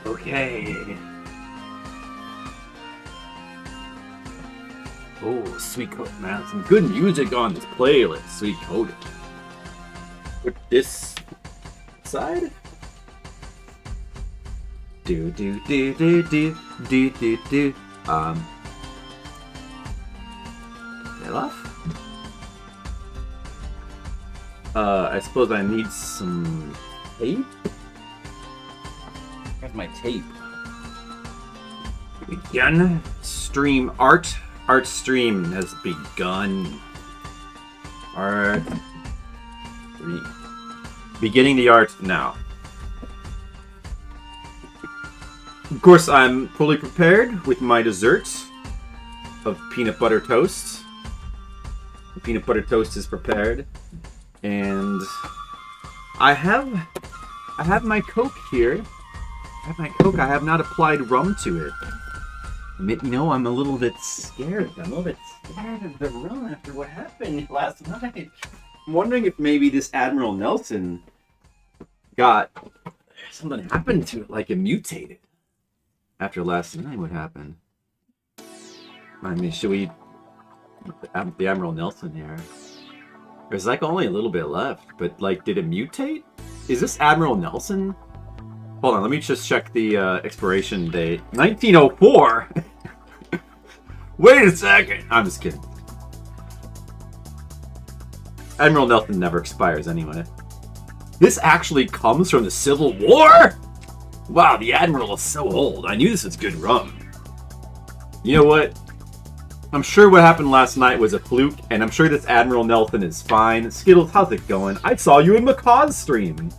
Okay. Oh, sweet coat, man. Some good music on this playlist. Sweet coat. Put this side. Do do do do do do do do. That off. I suppose I need some tape. Where's my tape? Begin stream art. Art stream has begun. Art. Beginning the art now. Of course, I'm fully prepared with my dessert of peanut butter toast. The peanut butter toast is prepared, and I have my Coke here. I have my Coke. I have not applied rum to it. You know, I'm a little bit scared. I'm a little bit scared of the rum after what happened last night. I'm wondering if maybe this Admiral Nelson got something happened to it, like it mutated after last night. What happened? I mean, should we the Admiral Nelson here? There's like only a little bit left, but like, did it mutate? Is this Admiral Nelson? Hold on, let me just check the expiration date. 1904. Wait a second. I'm just kidding. Admiral Nelson never expires anyway. This actually comes from the Civil War? Wow, the Admiral is so old. I knew this was good rum. You know what? I'm sure what happened last night was a fluke, and I'm sure this Admiral Nelson is fine. Skittles, how's it going? I saw you in Macaw's stream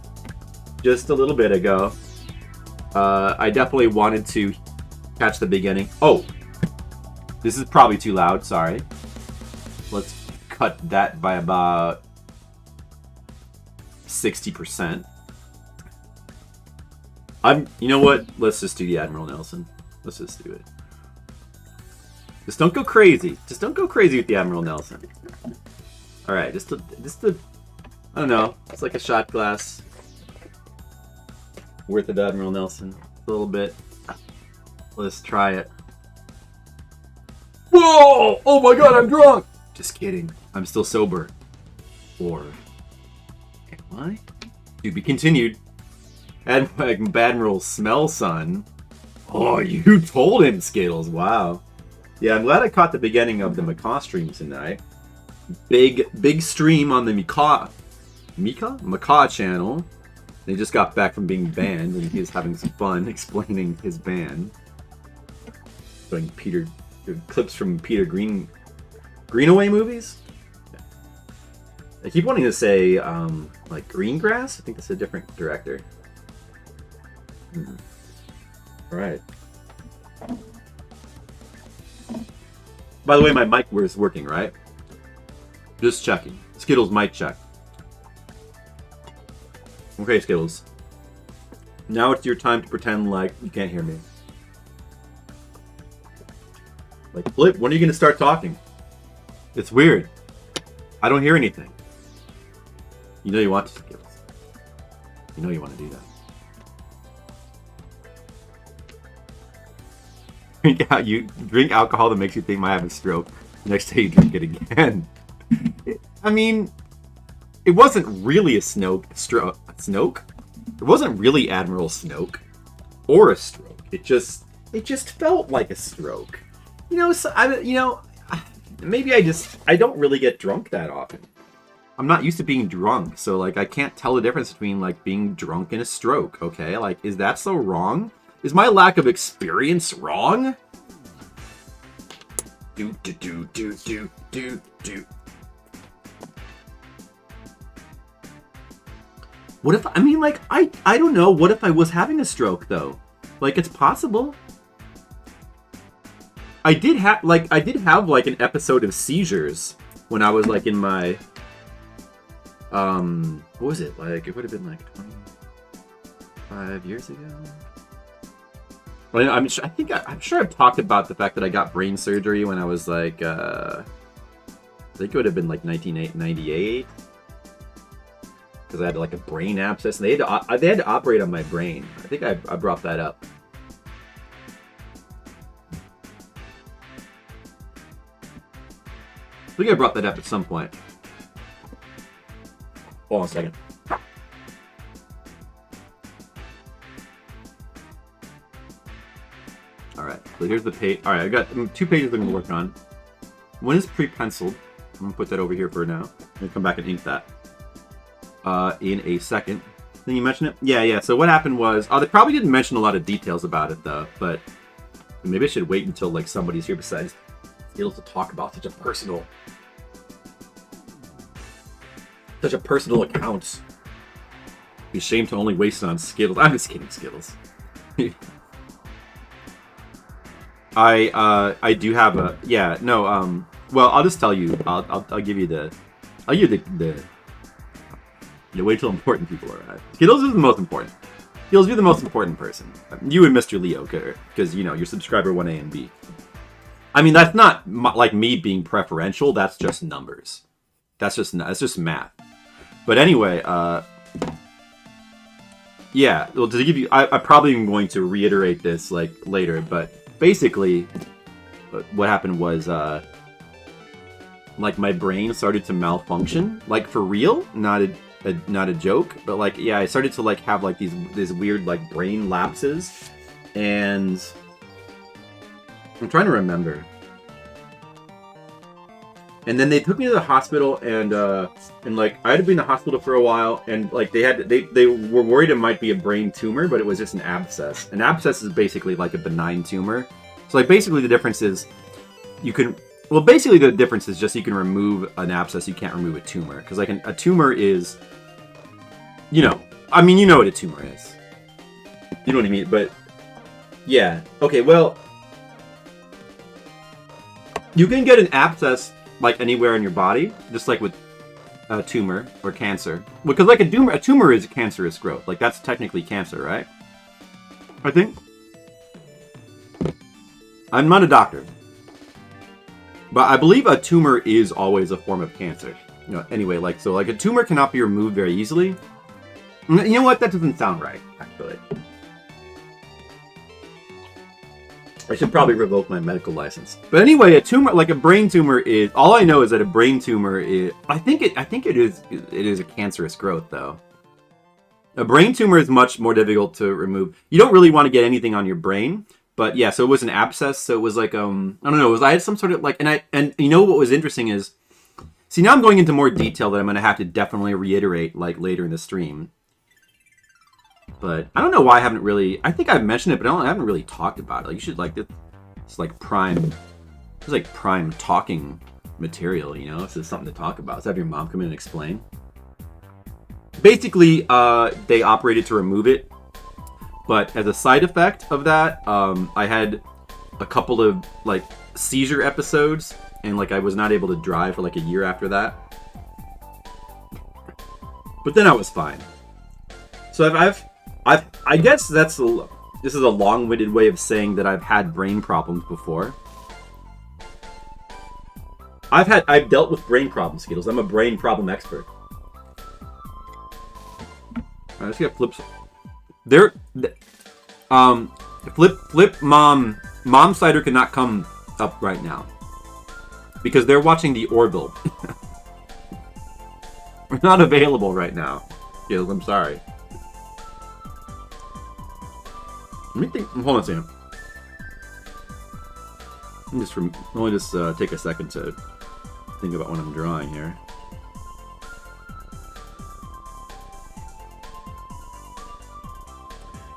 just a little bit ago. I definitely wanted to catch the beginning. Oh, this is probably too loud. Sorry. Let's cut that by about 60%. You know what? Let's just do the Admiral Nelson. Let's just do it. Just don't go crazy. Just don't go crazy with the Admiral Nelson. All right, just a, I don't know. It's like a shot glass worth of Admiral Nelson. A little bit. Let's try it. Whoa! Oh my god, I'm drunk! Just kidding. I'm still sober. Or am I? To be continued. Admiral Smell Son. Oh, you told him, Skittles. Wow. Yeah, I'm glad I caught the beginning of the Macaw stream tonight. Big stream on the Macaw channel. They just got back from being banned, and he's having some fun explaining his ban. Showing clips from Peter Greenaway movies. I keep wanting to say like Greengrass. I think that's a different director. All right. By the way, my mic was working, right? Just checking. Skittles mic check. Okay, Skittles. Now it's your time to pretend like you can't hear me. Like, Flip, when are you going to start talking? It's weird. I don't hear anything. You know you want to, Skittles. You know you want to do that. You drink alcohol that makes you think you might have a stroke. Next day you drink it again. I mean, it wasn't really a Snoke. It wasn't really Admiral Snoke or a stroke. It just felt like a stroke. You know, maybe I don't really get drunk that often. I'm not used to being drunk, so like I can't tell the difference between like being drunk and a stroke. Okay, like is that so wrong? Is my lack of experience wrong? Do. What if, I mean, like, I don't know. What if I was having a stroke, though? Like, it's possible. I did have, like, an episode of seizures when I was, like, in my, what was it? Like, it would have been, like, 25 years ago? Well, I'm sure I've talked about the fact that I got brain surgery when I was, like, I think it would have been, like, 1998. because I had like a brain abscess, and they had to operate on my brain. I think I brought that up. I think I brought that up at some point. Hold on a second. Alright, so here's the page. Alright, I got 2 pages I'm going to work on. One is pre-penciled. I'm going to put that over here for now. I'm going to come back and ink that in a second. Then you mention it? Yeah. So what happened was... they probably didn't mention a lot of details about it, though. But maybe I should wait until like somebody's here besides Skittles to talk about such a personal account. Be ashamed to only waste it on Skittles. I'm just kidding, Skittles. I do have a well, I'll just tell you. I'll give you the wait till important people arrive. Skittles is the most important. Skittles, you're the most important person. You and Mr. Leo, because you know you're subscriber 1A and B. I mean, that's not like me being preferential. That's just numbers. That's just math. But anyway, yeah. Well, to give you, I probably am going to reiterate this like later, but basically, what happened was like my brain started to malfunction, like for real, not a joke, but like yeah, I started to like have like these weird like brain lapses, and I'm trying to remember. And then they took me to the hospital, and like I had been in the hospital for a while, and like they were worried it might be a brain tumor, but it was just an abscess. An abscess is basically like a benign tumor. So like basically the difference is basically the difference is just you can remove an abscess, you can't remove a tumor, because like a tumor is, you know what a tumor is. You know what I mean? But yeah, okay, well, you can get an abscess like anywhere in your body, just like with a tumor or cancer. Because like a tumor is cancerous growth. Like that's technically cancer, right? I think. I'm not a doctor, but I believe a tumor is always a form of cancer. You know, anyway, like so, like a tumor cannot be removed very easily. You know what? That doesn't sound right, actually. I should probably revoke my medical license. But anyway, a tumor, like a brain tumor, is all I know is that a brain tumor is. I think it is a cancerous growth, though. A brain tumor is much more difficult to remove. You don't really want to get anything on your brain, but yeah. So it was an abscess. So it was like I don't know. I had some sort of like, and you know what was interesting is, see, now I'm going into more detail that I'm going to have to definitely reiterate like later in the stream. But I don't know why I haven't really... I think I've mentioned it, but I haven't really talked about it. Like, you should, like, it's like prime... It's like prime talking material, you know? It's just something to talk about. Let's have your mom come in and explain. Basically, they operated to remove it. But as a side effect of that, I had a couple of, like, seizure episodes. And, like, I was not able to drive for, like, a year after that. But then I was fine. So I guess this is a long-winded way of saying that I've had brain problems before. I've dealt with brain problems, Skittles. I'm a brain problem expert. Alright, let's get flips. Flip Mom Cider cannot come up right now because they're watching the Orville. We're not available right now, Skittles. I'm sorry. Let me think. Hold on a second. Let me just take a second to think about what I'm drawing here.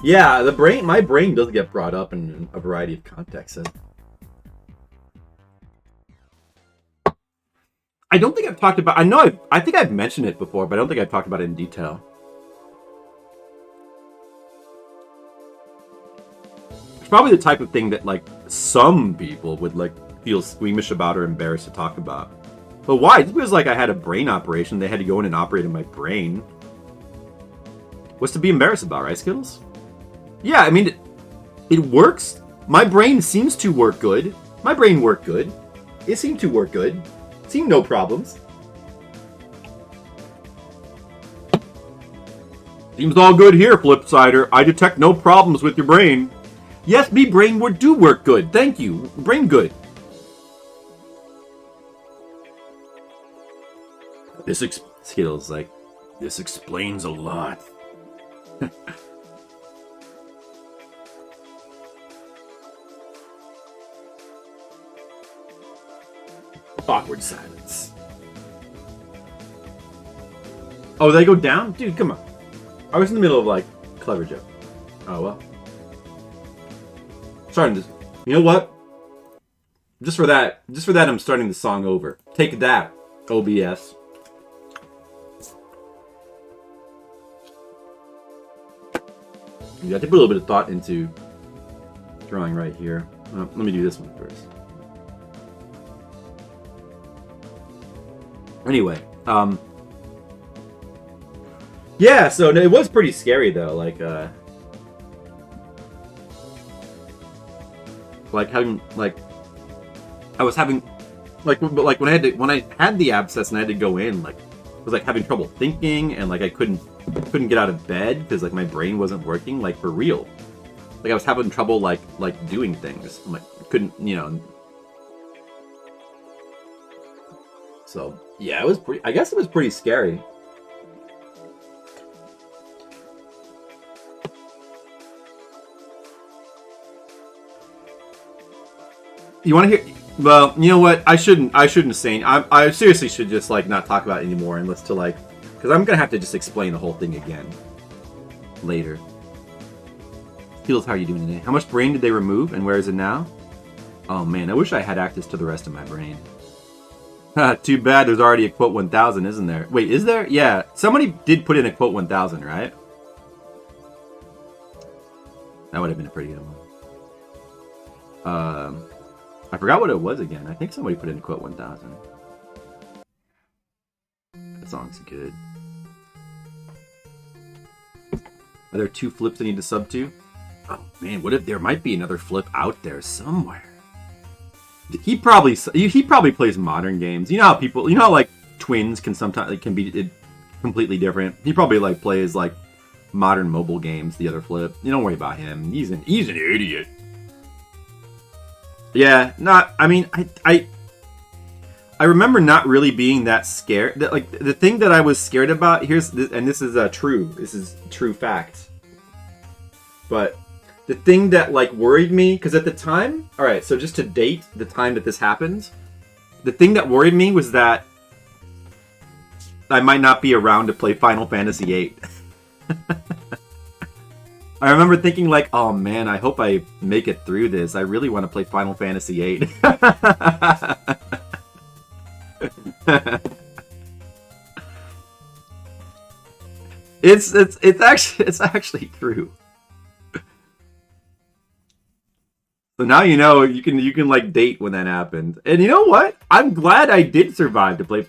Yeah, my brain does get brought up in a variety of contexts. I don't think I've talked about. I think I've mentioned it before, but I don't think I've talked about it in detail. It's probably the type of thing that, like, some people would, like, feel squeamish about or embarrassed to talk about. But why? Just because, like, I had a brain operation, they had to go in and operate on my brain. What's to be embarrassed about, right, Skittles? Yeah, I mean, it works. My brain seems to work good. My brain worked good. It seemed to work good. Seemed no problems. Seems all good here, Flipsider. I detect no problems with your brain. Yes, me brain do work good. Thank you. Brain good. Skittles like, this explains a lot. Awkward silence. Oh, they go down? Dude, come on. I was in the middle of, like, clever joke. Oh, well. Starting this. You know what? Just for that, I'm starting the song over. Take that, OBS. Yeah, I put a little bit of thought into drawing right here. Let me do this one first. Anyway, yeah, so it was pretty scary though, like having, like, I was having, like when I had the abscess and I had to go in, like, I was like having trouble thinking, and like I couldn't get out of bed because like my brain wasn't working, like, for real. Like I was having trouble like doing things. I'm like, couldn't, you know. So yeah, it was pretty. I guess it was pretty scary. You want to hear? Well, you know what? I shouldn't say. I seriously should just like not talk about it anymore, unless to like, because I'm gonna have to just explain the whole thing again later. Feels, how are you doing today? How much brain did they remove, and where is it now? Oh man, I wish I had access to the rest of my brain. Too bad there's already a quote 1000, isn't there? Wait, is there? Yeah, somebody did put in a quote 1000, right? That would have been a pretty good one. I forgot what it was again. I think somebody put in a quote 1000. That song's good. Are there 2 flips I need to sub to? Oh man, what if there might be another flip out there somewhere? He probably plays modern games. You know how people, you know how like twins can sometimes, it can be completely different. He probably like plays like modern mobile games. The other flip. You don't worry about him. He's an idiot. Yeah, I mean, I remember not really being that scared. Like the thing that I was scared about and this is true fact. But the thing that like worried me, because at the time, all right, so just to date the time that this happened, the thing that worried me was that I might not be around to play Final Fantasy VIII. I remember thinking like, oh man, I hope I make it through this. I really want to play Final Fantasy VIII. It's actually true. So now you know you can like date when that happened. And you know what? I'm glad I did survive to play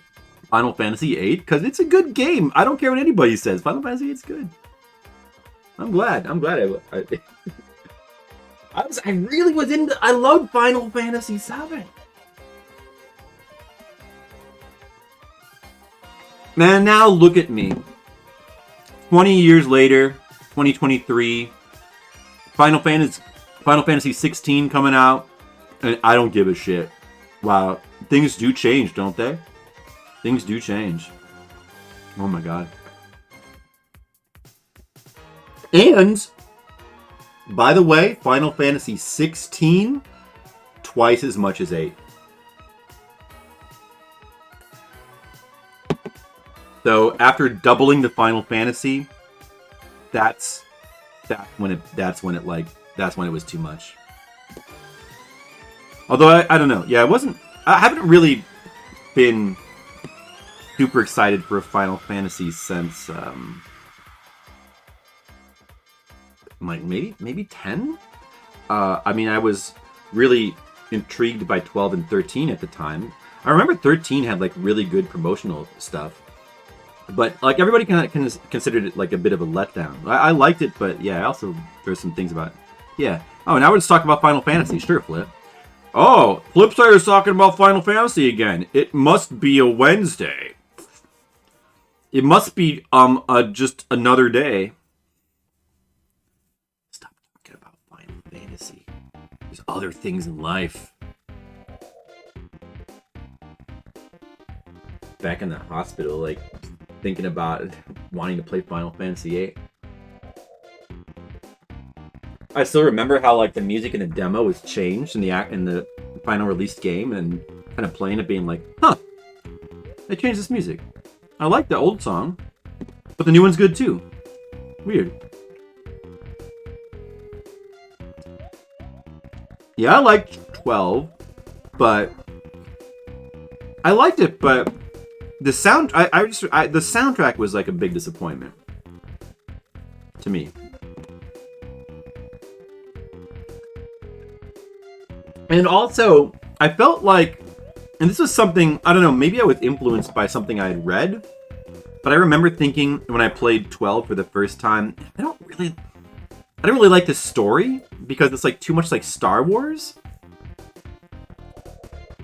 Final Fantasy VIII because it's a good game. I don't care what anybody says. Final Fantasy VIII is good. I'm glad I really was into. I loved Final Fantasy VII. Man, now look at me. 20 years later, 2023, Final Fantasy 16 coming out, and I don't give a shit. Wow, things do change, don't they? Things do change. Oh my god. And, by the way, Final Fantasy 16, twice as much as 8. So after doubling the Final Fantasy, that's when it was too much. Although I don't know. Yeah, I haven't really been super excited for a Final Fantasy since like maybe 10. I mean, I was really intrigued by 12 and 13 at the time. I remember 13 had like really good promotional stuff. But like everybody kind of considered it like a bit of a letdown. I liked it, but yeah, also there's some things about it. Yeah. Oh, now let's talk about Final Fantasy. Sure, Flip. Oh, Flipside is talking about Final Fantasy again. It must be a Wednesday. It must be just another day. Stop talking about Final Fantasy. There's other things in life. Back in the hospital, like thinking about wanting to play Final Fantasy VIII. I still remember how like the music in the demo was changed in the final released game, and kind of playing it, being like, huh, they changed this music. I like the old song, but the new one's good too. Weird. Yeah, I liked 12, but I liked it, but the the soundtrack was like a big disappointment to me. And also, I felt like, and this was something, I don't know, maybe I was influenced by something I had read, but I remember thinking when I played 12 for the first time, I don't really like this story because it's like too much like Star Wars.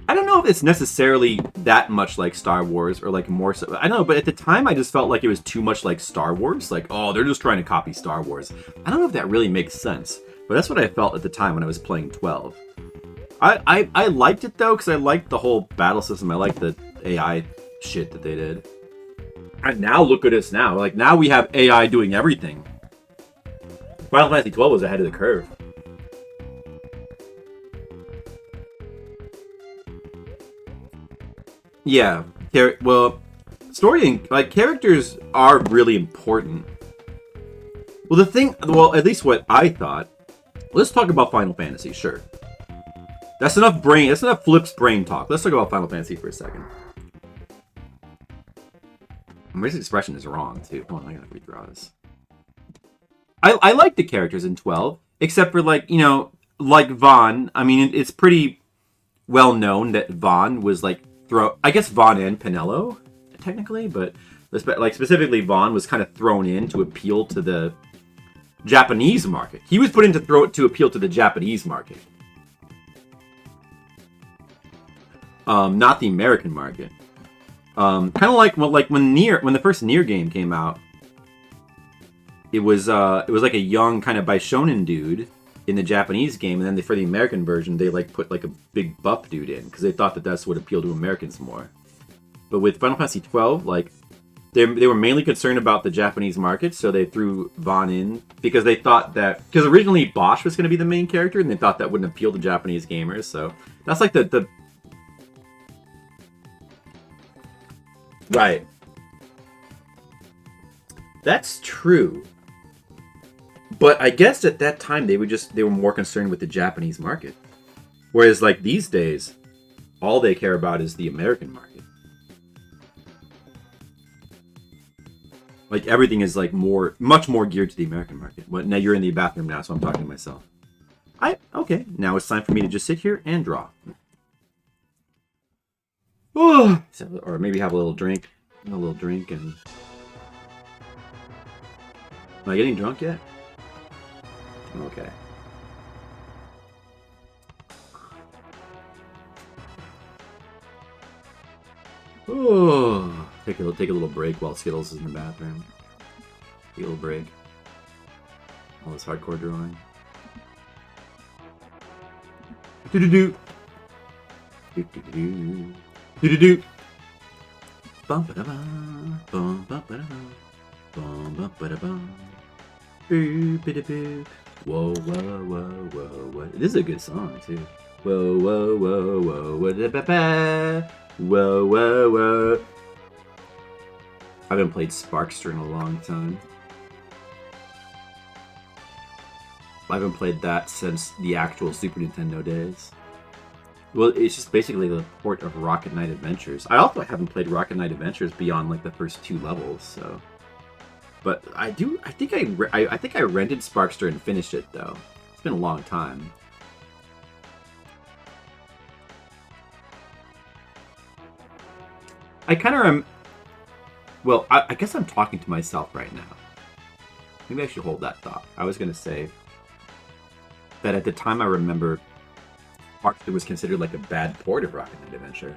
I don't know if it's necessarily that much like Star Wars or like more so. I don't know, but at the time I just felt like it was too much like Star Wars. Like, oh, they're just trying to copy Star Wars. I don't know if that really makes sense, but that's what I felt at the time when I was playing 12. I liked it though, because I liked the whole battle system. I liked the AI shit that they did. And now look at us now. Like, now we have AI doing everything. Final Fantasy 12 was ahead of the curve. Yeah. Well, story and like characters are really important. Well, at least what I thought. Let's talk about Final Fantasy, sure. That's enough Flip's brain talk. Let's talk about Final Fantasy for a second. This expression is wrong, too. Hold on, I gotta redraw this. I like the characters in 12, except for, like, you know, like Vaughn. I mean, it's pretty well known that Vaughn was, like, I guess Vaughn and Penelo, technically, but, like, specifically Vaughn was kind of thrown in to appeal to the Japanese market. He was put in to appeal to the Japanese market. Not the American market. Kind of like when the first Nier game came out, it was like a young kind of Bishonen dude in the Japanese game, and then for the American version they like put like a big buff dude in because they thought that that's what appealed to Americans more. But with Final Fantasy 12, like they were mainly concerned about the Japanese market, so they threw Vaughn in because they thought because originally Bosch was going to be the main character, and they thought that wouldn't appeal to Japanese gamers. So that's like the right. That's true. But I guess at that time they were more concerned with the Japanese market. Whereas like these days, all they care about is the American market. Like everything is like much more geared to the American market. But now you're in the bathroom now, so I'm talking to myself. Okay, now it's time for me to just sit here and draw. Oh, or maybe have a little drink. And... Am I getting drunk yet? Okay. Oh, take a little break while Skittles is in the bathroom. Take a little break. All this hardcore drawing. Do-do-do. Do-do-do. Do-do-do. Bum-ba-da-bum. Bum-ba-ba-da-bum. Bum-ba-ba-da-bum. Boo-ba-da-boo. Whoa, whoa, whoa, whoa, whoa. This is a good song, too. Whoa, whoa, whoa, whoa, whoa, whoa, whoa, whoa. I haven't played Sparkster in a long time. I haven't played that since the actual Super Nintendo days. Well, it's just basically the port of Rocket Knight Adventures. I also haven't played Rocket Knight Adventures beyond like the first 2 levels, so. But I think I rented Sparkster and finished it though. It's been a long time. I kind of well, I guess I'm talking to myself right now. Maybe I should hold that thought. I was gonna say that at the time I remember Sparkster was considered like a bad port of Rocket Knight Adventure.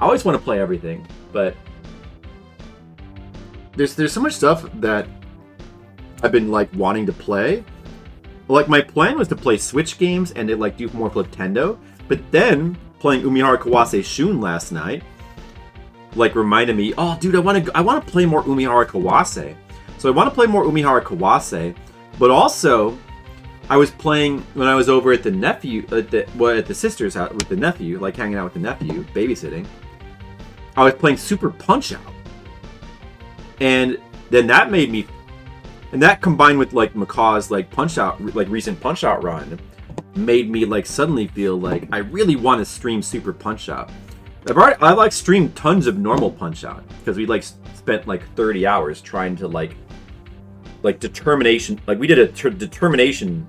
I always want to play everything, but there's so much stuff that I've been like wanting to play. Like my plan was to play Switch games and to like do more Nintendo, but then playing Umihara Kawase Shun last night like reminded me, oh dude, I want to play more Umihara Kawase. So I want to play more Umihara Kawase, but also I was playing when I was over at the nephew at the sister's house with the nephew, like hanging out with the nephew, babysitting. I was playing Super Punch Out. And then that made me, and that combined with like Macaw's like recent Punch Out run, made me like suddenly feel like I really want to stream Super Punch Out. I like streamed tons of normal Punch Out because we like spent like 30 hours trying to like determination. Like we did a determination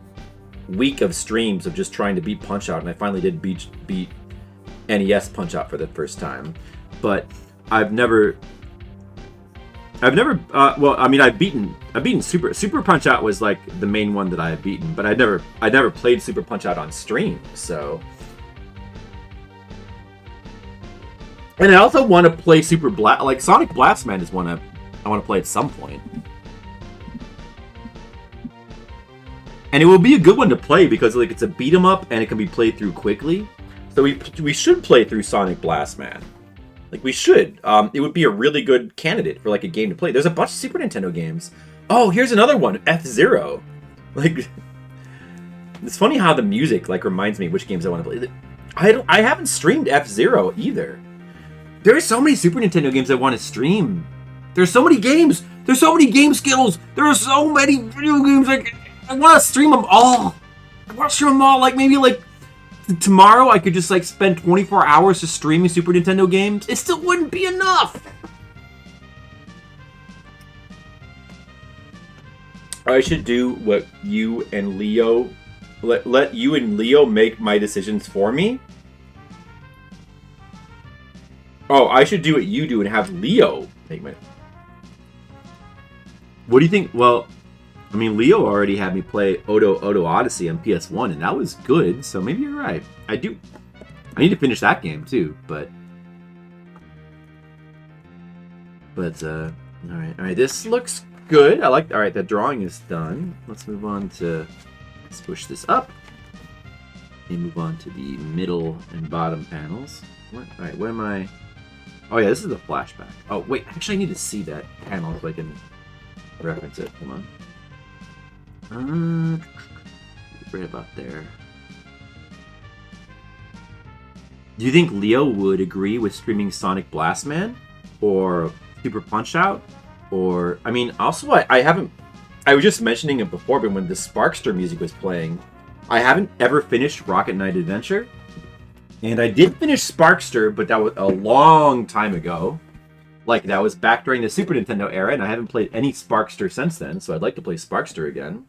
week of streams of just trying to beat Punch Out, and I finally did beat NES Punch Out for the first time. But I've never. Well, I mean, I've beaten Super Punch Out was like the main one that I have beaten, but I never played Super Punch Out on stream. So, and I also want to play like Sonic Blastman is one I want to play at some point, and it will be a good one to play because like it's a beat 'em up and it can be played through quickly. So we should play through Sonic Blastman. Like, we should. It would be a really good candidate for, like, a game to play. There's a bunch of Super Nintendo games. Oh, here's another one. F-Zero. Like, it's funny how the music, like, reminds me which games I want to play. I haven't streamed F-Zero either. There are so many Super Nintendo games I want to stream. There's so many games. There's so many game skills. There are so many video games. Like, I want to stream them all. Like, maybe, like, tomorrow I could just like spend 24 hours just streaming Super Nintendo games. It still wouldn't be enough. I should do what you and Leo let you and Leo make my decisions for me. Oh, I should do what you do and have Leo make my. What do you think? Well, I mean, Leo already had me play Odo Odyssey on PS1, and that was good, so maybe you're right. I need to finish that game, too, but... alright, this looks good. Alright, the drawing is done. Let's move on to... Let's push this up. And move on to the middle and bottom panels. Alright, what am I... Oh yeah, this is the flashback. Oh, wait, actually I need to see that panel so I can reference it. Hold on. Right about there. Do you think Leo would agree with streaming Sonic Blastman or Super Punch Out? Or, I mean, also I was just mentioning it before, but when the Sparkster music was playing, I haven't ever finished Rocket Knight Adventure. And I did finish Sparkster, but that was a long time ago. Like, that was back during the Super Nintendo era, and I haven't played any Sparkster since then, so I'd like to play Sparkster again.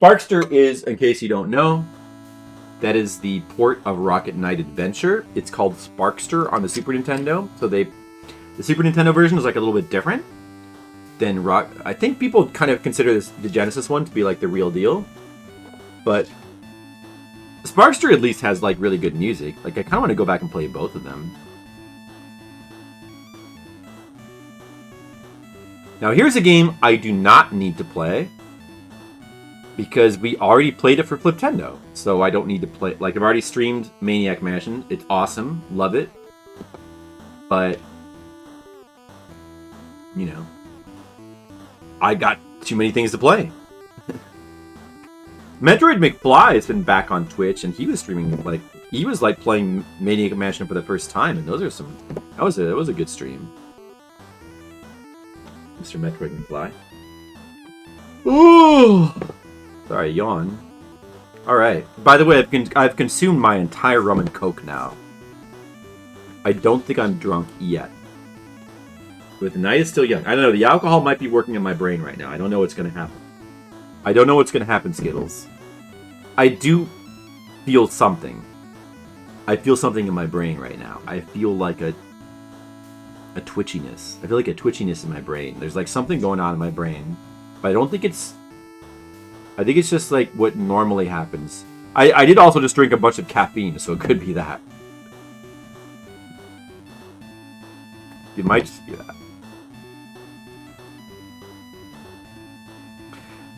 Sparkster is, in case you don't know, that is the port of Rocket Knight Adventure. It's called Sparkster on the Super Nintendo. So the Super Nintendo version is like a little bit different than I think people kind of consider the Genesis one to be like the real deal. But Sparkster at least has like really good music. Like I kind of want to go back and play both of them. Now here's a game I do not need to play because we already played it for Fliptendo. So I don't need to play. Like I've already streamed Maniac Mansion. It's awesome. Love it. But you know, I got too many things to play. Metroid McFly has been back on Twitch, and he was streaming like he was like playing Maniac Mansion for the first time, and those are some. That was a good stream. Mr. Metroid McFly. Ooh, sorry, yawn. All right. By the way, I've consumed my entire rum and coke now. I don't think I'm drunk yet. But the night is still young. I don't know. The alcohol might be working in my brain right now. I don't know what's going to happen. I don't know what's going to happen, Skittles. I do feel something. I feel something in my brain right now. I feel like a twitchiness. I feel like a twitchiness in my brain. There's like something going on in my brain. But I don't think it's... I think it's just like what normally happens I did also just drink a bunch of caffeine, so it could be that. It might just be that.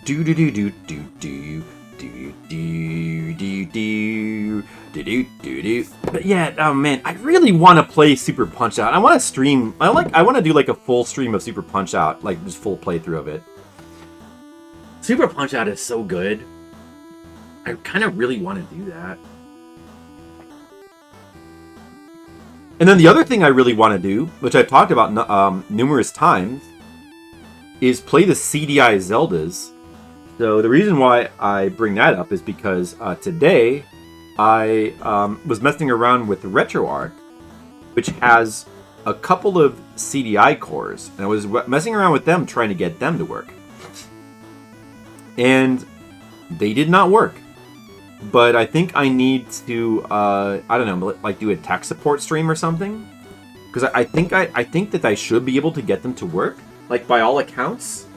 Do do do do do do do do do do do do do. But yeah, oh man, I really want to play Super Punch Out. I want to stream. I want to do like a full stream of Super Punch Out, like just full playthrough of it. Super Punch Out is so good. I kind of really want to do that. And then the other thing I really want to do, which I've talked about numerous times, is play the CDI Zeldas. So the reason why I bring that up is because today I was messing around with RetroArch, which has a couple of CDI cores, and I was messing around with them trying to get them to work. And they did not work. But I think I need to, I don't know, like do a tech support stream or something. Because I think that I should be able to get them to work. Like, by all accounts,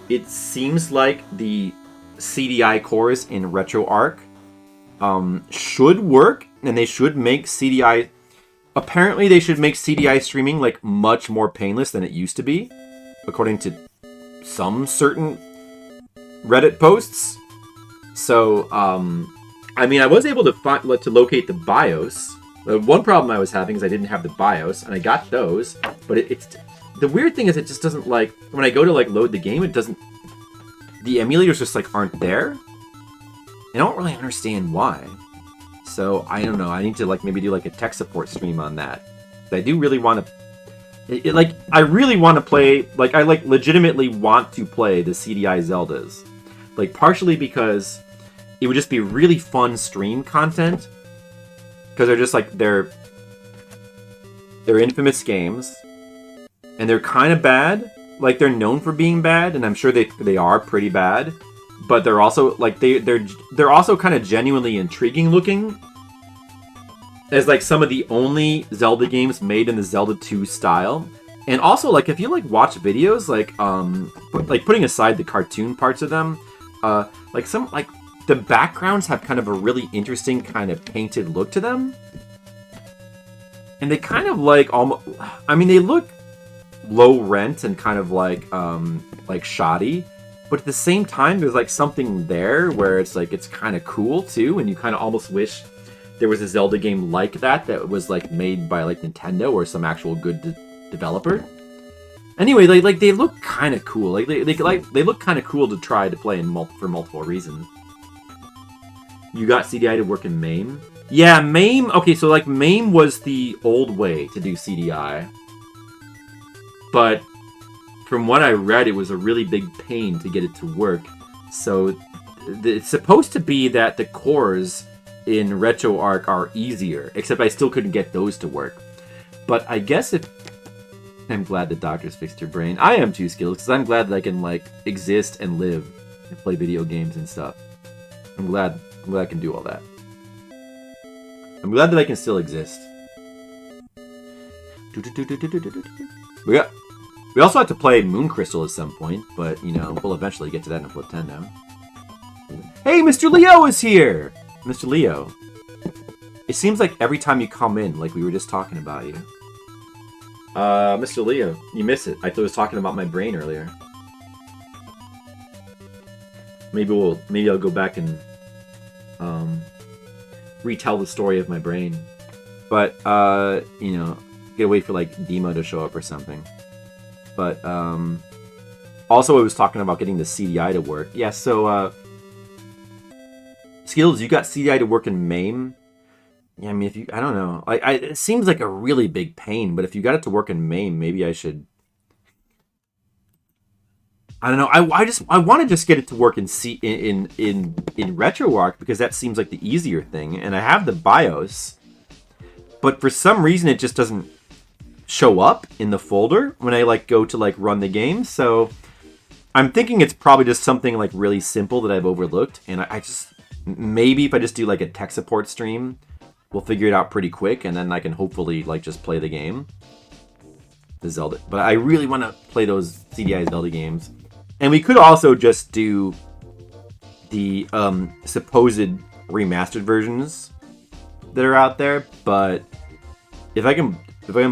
it seems like the CDI cores in RetroArch should work, and they should make CDI... Apparently, they should make CDI streaming, like, much more painless than it used to be. According to some certain Reddit posts. So, I mean, I was able to locate the BIOS. The one problem I was having is I didn't have the BIOS, and I got those, but it's... The weird thing is it just doesn't, like... When I go to, like, load the game, it doesn't... The emulators just, like, aren't there. I don't really understand why. So, I don't know. I need to, like, maybe do, like, a tech support stream on that. But I do really want to... Like, I really want to play... Like, I, like, legitimately want to play the CDI Zeldas. Like, partially because it would just be really fun stream content. Because they're just, like, they're infamous games. And they're kind of bad. Like, they're known for being bad, and I'm sure they are pretty bad. But they're also, like, they're also kind of genuinely intriguing looking. As, like, some of the only Zelda games made in the Zelda 2 style. And also, like, if you, like, watch videos, like, putting aside the cartoon parts of them, like, the backgrounds have kind of a really interesting kind of painted look to them. And they kind of, like, almost... I mean, they look low rent and kind of, like shoddy. But at the same time, there's, like, something there where it's, like, it's kind of cool, too. And you kind of almost wish there was a Zelda game like that was, like, made by, like, Nintendo or some actual good developer. Anyway, they look kind of cool. Like, they look kind of cool to try to play for multiple reasons. You got CDI to work in MAME? Yeah, MAME... Okay, so, like, MAME was the old way to do CDI. But from what I read, it was a really big pain to get it to work. So it's supposed to be that the cores in RetroArch are easier, except I still couldn't get those to work. But I guess if... I'm glad the doctors fixed your brain. I am too, Skills, because I'm glad that I can, like, exist and live and play video games and stuff. I'm glad I can do all that. I'm glad that I can still exist. We also have to play Moon Crystal at some point, but, you know, we'll eventually get to that in Fliptendo. Hey, Mr. Leo is here! Mr. Leo. It seems like every time you come in, like we were just talking about you. Mr. Leo, you miss it. I was talking about my brain earlier. Maybe I'll go back and retell the story of my brain. But you know, gotta wait for like Demo to show up or something. But also I was talking about getting the CDI to work. Yeah, so Skills, you got CDI to work in MAME. Yeah, I mean, if you, I don't know. It seems like a really big pain, but if you got it to work in MAME, maybe I should. I don't know. I want to just get it to work in RetroArch because that seems like the easier thing, and I have the BIOS, but for some reason it just doesn't show up in the folder when I like go to like run the game. So I'm thinking it's probably just something like really simple that I've overlooked, and I just maybe if I just do like a tech support stream, we'll figure it out pretty quick, and then I can hopefully like just play the game, the Zelda. But I really want to play those CDI Zelda games. And we could also just do the supposed remastered versions that are out there, but if I can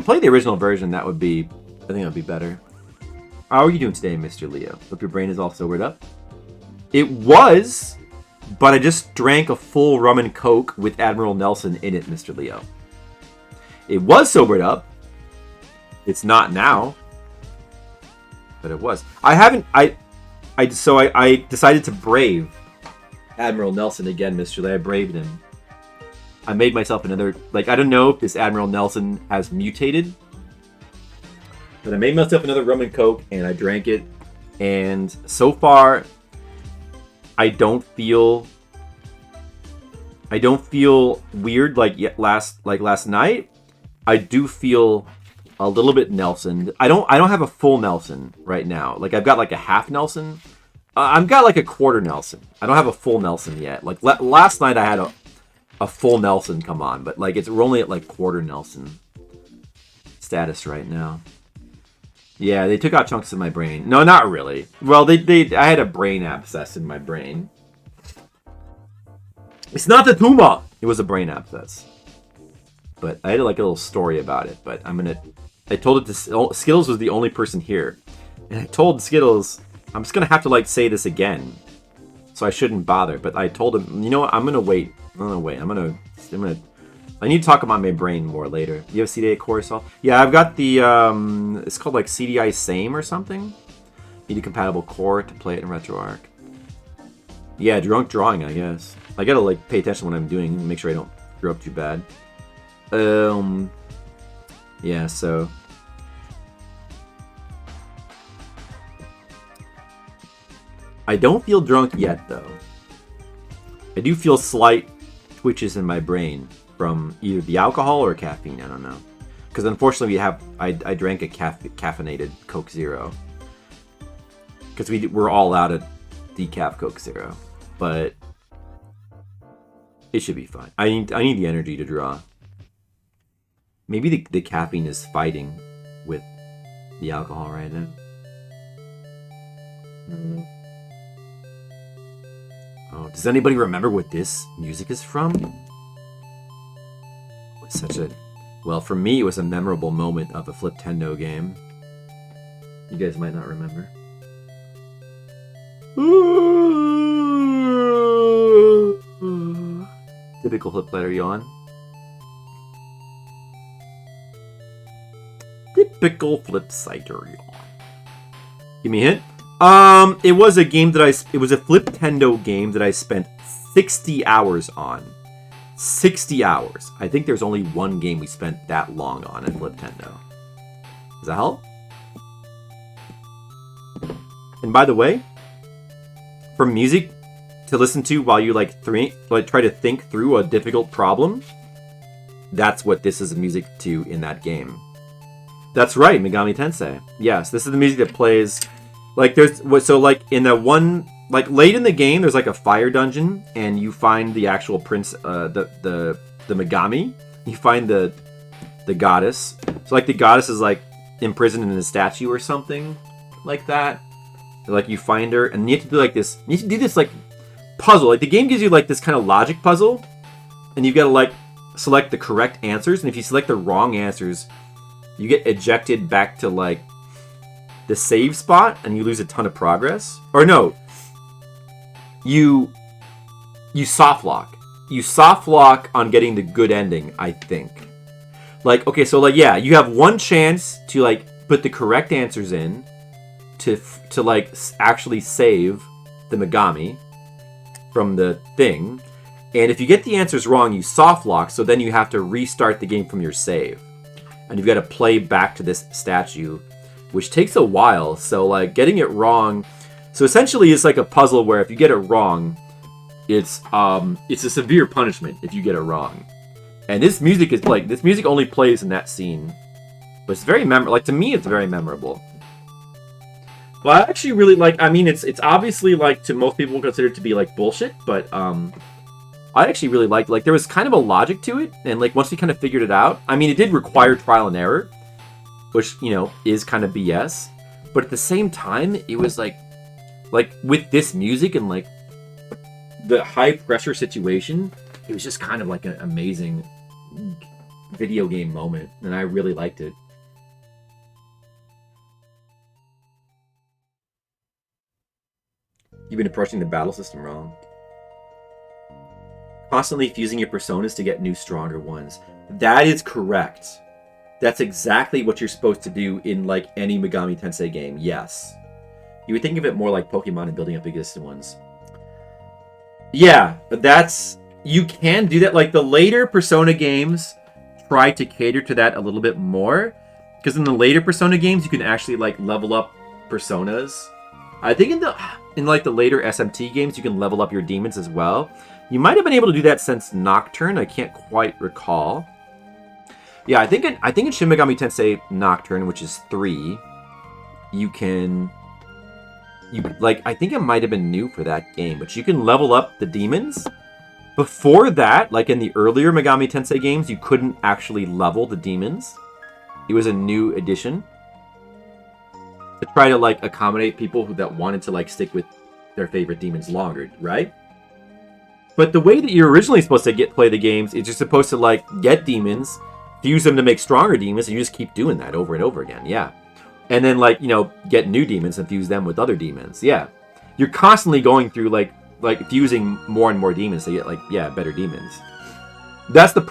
play the original version, I think that would be better. How are you doing today, Mr. Leo? Hope your brain is all sobered up. It was, but I just drank a full rum and coke with Admiral Nelson in it, Mr. Leo. It was sobered up. It's not now, but it was. I decided to brave Admiral Nelson again, Mr. Leo. I braved him. I made myself another, I don't know if this Admiral Nelson has mutated, but I made myself another rum and coke, and I drank it, and so far, I don't feel weird like last night. I do feel a little bit Nelson. I don't have a full Nelson right now. I've got a half Nelson. I've got a quarter Nelson. I don't have a full Nelson yet. Last night I had a full Nelson come on, but we're only at quarter Nelson status right now. Yeah, they took out chunks of my brain. No, not really. Well, I had a brain abscess in my brain. It's not the tumor. It was a brain abscess. But I had a little story about it. But I told it to Skittles was the only person here, and I told Skittles I'm just gonna have to say this again, so I shouldn't bother. But I told him, you know what? I'm gonna wait. I need to talk about my brain more later. You have CDI Core Assault? Yeah, I've got the, it's called CDI Same or something. Need a compatible core to play it in RetroArch. Yeah, drunk drawing, I guess. I gotta, pay attention to what I'm doing and make sure I don't screw up too bad. Yeah, so... I don't feel drunk yet, though. I do feel slight twitches in my brain from either the alcohol or caffeine. I don't know, because unfortunately I drank a caffeinated Coke Zero because we're all out of decaf Coke Zero, but it should be fine. I need the energy to draw. Maybe the caffeine is fighting with the alcohol right now. Oh, does anybody remember what this music is from? Well, for me, it was a memorable moment of a Fliptendo game. You guys might not remember. Typical Flip player yawn. Typical Flip Citer yawn. Give me a hint. It was a game it was a Fliptendo game that I spent 60 hours on. 60 hours. I think there's only one game we spent that long on in Fliptendo. Does that help? And by the way, for music to listen to while you try to think through a difficult problem, that's what this is music to in that game. That's right, Megami Tensei. Yes, this is the music that plays. In the one. Late in the game, there's a fire dungeon, and you find the actual prince, the Megami. You find the goddess. So the goddess is imprisoned in a statue or something like that. You find her, and you have to do this. You have to do this puzzle. The game gives you this kind of logic puzzle, and you've got to select the correct answers. And if you select the wrong answers, you get ejected back to the save spot, and you lose a ton of progress. Or no. You soft lock. You soft lock on getting the good ending, I think. Okay, so you have one chance to put the correct answers in to actually save the Megami from the thing. And if you get the answers wrong, you soft lock, so then you have to restart the game from your save. And you've got to play back to this statue, which takes a while. So getting it wrong. So essentially, it's a puzzle where if you get it wrong, it's a severe punishment if you get it wrong. And this music is this music only plays in that scene, but it's very to me, it's very memorable. Well, I actually really it's obviously to most people considered to be bullshit, but I actually really liked there was kind of a logic to it, and once we kind of figured it out, it did require trial and error, which is kind of BS, but at the same time, it was with this music and the high pressure situation, it was just kind of like an amazing video game moment, and I really liked it. You've been approaching the battle system wrong. Constantly fusing your personas to get new, stronger ones. That is correct. That's exactly what you're supposed to do in like any Megami Tensei game. Yes. You would think of it more like Pokemon and building up existing ones. Yeah, but you can do that. Like the later Persona games try to cater to that a little bit more, because in the later Persona games you can actually like level up personas. I think in like the later SMT games you can level up your demons as well. You might have been able to do that since Nocturne. I can't quite recall. Yeah, I think in Shin Megami Tensei Nocturne, which is 3, I think it might have been new for that game, but you can level up the demons. Before that, like in the earlier Megami Tensei games, you couldn't actually level the demons. It was a new addition to try to like accommodate people that wanted to like stick with their favorite demons longer, right? But the way that you're originally supposed to play the games is you're supposed to like get demons, fuse them to make stronger demons, and you just keep doing that over and over again. Yeah. And then like, get new demons and fuse them with other demons. Yeah. You're constantly going through like fusing more and more demons to get better demons. That's the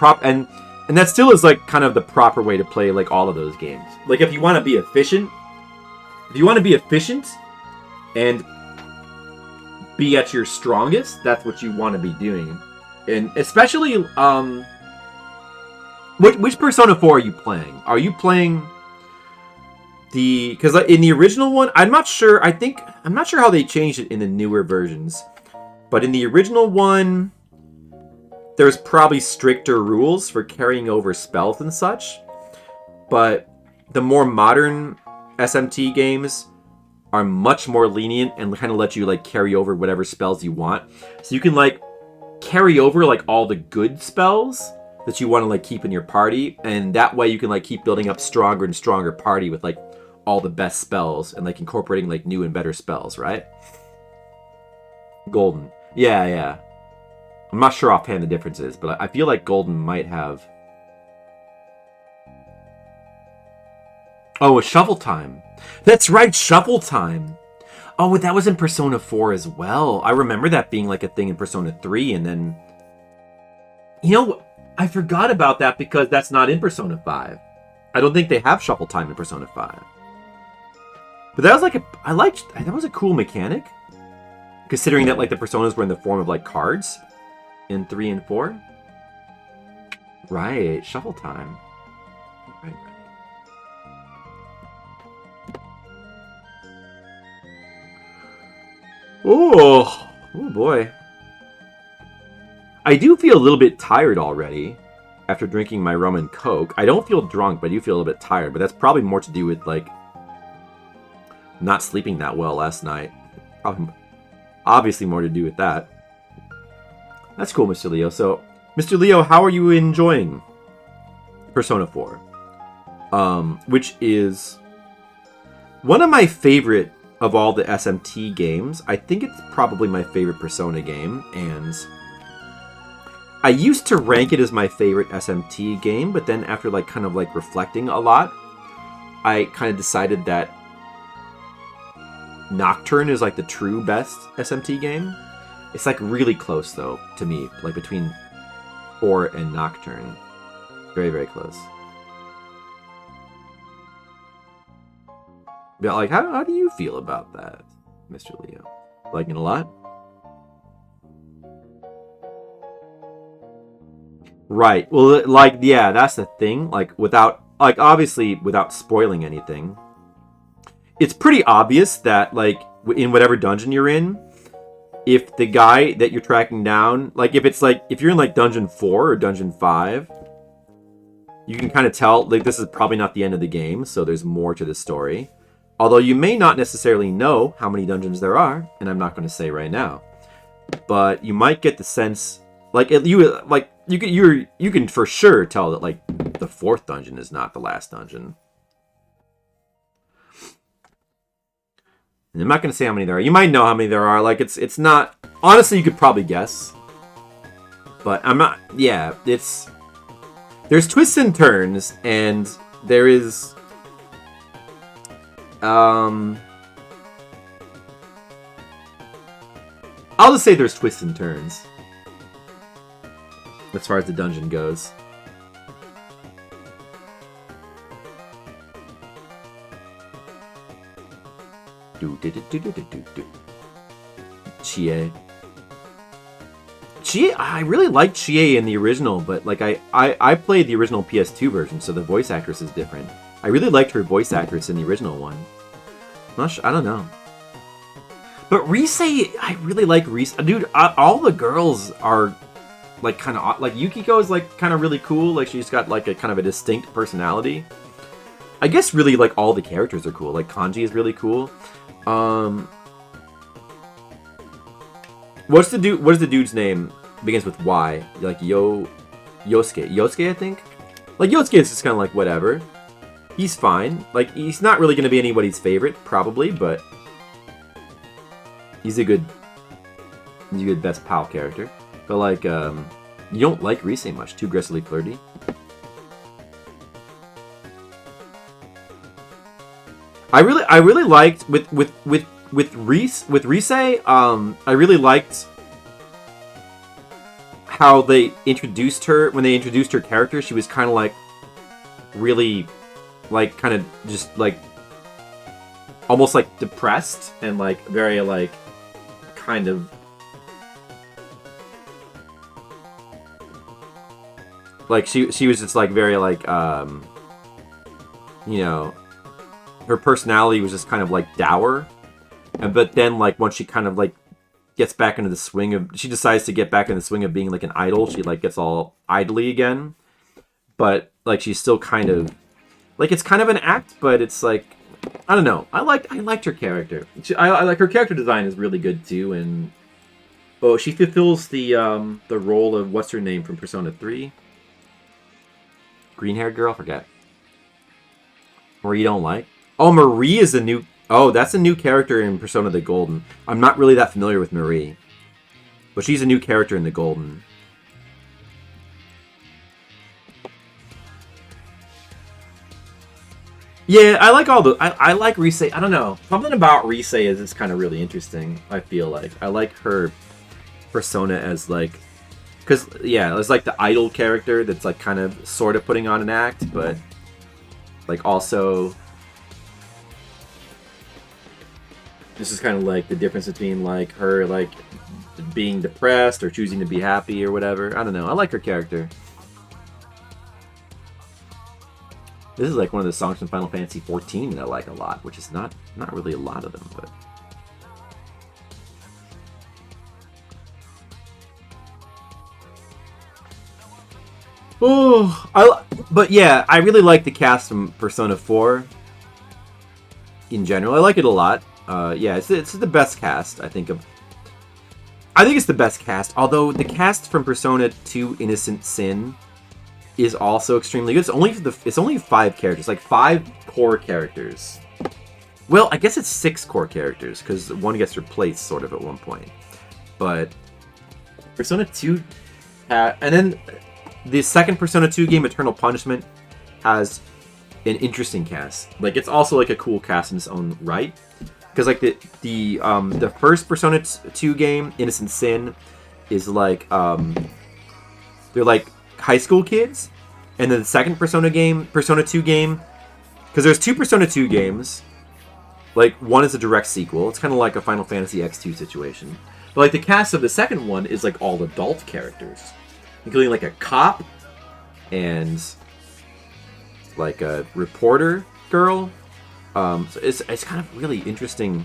and that still is like kind of the proper way to play like all of those games. Like if you want to be efficient and be at your strongest, that's what you want to be doing. And especially which Persona 4 are you playing? Are you playing because in the original one, I'm not sure how they changed it in the newer versions. But in the original one, there's probably stricter rules for carrying over spells and such. But the more modern SMT games are much more lenient and kind of let you like carry over whatever spells you want. So you can like carry over like all the good spells that you want to like keep in your party, and that way you can like keep building up stronger and stronger party with like all the best spells and like incorporating like new and better spells, right? Golden. Yeah. I'm not sure offhand the differences, but I feel like Golden might have... Oh, a Shuffle Time. That's right, Shuffle Time. Oh, that was in Persona 4 as well. I remember that being like a thing in Persona 3, and then... I forgot about that because that's not in Persona 5. I don't think they have Shuffle Time in Persona 5. But that was that was a cool mechanic. Considering that like the personas were in the form of like cards in 3 and 4. Right, Shuffle Time. Right. Oh boy. I do feel a little bit tired already after drinking my rum and coke. I don't feel drunk, but I do feel a little bit tired. But that's probably more to do with like not sleeping that well last night. Probably, obviously more to do with that. That's cool, Mr. Leo. So, Mr. Leo, how are you enjoying Persona 4? Which is one of my favorite of all the SMT games. I think it's probably my favorite Persona game, and I used to rank it as my favorite SMT game, but then after like kind of like reflecting a lot, I kind of decided that Nocturne is like the true best SMT game. It's like really close though to me, like between 4 and Nocturne. Very, very close. But like, how do you feel about that, Mr. Leo? Liking it a lot? Right. Well, like, yeah, that's the thing. Like, obviously, without spoiling anything, it's pretty obvious that, like, in whatever dungeon you're in, if the guy that you're tracking down, like, if you're in, like, Dungeon 4 or Dungeon 5, you can kind of tell, like, this is probably not the end of the game, so there's more to the story. Although you may not necessarily know how many dungeons there are, and I'm not going to say right now. But you might get the sense, you can for sure tell that, like, the 4th dungeon is not the last dungeon. I'm not gonna say how many there are. You might know how many there are. Like it's not. Honestly, you could probably guess. But I'm not. Yeah, there's twists and turns, and there is. I'll just say there's twists and turns as far as the dungeon goes. Chie. I really liked Chie in the original, but like I played the original PS2 version, so the voice actress is different. I really liked her voice actress in the original one. I don't know. But Rise, I really like Rise. Dude, all the girls are like kind of like Yukiko is like kind of really cool. Like she's got like a kind of a distinct personality. I guess really like all the characters are cool. Like Kanji is really cool. What is the dude's name? Begins with Y. Like Yosuke. Yosuke, I think. Like Yosuke is just kind of like whatever. He's fine. Like he's not really going to be anybody's favorite, probably, but he's a good best pal character. But like, you don't like Rise much. Too aggressively flirty. I really liked with Rise. I really liked how they introduced her. When they introduced her character, she was kind of like really, like kind of just like almost like depressed and like very like kind of like she was just like very like you know, her personality was just kind of like dour. But then like once she kind of like gets back into the swing of, she decides to get back in the swing of being like an idol, she like gets all idly again. But like she's still kind of like, it's kind of an act, but it's like, I don't know. I liked her character. I like her character design is really good too, and she fulfills the role of what's her name from Persona 3? Green haired girl, forget. Marie don't like. Oh, Marie is a new. Oh, that's a new character in Persona the Golden. I'm not really that familiar with Marie, but she's a new character in the Golden. Yeah, I like all the. I like Rise. I don't know. Something about Rise is kind of really interesting. I feel like I like her persona as like, because yeah, it's like the idol character that's like kind of sort of putting on an act, but like also. This is kind of like the difference between like her like being depressed or choosing to be happy or whatever. I don't know. I like her character. This is like one of the songs from Final Fantasy XIV that I like a lot, which is not really a lot of them, but. Oh, but yeah, I really like the cast from Persona 4. In general, I like it a lot. Yeah, it's the best cast, I think it's the best cast, although the cast from Persona 2 Innocent Sin is also extremely good. It's only 5 characters, like 5 core characters. Well, I guess it's 6 core characters, because one gets replaced sort of at one point. But Persona 2, and then the second Persona 2 game, Eternal Punishment, has an interesting cast. Like, it's also like a cool cast in its own right. Because like the first Persona 2 game, Innocent Sin, is like they're like high school kids, and then the second Persona 2 game, because there's 2 Persona 2 games. Like one is a direct sequel. It's kind of like a Final Fantasy X2 situation. But like the cast of the second one is like all adult characters, including like a cop and like a reporter girl. So it's kind of really interesting,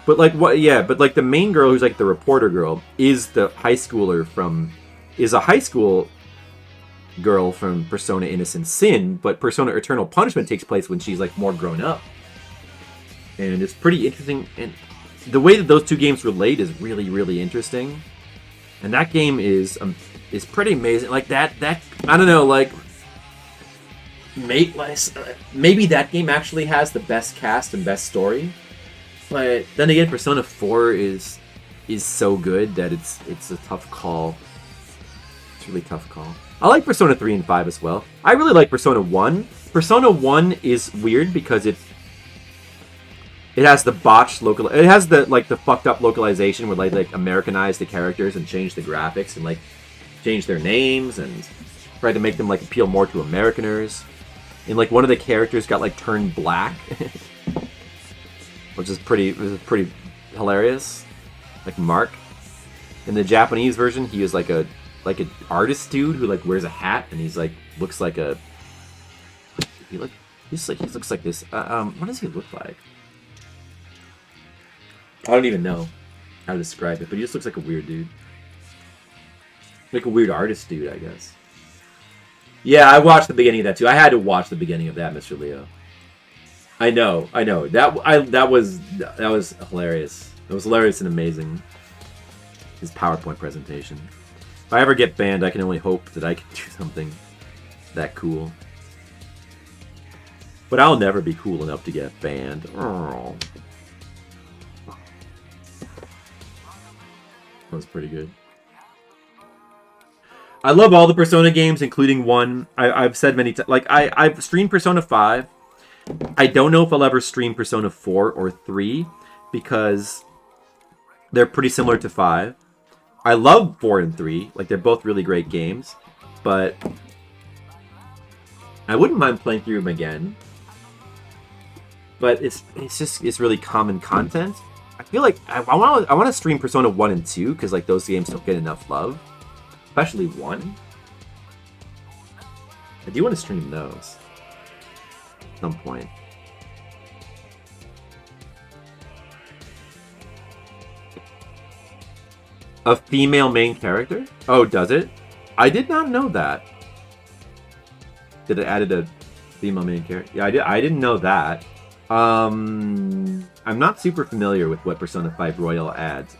but like what? Yeah, but like the main girl who's like the reporter girl is a high school girl from Persona Innocent Sin, but Persona Eternal Punishment takes place when she's like more grown up, and it's pretty interesting. And the way that those 2 games relate is really really interesting, and that game is pretty amazing. Like that I don't know, like. Maybe that game actually has the best cast and best story. But then again, Persona 4 is so good that it's a tough call. It's a really tough call. I like Persona 3 and 5 as well. I really like Persona 1. Persona 1 is weird because it has the botched local. It has the the fucked up localization where like Americanize the characters and change the graphics and like change their names and try to make them like appeal more to Americaners. And like one of the characters got like turned black, which is pretty hilarious. Like Mark. In the Japanese version, he was like an artist dude who like wears a hat and he's like looks like a. He looks like this. What does he look like? I don't even know how to describe it, but he just looks like a weird dude. Like a weird artist dude, I guess. Yeah, I watched the beginning of that too. I had to watch the beginning of that, Mr. Leo. I know. That was hilarious. It was hilarious and amazing. His PowerPoint presentation. If I ever get banned, I can only hope that I can do something that cool. But I'll never be cool enough to get banned. Oh. That was pretty good. I love all the Persona games, including 1. I've said many times. Like, I've streamed Persona 5. I don't know if I'll ever stream Persona 4 or 3, because they're pretty similar to 5. I love 4 and 3. Like, they're both really great games. But I wouldn't mind playing through them again. But it's really common content. I feel like I want to stream Persona 1 and 2, because like those games don't get enough love. Especially 1. I do want to stream those at some point. A female main character? Oh, does it? I did not know that. Did it added a female main character? Yeah, I didn't know that. I'm not super familiar with what Persona 5 Royale adds.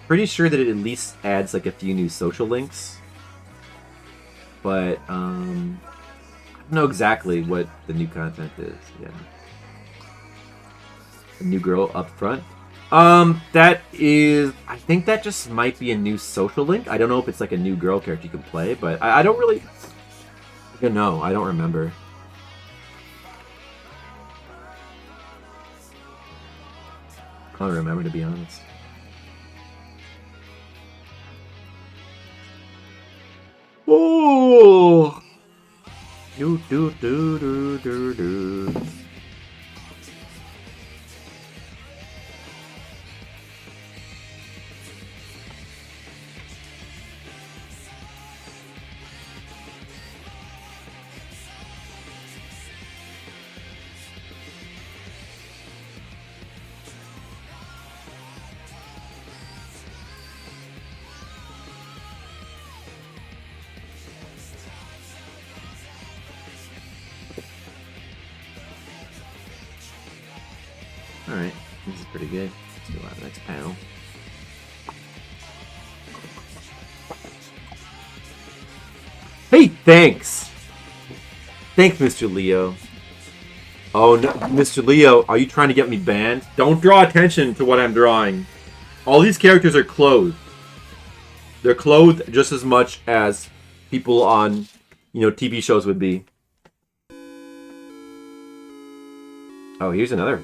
Pretty sure that it at least adds like a few new social links. But I don't know exactly what the new content is. Yeah. A new girl up front. That is, I think that just might be a new social link. I don't know if it's like a new girl character you can play, but I don't really know. I don't remember. I don't remember, to be honest. Oh, do. Alright, this is pretty good. Let's go on to the next panel. Hey, thanks! Thanks, Mr. Leo. Oh, no, Mr. Leo, are you trying to get me banned? Don't draw attention to what I'm drawing. All these characters are clothed. They're clothed just as much as people on, TV shows would be. Oh, here's another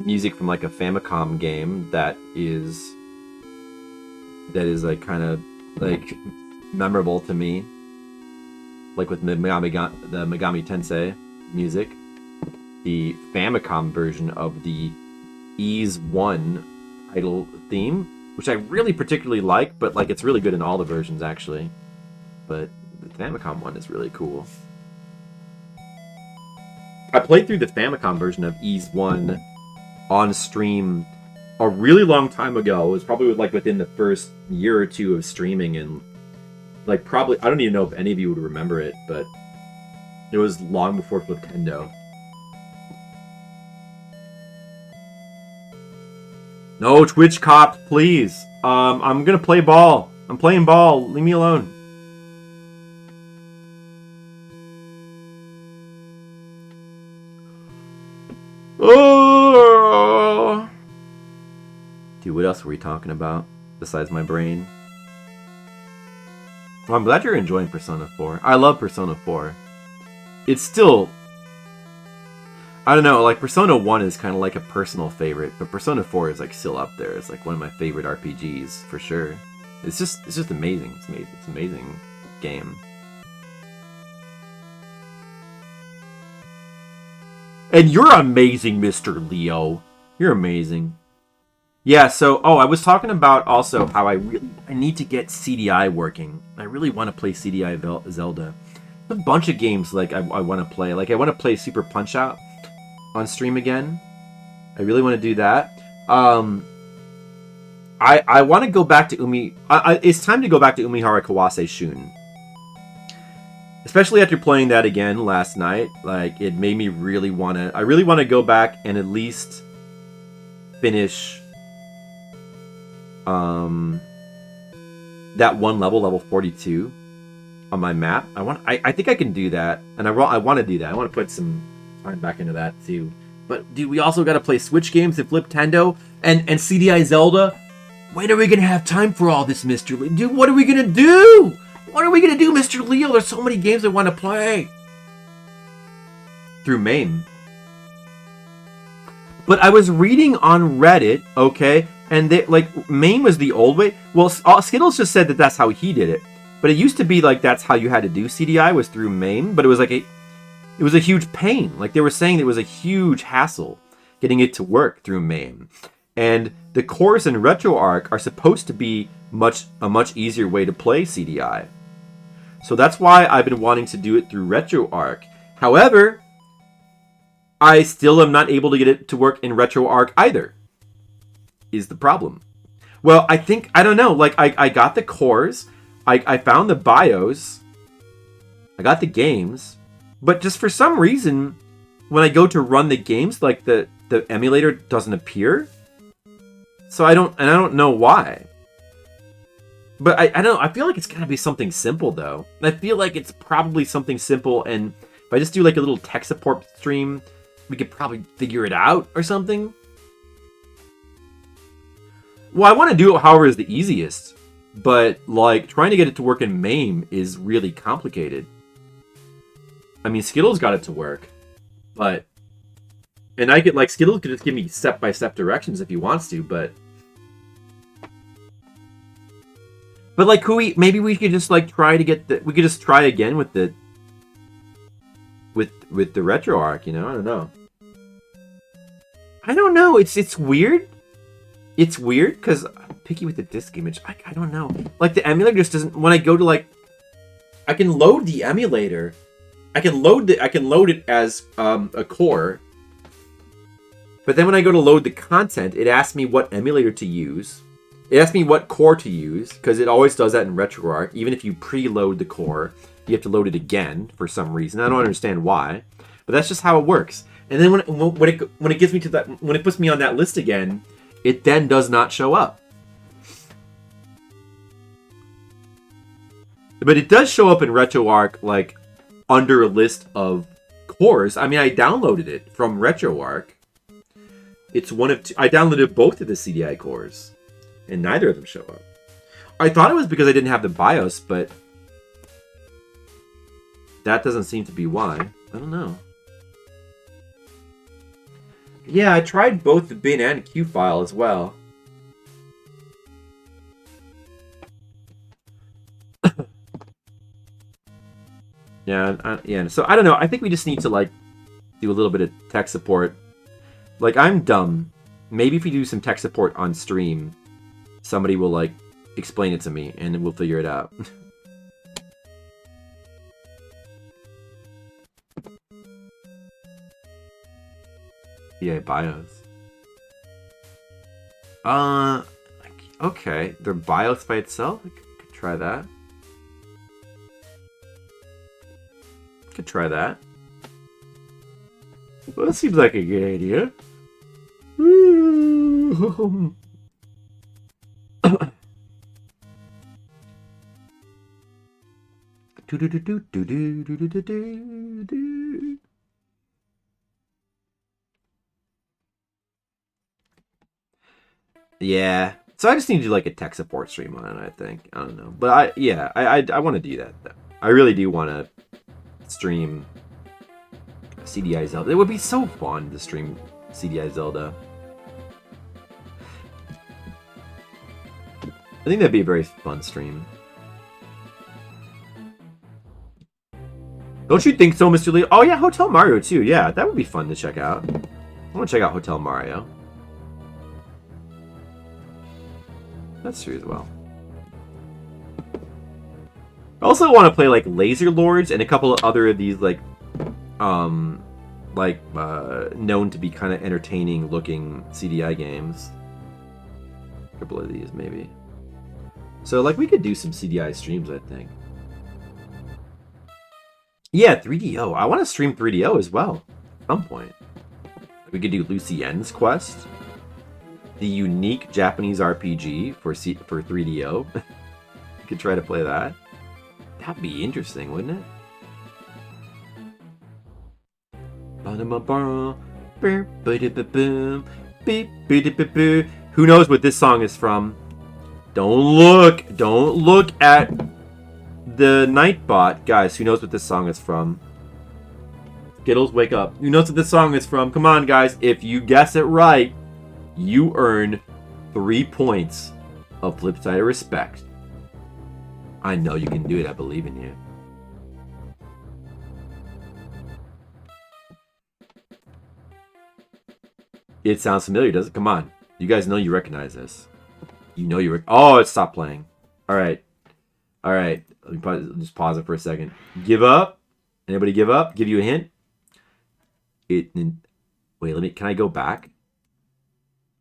music from like a Famicom game that is like kind of like memorable to me, like with the Megami Tensei music, the Famicom version of the Ys 1 title theme, which I really particularly like, but like it's really good in all the versions actually, but the Famicom one is really cool. I played through the Famicom version of Ys 1 on stream a really long time ago. It was probably like within the first year or two of streaming, and like probably, I don't even know if any of you would remember it, but it was long before Fliptendo. No, Twitch cops, please. I'm gonna play ball. I'm playing ball. Leave me alone. Oh! Dude, what else were we talking about besides my brain? Well, I'm glad you're enjoying Persona 4. I love Persona 4. It's still... I don't know, like, Persona 1 is kind of like a personal favorite, but Persona 4 is, like, still up there. It's, like, one of my favorite RPGs, for sure. It's just amazing. It's amazing. It's an amazing game. And you're amazing, Mr. Leo. You're amazing. Yeah, so, I was talking about also how I need to get CDI working. I really want to play CDI Zelda. There's a bunch of games, like, I want to play. Like, I want to play Super Punch-Out on stream again. I really want to do that. I want to go back to it's time to go back to Umihara Kawase Shun. Especially after playing that again last night. Like, it made me really want to... I really want to go back and at least finish... that one level 42 on my map. I think I can do that, and I want to do that. I want to put some time back into that too. But dude, we also got to play Switch games and Fliptendo and CDI Zelda. When are we gonna have time for all this, Mr. Lee? Dude, what are we gonna do? What are we gonna do, Mr. Leo? There's so many games I want to play through MAME. But I was reading on Reddit, okay, and they, like, MAME was the old way. Well, Skittles just said that that's how he did it. But it used to be like that's how you had to do CDI, was through MAME. But it was like it was a huge pain. Like, they were saying it was a huge hassle getting it to work through MAME. And the cores in RetroArch are supposed to be a much easier way to play CDI. So that's why I've been wanting to do it through RetroArch. However, I still am not able to get it to work in RetroArch either, is the problem. Well, I don't know, like, I got the cores, I found the BIOS, I got the games, but just for some reason, when I go to run the games, like, the emulator doesn't appear. So I don't know why. But I don't know, I feel like it's gotta be something simple, though. I feel like it's probably something simple, and if I just do, like, a little tech support stream, we could probably figure it out or something. Well, I want to do it however is the easiest. But, like, trying to get it to work in MAME is really complicated. I mean, Skittles got it to work. But... And I could, like, Skittles could just give me step-by-step directions if he wants to, but... But, like, maybe we could just, like, try to get the... We could just try again with the... With the RetroArch, you know? I don't know. I don't know. It's weird. It's weird, because I'm picky with the disk image. I don't know. Like, the emulator just doesn't... When I go to, like... I can load the emulator. I can load it as a core. But then when I go to load the content, it asks me what emulator to use. It asks me what core to use, because it always does that in RetroArch. Even if you preload the core, you have to load it again for some reason. I don't understand why, but that's just how it works. And then when it gets me to that, when it puts me on that list again, it then does not show up. But it does show up in RetroArch, like, under a list of cores. I mean, I downloaded it from RetroArch. It's one of two. I downloaded both of the CDI cores, and neither of them show up. I thought it was because I didn't have the BIOS, but that doesn't seem to be why. I don't know. Yeah, I tried both the bin and Q file as well. Yeah. So I don't know. I think we just need to, like, do a little bit of tech support. Like, I'm dumb. Maybe if we do some tech support on stream, somebody will, like, explain it to me, and we'll figure it out. Yeah, BIOS. Okay. They're BIOS by itself? I could try that. Could try that. Well, that seems like a good idea. Yeah. So I just need to do like a tech support stream on it, I think. I don't know. But I want to do that though. I really do want to stream CDI Zelda. It would be so fun to stream CDI Zelda. I think that'd be a very fun stream. Don't you think so, Mr. Lee? Oh yeah, Hotel Mario too. Yeah, that would be fun to check out. I want to check out Hotel Mario. That's true as well. I also want to play like Laser Lords and a couple of other of these like known to be kind of entertaining looking CDI games. A couple of these maybe. So like we could do some CDI streams, I think. Yeah, 3DO. I want to stream 3DO as well at some point. We could do Lucien's Quest, the unique Japanese RPG for 3DO. We could try to play that. That'd be interesting, wouldn't it? Who knows what this song is from? Don't look at the Nightbot. Guys, who knows what this song is from? Skittles, wake up. Who knows what this song is from? Come on, guys. If you guess it right, you earn 3 points of Flipside of Respect. I know you can do it. I believe in you. It sounds familiar, does it? Come on. You guys know you recognize this. You know you oh, it stopped playing. Alright. Alright. Let me just pause it for a second. Give up? Anybody give up? Give you a hint? Wait, can I go back?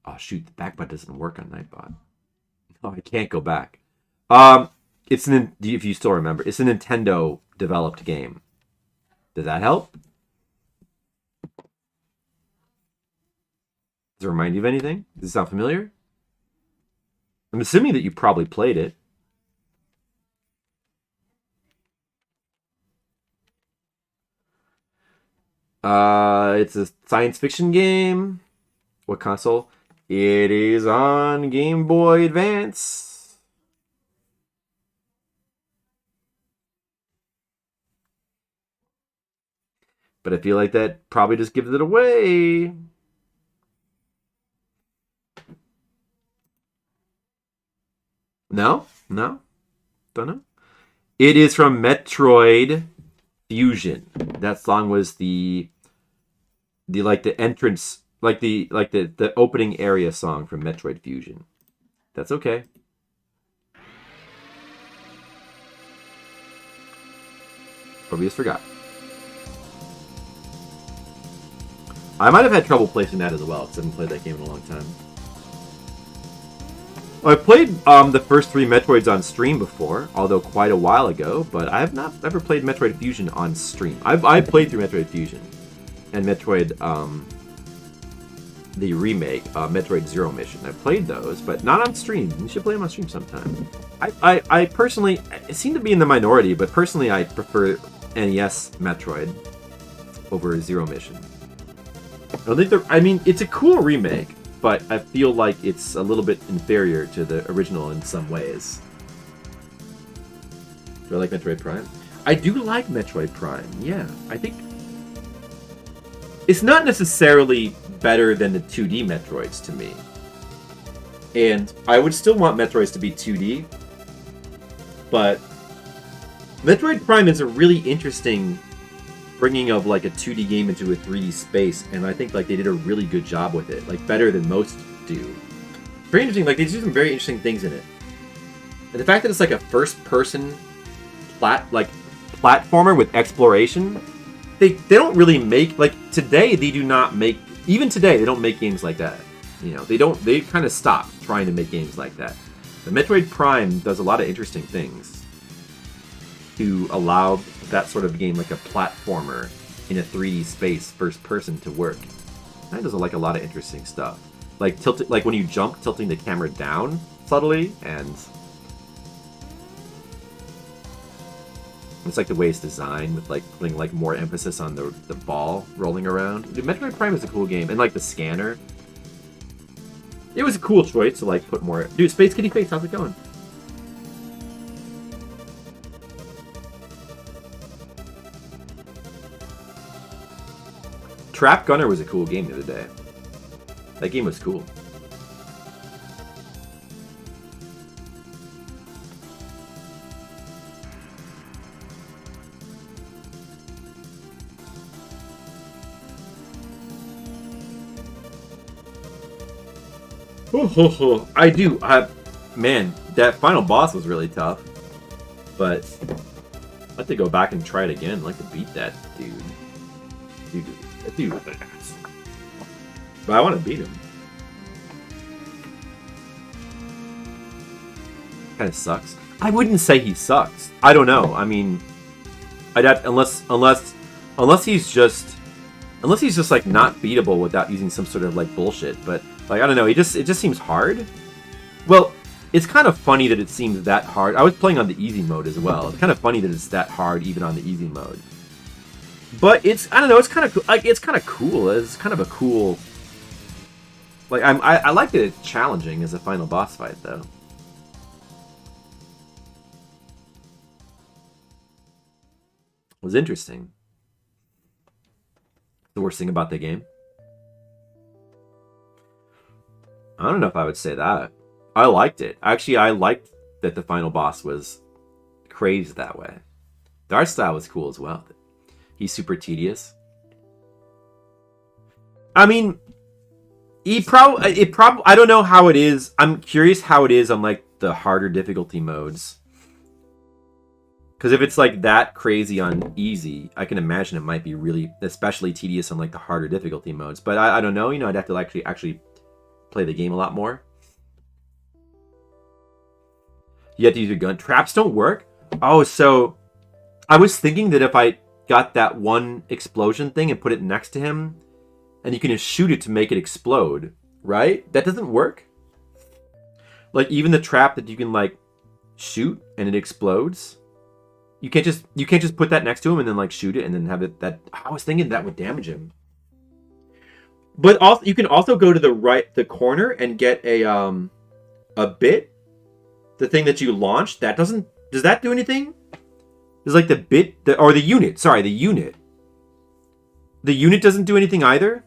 Oh shoot, the back button doesn't work on Nightbot. No, I can't go back. If you still remember, it's a Nintendo developed game. Does that help? Does it remind you of anything? Does it sound familiar? I'm assuming that you probably played it. It's a science fiction game. What console? It is on Game Boy Advance. But I feel like that probably just gives it away. No? Don't know. It is from Metroid Fusion. That song was the entrance, the opening area song from Metroid Fusion. That's okay. Probably just forgot. I might have had trouble placing that as well, because I haven't played that game in a long time. I played the first 3 Metroids on stream before, although quite a while ago, but I have not ever played Metroid Fusion on stream. I've played through Metroid Fusion and Metroid, the remake, Metroid Zero Mission. I've played those, but not on stream. You should play them on stream sometime. I personally, I seem to be in the minority, but personally I prefer NES Metroid over Zero Mission. I mean, it's a cool remake, but I feel like it's a little bit inferior to the original in some ways. Do I like Metroid Prime? I do like Metroid Prime, yeah. I think it's not necessarily better than the 2D Metroids to me. And I would still want Metroids to be 2D, but Metroid Prime is a really interesting bringing of like a 2D game into a 3D space, and I think like they did a really good job with it, like better than most do. Very interesting, like they do some very interesting things in it. And the fact that it's like a first-person platformer with exploration, they don't really make, like today they do not make, even today they don't make games like that. You know, they kind of stopped trying to make games like that. But Metroid Prime does a lot of interesting things to allow that sort of game, like a platformer in a 3D space, first person, to work. That does like a lot of interesting stuff. Like like when you jump, tilting the camera down subtly, and it's like the way it's designed with like putting like more emphasis on the ball rolling around. Dude, Metroid Prime is a cool game, and like the scanner. It was a cool choice to like put more. Dude, Space Kitty Face, how's it going? Trap Gunner was a cool game the other day. That game was cool. I do. Man, that final boss was really tough. But I'd like to go back and try it again. I'd like to beat that dude. That dude was an ass. But I want to beat him. Kind of sucks. I wouldn't say he sucks. I don't know. I mean, I'd have, unless he's just like not beatable without using some sort of like bullshit. But like I don't know. It just seems hard. Well, it's kind of funny that it seems that hard. I was playing on the easy mode as well. It's kind of funny that it's that hard even on the easy mode. But I don't know. It's kind of like it's kind of cool. It's kind of a cool. Like I like that it's challenging as a final boss fight though. It was interesting. The worst thing about the game? I don't know if I would say that. I liked it. Actually, I liked that the final boss was crazed that way. The art style was cool as well. He's super tedious. I mean, I don't know how it is. I'm curious how it is on like the harder difficulty modes. Because if it's like that crazy on easy, I can imagine it might be really, especially tedious on like the harder difficulty modes. But I don't know. You know, I'd have to actually play the game a lot more. You have to use your gun. Traps don't work? Oh, so I was thinking that if I got that one explosion thing and put it next to him, and you can just shoot it to make it explode, right? That doesn't work? Like even the trap that you can like shoot and it explodes? You can't just put that next to him and then like shoot it and then have it that I was thinking that would damage him. But also you can also go to the corner and get a bit. The thing that you launched, does that do anything? There's like the bit or the unit. Sorry, the unit. The unit doesn't do anything either.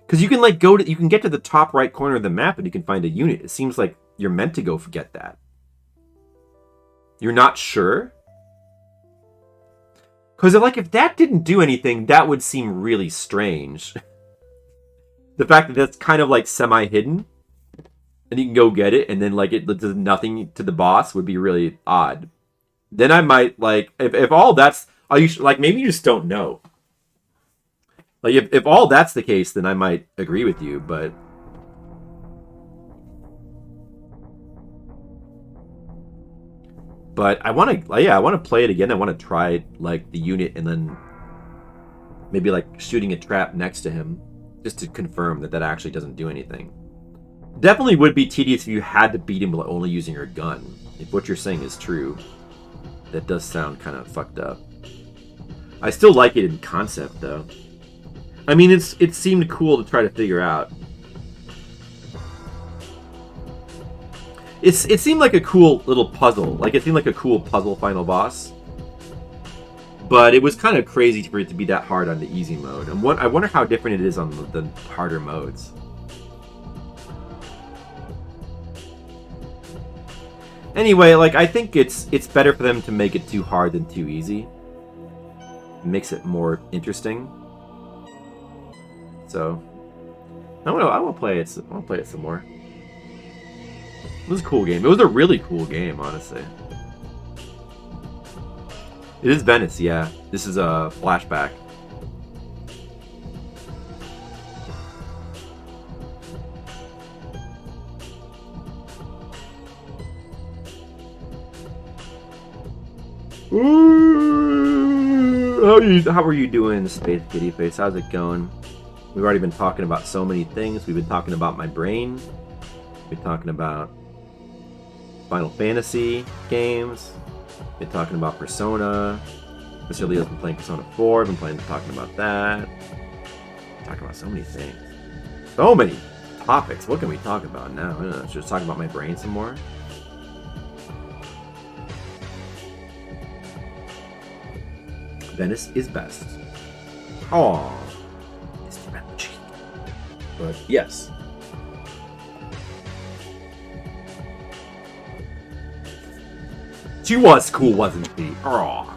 Because you can like you can get to the top right corner of the map and you can find a unit. It seems like you're meant to go forget that. You're not sure? Because if that didn't do anything, that would seem really strange. The fact that that's kind of like semi-hidden, and you can go get it, and then like it does nothing to the boss would be really odd. Then I might like if all that's like maybe you just don't know. Like if all that's the case, then I might agree with you, but. But I want to play it again. I want to try like the unit and then maybe like shooting a trap next to him just to confirm that actually doesn't do anything. Definitely would be tedious if you had to beat him by only using your gun. If what you're saying is true, that does sound kind of fucked up. I still like it in concept though. I mean, it seemed cool to try to figure out. It seemed like a cool little puzzle. Like, it seemed like a cool puzzle final boss. But it was kind of crazy for it to be that hard on the easy mode. And I wonder how different it is on the harder modes. Anyway, like, I think it's better for them to make it too hard than too easy. It makes it more interesting. So, I want to play it. I want to play it some more. It was a cool game. It was a really cool game, honestly. It is Venice, yeah. This is a flashback. Ooh, how are you doing, Space Kitty Face? How's it going? We've already been talking about so many things. We've been talking about my brain. We've been talking about Final Fantasy games. Been talking about Persona. Mr. Leo's been playing Persona 4. Been talking about that. Talking about so many things. So many topics. What can we talk about now? I don't know, should I talk about my brain some more? Venice is best. Oh, Mr. Belucci. But yes. She was cool, wasn't she? Oh.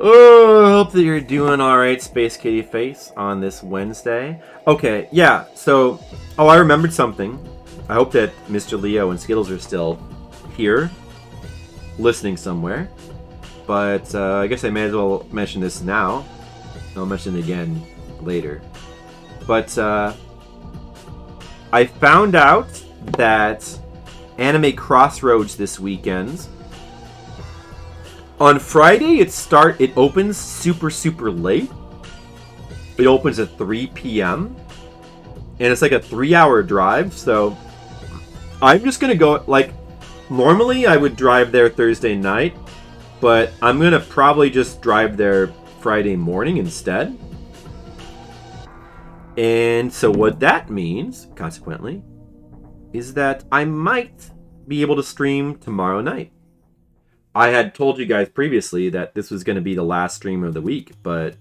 Oh, hope that you're doing alright, Space Kitty Face, on this Wednesday. Okay, yeah, so... Oh, I remembered something. I hope that Mr. Leo and Skittles are still here, listening somewhere. But I guess I may as well mention this now. I'll mention it again later. But I found out that Anime Crossroads this weekend... On Friday, it opens super late. It opens at 3 p.m. And it's like a 3-hour drive, so I'm just gonna go, like, normally I would drive there Thursday night, but I'm gonna probably just drive there Friday morning instead. And so what that means, consequently, is that I might be able to stream tomorrow night. I had told you guys previously that this was going to be the last stream of the week, but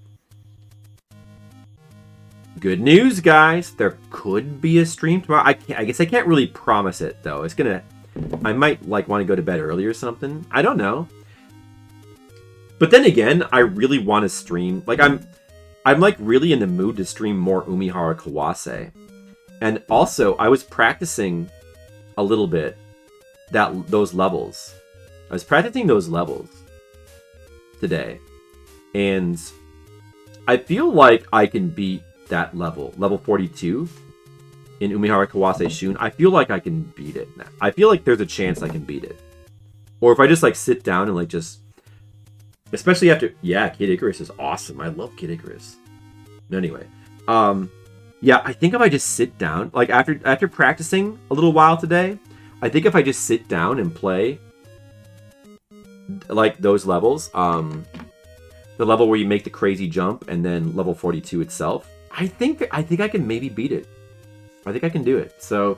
good news, guys. There could be a stream tomorrow. I guess I can't really promise it, though. I might like want to go to bed early or something. I don't know. But then again, I really want to stream. Like I'm like really in the mood to stream more Umihara Kawase. And also, I was practicing a little bit those levels. I was practicing those levels today, and I feel like I can beat that level 42 in Umihara Kawase Shun. I feel like I can beat it now. I feel like there's a chance I can beat it. Or if I just like sit down and like just, especially after, yeah, Kid Icarus is awesome. I love Kid Icarus. Anyway, yeah, I think if I just sit down, like after practicing a little while today, I think if I just sit down and play like those levels, the level where you make the crazy jump and then level 42 itself, I think I can maybe beat it. I think I can do it. So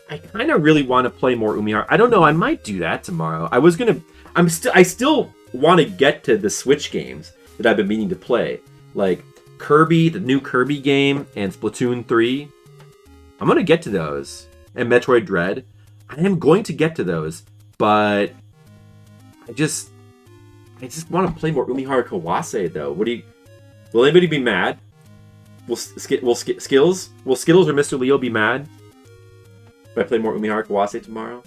I kind of really want to play more Umihara. I don't know, I might do that tomorrow. I still want to get to the Switch games that I've been meaning to play, like Kirby, the new Kirby game, and Splatoon 3. I'm going to get to those. And Metroid Dread. I am going to get to those, but I just want to play more Umihara Kawase, though. Will anybody be mad? Will Skittles or Mr. Leo be mad if I play more Umihara Kawase tomorrow?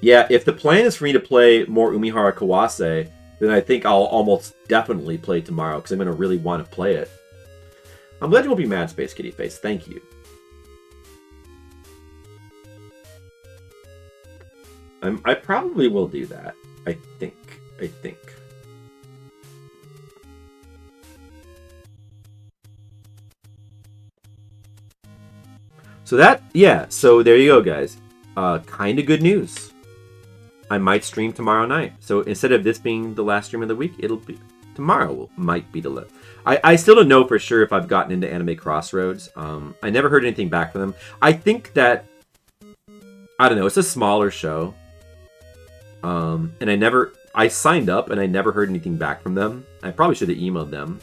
Yeah, if the plan is for me to play more Umihara Kawase, then I think I'll almost definitely play tomorrow, because I'm going to really want to play it. I'm glad you won't be mad, Space Kitty Face. Thank you. I probably will do that. I think. So so there you go, guys. Kind of good news. I might stream tomorrow night. So instead of this being the last stream of the week, it'll be tomorrow might be the last. I still don't know for sure if I've gotten into Anime Crossroads. I never heard anything back from them. I think that, I don't know, it's a smaller show. And I signed up and I never heard anything back from them. I probably should have emailed them,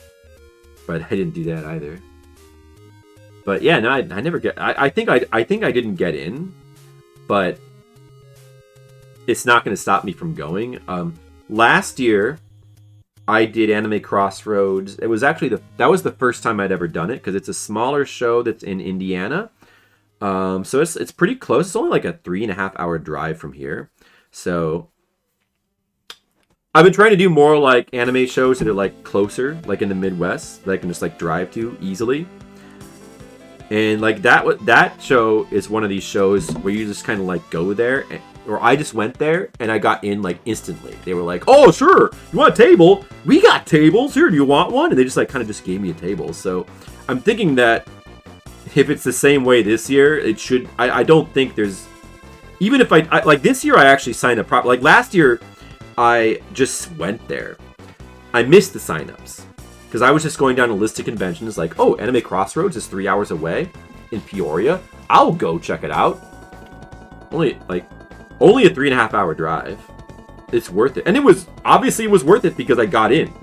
but I didn't do that either. But yeah, no, I never get. I think I didn't get in, but it's not going to stop me from going. Last year, I did Anime Crossroads. It was actually that was the first time I'd ever done it, because it's a smaller show that's in Indiana. So it's pretty close. It's only like a 3.5-hour drive from here. So I've been trying to do more like anime shows that are like closer, like in the Midwest, that I can just like drive to easily. And like that show is one of these shows where you just kind of like go there, or I just went there and I got in like instantly. They were like, "Oh, sure, you want a table? We got tables here. Do you want one?" And they just like kind of just gave me a table. So I'm thinking that if it's the same way this year, it should. I don't think there's. Even if I like this year, I actually signed up. Like last year, I just went there. I missed the signups because I was just going down a list of conventions. Like, oh, Anime Crossroads is 3 hours away in Peoria. I'll go check it out. Only a 3.5 hour drive. It's worth it, and it was worth it because I got in.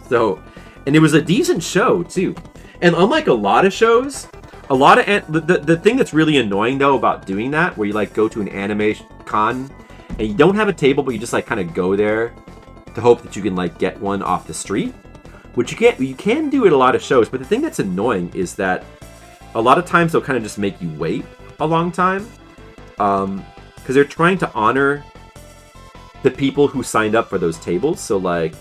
So, and it was a decent show too. And unlike a lot of shows, the thing that's really annoying though about doing that, where you like go to an anime con and you don't have a table, but you just like kind of go there to hope that you can like get one off the street, which you can do at a lot of shows. But the thing that's annoying is that a lot of times they'll kind of just make you wait a long time, because they're trying to honor the people who signed up for those tables. So like,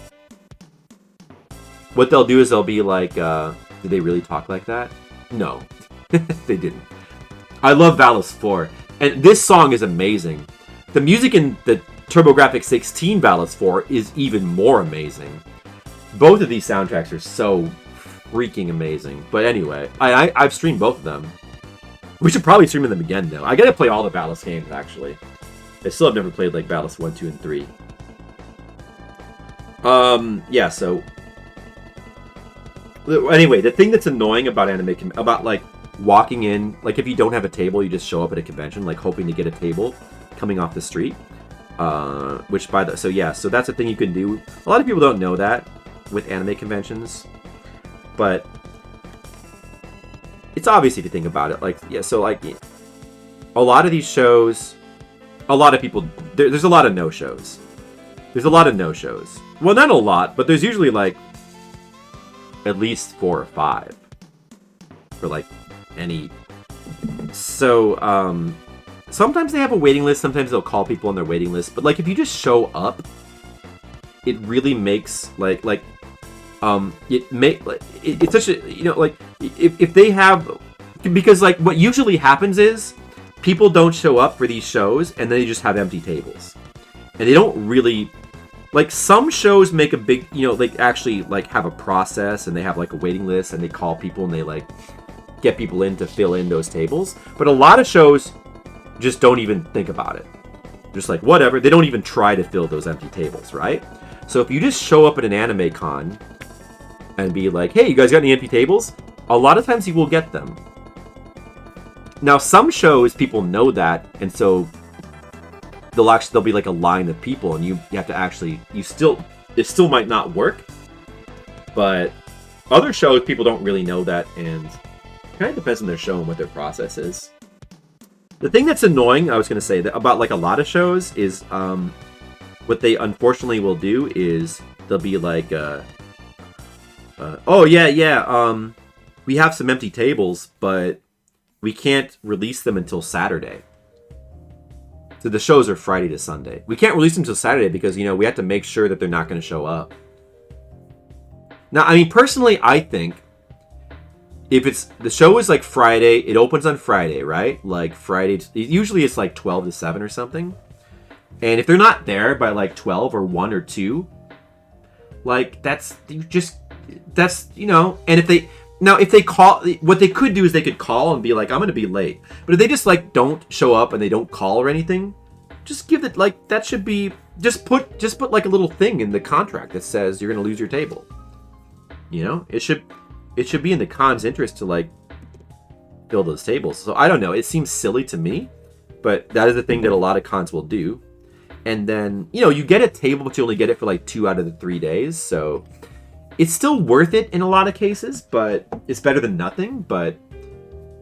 what they'll do is they'll be like, did they really talk like that? No, they didn't. I love Valis 4, and this song is amazing. The music in the TurboGrafx 16 Valis 4 is even more amazing. Both of these soundtracks are so freaking amazing. But anyway, I've streamed both of them. We should probably stream them again, though. I gotta play all the Valis games, actually. I still have never played, like, Valis 1, 2, and 3. Yeah, so... Anyway, the thing that's annoying about about, like, walking in... Like, if you don't have a table, you just show up at a convention, like, hoping to get a table coming off the street. So that's a thing you can do. A lot of people don't know that with anime conventions. But... It's obvious if you think about it. Like, yeah, so, like... A lot of these shows... A lot of people... There's a lot of no-shows. There's a lot of no-shows. Well, not a lot, but there's usually, like... At least 4 or 5. For, like, any... So, sometimes they have a waiting list. Sometimes they'll call people on their waiting list. But, like, if you just show up... It really makes, it's such a... You know, like, if they have... Because, like, what usually happens is... People don't show up for these shows, and then they just have empty tables. And they don't really... Like, some shows make a big... You know, like, actually, like, have a process, and they have, like, a waiting list, and they call people, and they, like, get people in to fill in those tables. But a lot of shows just don't even think about it. Just, like, whatever. They don't even try to fill those empty tables, right? So if you just show up at an anime con and be like, hey, you guys got any empty tables? A lot of times you will get them. Now, some shows, people know that, and so there'll be like a line of people, and you have to actually, it still might not work, but other shows, people don't really know that, and it kind of depends on their show and what their process is. The thing that's annoying, I was going to say, that about like a lot of shows is, what they unfortunately will do is, they'll be like, oh yeah, we have some empty tables, but we can't release them until Saturday. So the shows are Friday to Sunday. We can't release them until Saturday because, you know, we have to make sure that they're not going to show up. Now, I mean, personally, I think if the show is like Friday, it opens on Friday, right? Like Friday, usually it's like 12 to 7 or something. And if they're not there by like 12 or 1 or 2, like you know, and if they call, what they could do is they could call and be like, I'm going to be late. But if they just, like, don't show up and they don't call or anything, just give it, like, that should be, just put like, a little thing in the contract that says you're going to lose your table. You know? It should be in the con's interest to, like, fill those tables. So, I don't know. It seems silly to me, but that is the thing that a lot of cons will do. And then, you know, you get a table, but you only get it for, like, 2 out of the 3 days, so... It's still worth it in a lot of cases, but it's better than nothing. But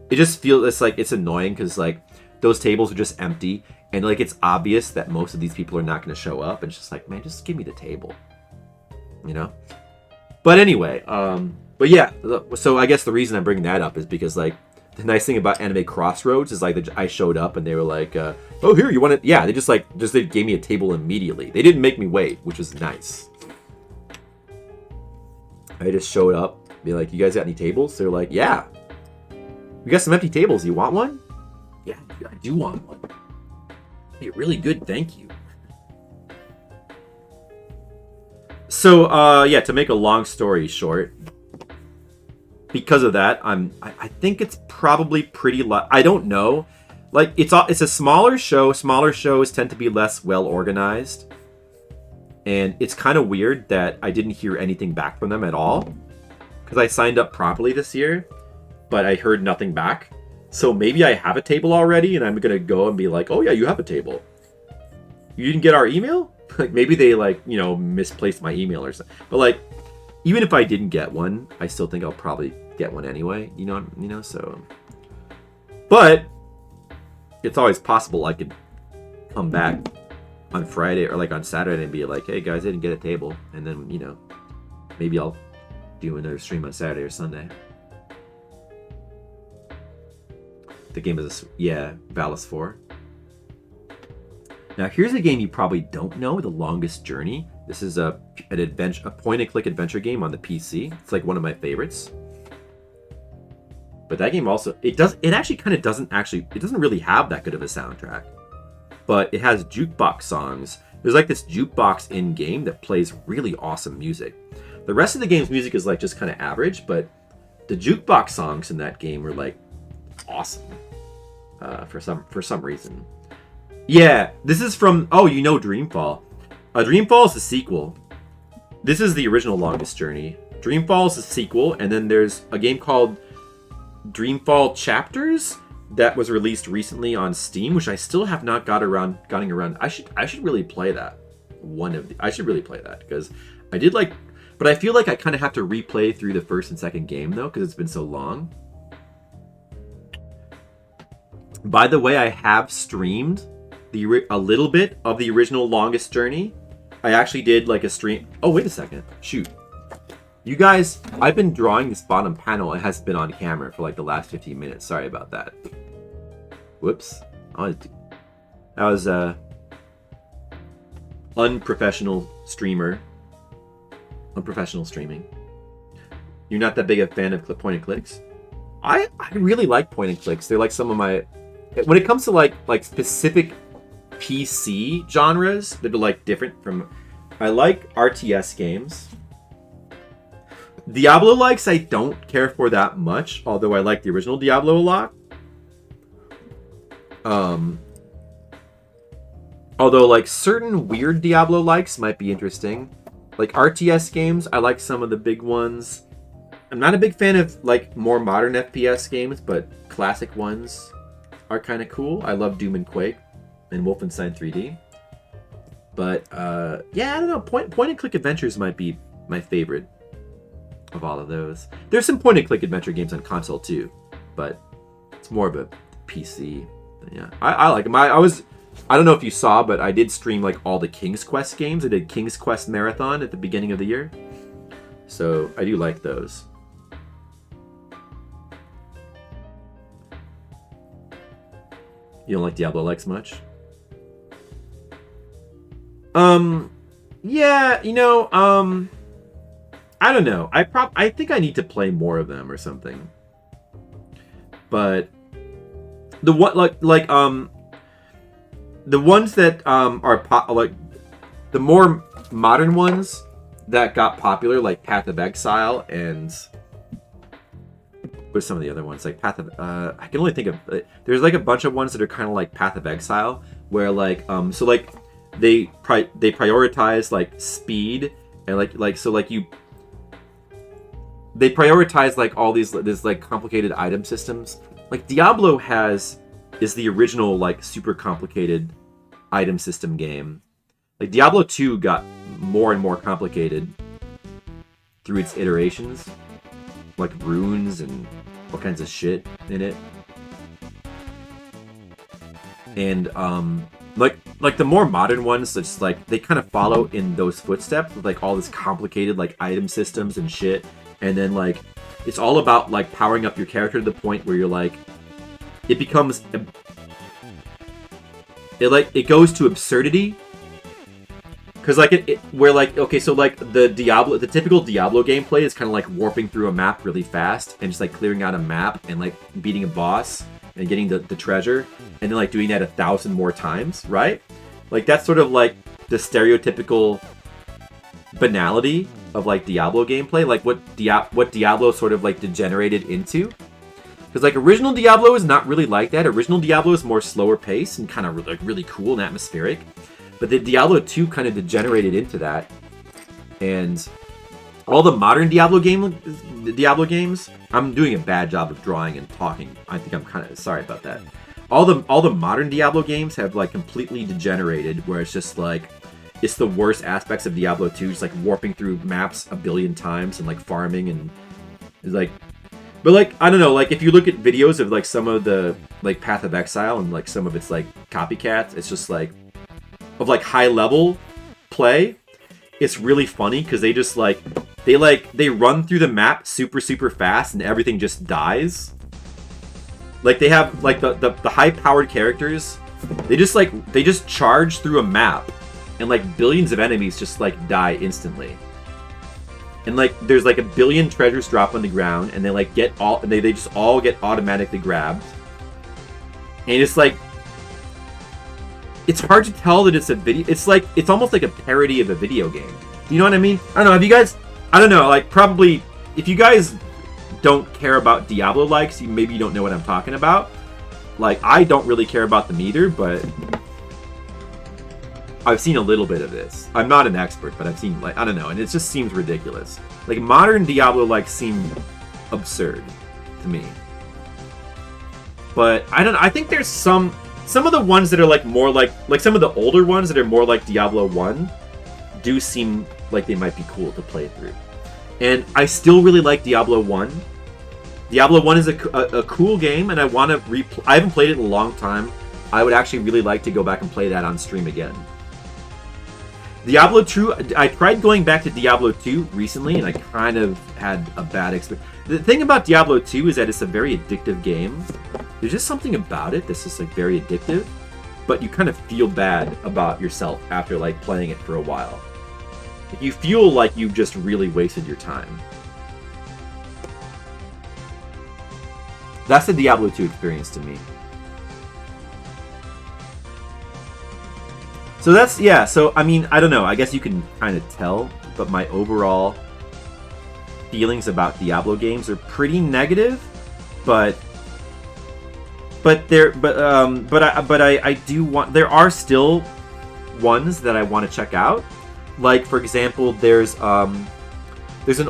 it just feels it's annoying because like those tables are just empty, and like it's obvious that most of these people are not going to show up. And it's just like, man, just give me the table, you know. But anyway, but yeah. So I guess the reason I'm bringing that up is because like the nice thing about Anime Crossroads is like I showed up and they were like, oh here you want it? Yeah, they they gave me a table immediately. They didn't make me wait, which was nice. I just showed up, be like, you guys got any tables? They're like, yeah. We got some empty tables. You want one? Yeah, I do want one. Hey, really good, thank you. So, yeah, to make a long story short, because of that, I think it's probably pretty. I don't know. Like it's a smaller show. Smaller shows tend to be less well organized, and it's kind of weird that I didn't hear anything back from them at all, because I signed up properly this year, but I heard nothing back. So maybe I have a table already, and I'm gonna go and be like, "Oh yeah, you have a table. You didn't get our email?" Like maybe they misplaced my email or something. But like, even if I didn't get one, I still think I'll probably get one anyway. So. But it's always possible I could come back on Friday or like on Saturday and be like, "Hey guys, I didn't get a table," and then maybe I'll do another stream on Saturday or Sunday. The game is Valis 4. Now here's a game you probably don't know: The Longest Journey. This is a point-and-click adventure game on the PC. It's like one of my favorites. But that game also it doesn't really have that good of a soundtrack. But it has jukebox songs. There's like this jukebox in game that plays really awesome music. The rest of the game's music is like just kind of average, but the jukebox songs in that game were like awesome for some reason. Yeah, this is from Dreamfall. Dreamfall is the sequel. This is the original Longest Journey. Dreamfall is the sequel, and then there's a game called Dreamfall Chapters that was released recently on Steam, which I still have not gotten around. I should really play that. I should really play that because I did like, but I feel like I kind of have to replay through the first and second game though because it's been so long. By the way, I have streamed a little bit of the original Longest Journey. I actually did like a stream. Oh wait a second, shoot. You guys, I've been drawing this bottom panel. It has been on camera for like the last 15 minutes. Sorry about that. Whoops. That was unprofessional streamer. Unprofessional streaming. You're not that big a fan of point and clicks? I really like point and clicks. They're like some of my... When it comes to like specific PC genres that are like different from... I like RTS games. Diablo-likes I don't care for that much, although I like the original Diablo a lot. Although like certain weird Diablo-likes might be interesting. Like RTS games, I like some of the big ones. I'm not a big fan of like more modern FPS games, but classic ones are kind of cool. I love Doom and Quake and Wolfenstein 3D. But yeah, I don't know. Point and click adventures might be my favorite of all of those. There's some point and click adventure games on console too, but it's more of a PC. But yeah, I like them. I don't know if you saw, but I did stream like all the King's Quest games. I did King's Quest Marathon at the beginning of the year, so I do like those. You don't like Diablo-likes much? Yeah, I don't know. I think I need to play more of them or something. But the ones that are like the more modern ones that got popular, like Path of Exile and what's some of the other ones, like Path of I can only think of there's like a bunch of ones that are kind of like Path of Exile where like so like they prioritize like speed and they prioritize like all these like complicated item systems. Like Diablo is the original like super complicated item system game. Like Diablo 2 got more and more complicated through its iterations, like runes and all kinds of shit in it. And like the more modern ones, it's like they kind of follow in those footsteps with like all this complicated like item systems and shit. And then like it's all about like powering up your character to the point where you're like it becomes it goes to absurdity. Cause like where like okay, so like the typical Diablo gameplay is kind of like warping through a map really fast and just like clearing out a map and like beating a boss and getting the treasure and then like doing that 1,000 more times, right? Like that's sort of like the stereotypical banality of like Diablo gameplay, like what Diablo sort of like degenerated into. Because like original Diablo is not really like that. Original Diablo is more slower paced and kind of like really cool and atmospheric. But the Diablo 2 kind of degenerated into that. And all the modern Diablo games, I'm doing a bad job of drawing and talking. I think I'm kind of sorry about that. All the modern Diablo games have like completely degenerated, where it's just like it's the worst aspects of Diablo 2, just like warping through maps a billion times and like farming and it's like. But like I don't know, like if you look at videos of like some of the like Path of Exile and like some of its like copycats, it's just like of like high level play. It's really funny because they just like they run through the map super fast and everything just dies. Like they have like the high powered characters, they just charge through a map and like billions of enemies just like die instantly. And like there's like a billion treasures drop on the ground and they just all get automatically grabbed. And it's like it's hard to tell that it's a video. It's almost like a parody of a video game. You know what I mean? I don't know. Have you guys? I don't know. Like probably if you guys don't care about Diablo likes, maybe you don't know what I'm talking about. Like I don't really care about them either, but I've seen a little bit of this. I'm not an expert, but I've seen like I don't know, and it just seems ridiculous. Like modern Diablo like seem absurd to me. But I don't know. I think there's some of the ones that are like more like some of the older ones that are more like Diablo 1 do seem like they might be cool to play through. And I still really like Diablo 1. Diablo 1 is a cool game, and I want to I haven't played it in a long time. I would actually really like to go back and play that on stream again. Diablo 2, I tried going back to Diablo 2 recently, and I kind of had a bad experience. The thing about Diablo 2 is that it's a very addictive game. There's just something about it that's just like very addictive, but you kind of feel bad about yourself after like playing it for a while. Like, you feel like you've just really wasted your time. That's the Diablo 2 experience to me. So that's, yeah, so I mean, I don't know, I guess you can kind of tell, but my overall feelings about Diablo games are pretty negative, but I do want, there are still ones that I want to check out. Like for example, there's an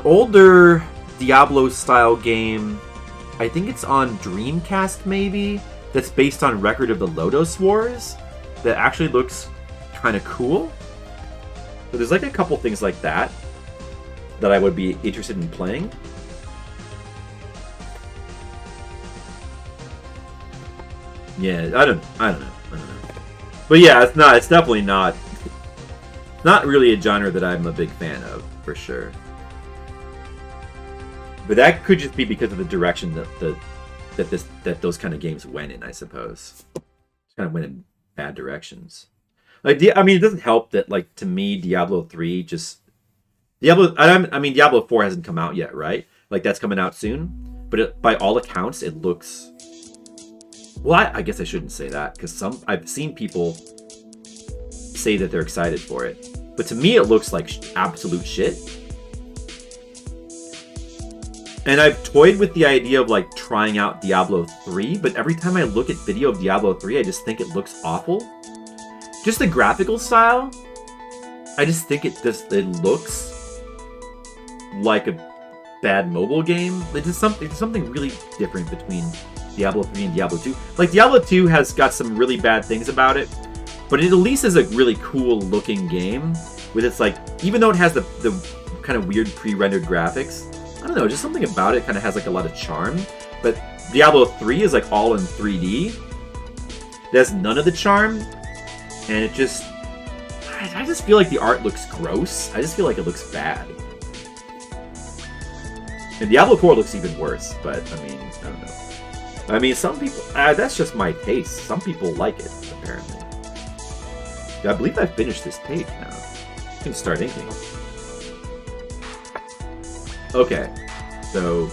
older Diablo style game, I think it's on Dreamcast maybe, that's based on Record of the Lodoss Wars, that actually looks kind of cool. So there's like a couple things like that I would be interested in playing. Yeah, I don't know. But yeah, it's definitely not really a genre that I'm a big fan of, for sure. But that could just be because of the direction that those kind of games went in, I suppose. Just kind of went in bad directions. Like, I mean, it doesn't help that, like, to me, Diablo 3 just... Diablo 4 hasn't come out yet, right? Like, that's coming out soon. But by all accounts, it looks... Well, I guess I shouldn't say that, because I've seen people say that they're excited for it. But to me, it looks like absolute shit. And I've toyed with the idea of, like, trying out Diablo 3, but every time I look at video of Diablo 3, I just think it looks awful. Just the graphical style, I just think it looks like a bad mobile game. There's something really different between Diablo 3 and Diablo 2. Like, Diablo 2 has got some really bad things about it, but it at least is a really cool looking game with its, like, even though it has the kind of weird pre-rendered graphics, I don't know, just something about it kind of has like a lot of charm. But Diablo 3 is like all in 3D. It has none of the charm, and it just, I just feel like the art looks gross. I just feel like it looks bad. And Diablo 4 looks even worse, but I mean, I don't know. I mean, some people, that's just my taste. Some people like it, apparently. I believe I finished this page now. I can start inking. Okay, so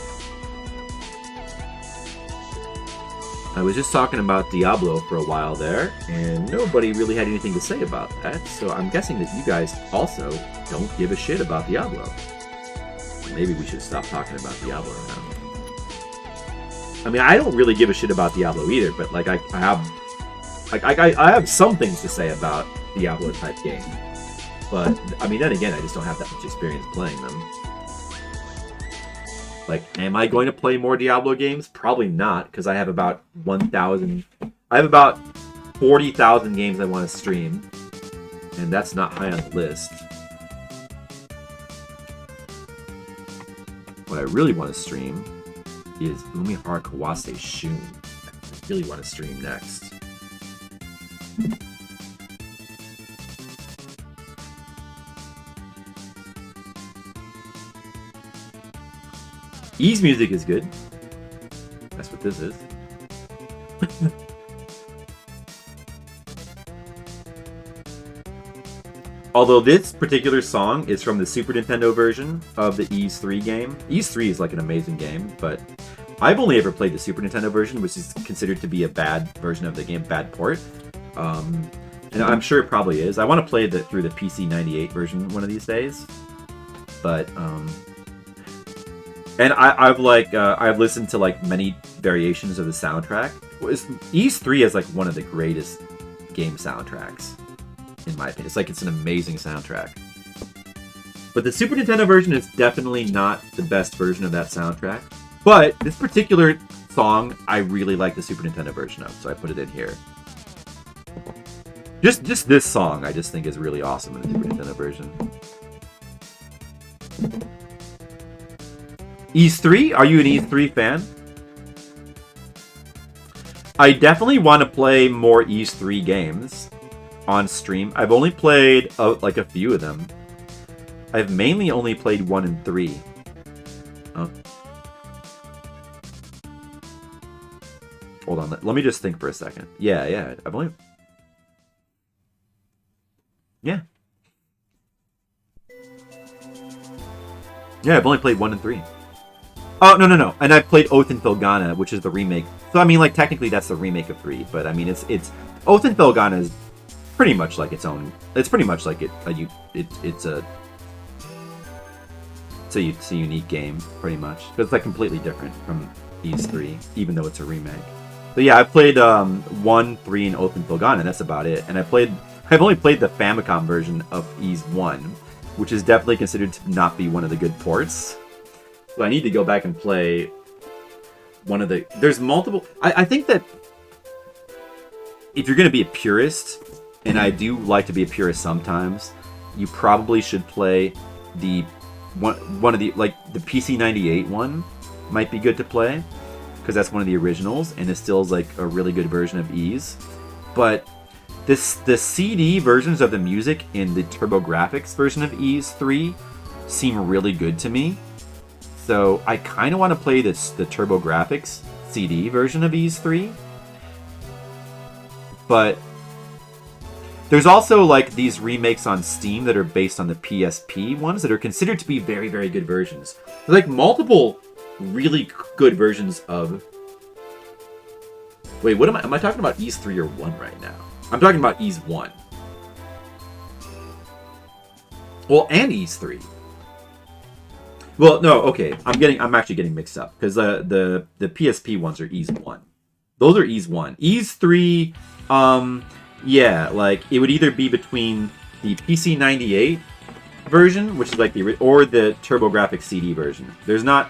I was just talking about Diablo for a while there, and nobody really had anything to say about that, so I'm guessing that you guys also don't give a shit about Diablo. Maybe we should stop talking about Diablo now. I mean, I don't really give a shit about Diablo either, but like I have some things to say about Diablo type games. But I mean, then again, I just don't have that much experience playing them. Like, am I going to play more Diablo games? Probably not, because I have about 1,000. I have about 40,000 games I want to stream, and that's not high on the list. What I really want to stream is Umihara Kawase Shun. I really want to stream next. Ys music is good. That's what this is. Although this particular song is from the Super Nintendo version of the Ys 3 game. Ys 3 is like an amazing game, but I've only ever played the Super Nintendo version, which is considered to be a bad version of the game, bad port. And I'm sure it probably is. I want to play through the PC 98 version one of these days. But and I've listened to like many variations of the soundtrack. Ys 3 is like one of the greatest game soundtracks, in my opinion. It's an amazing soundtrack. But the Super Nintendo version is definitely not the best version of that soundtrack. But this particular song, I really like the Super Nintendo version of, so I put it in here. Just this song, I just think is really awesome in the Super Nintendo version. Ys 3? Are you an Ys 3 fan? I definitely want to play more Ys 3 games on stream. I've only played like a few of them. I've mainly only played 1 and 3. Oh. Hold on, let me just think for a second. Yeah, I've only... Yeah. Yeah, I've only played 1 and 3. Oh, no. And I've played Oath and Felghana, which is the remake. So, I mean, like, technically that's the remake of 3, but, I mean, it's Oath and Felghana is pretty much like its own... It's pretty much like it's a unique game, pretty much. But it's, like, completely different from Ys 3, even though it's a remake. But yeah, I've played 1, 3, and Oath and Felghana, and that's about it. And I've only played the Famicom version of Ys 1, which is definitely considered to not be one of the good ports. So I need to go back and play one of the... There's multiple... I think that if you're going to be a purist, and I do like to be a purist sometimes, you probably should play one of the... Like, the PC 98 one might be good to play, because that's one of the originals, and it still is like a really good version of Ys. But the CD versions of the music in the TurboGrafx version of Ys 3 seem really good to me. So I kind of want to play the TurboGrafx CD version of Ys 3. But there's also like these remakes on Steam that are based on the PSP ones that are considered to be very, very good versions. There's like multiple really good versions of... Wait, what am I talking about Ys 3 or 1 right now? I'm talking about Ys 1. Well, and Ys 3. Well, no, okay. I'm actually getting mixed up because the PSP ones are Ys 1. Those are Ys 1. Ys 3, yeah, like it would either be between the PC 98 version, which is like or the TurboGrafx CD version. There's not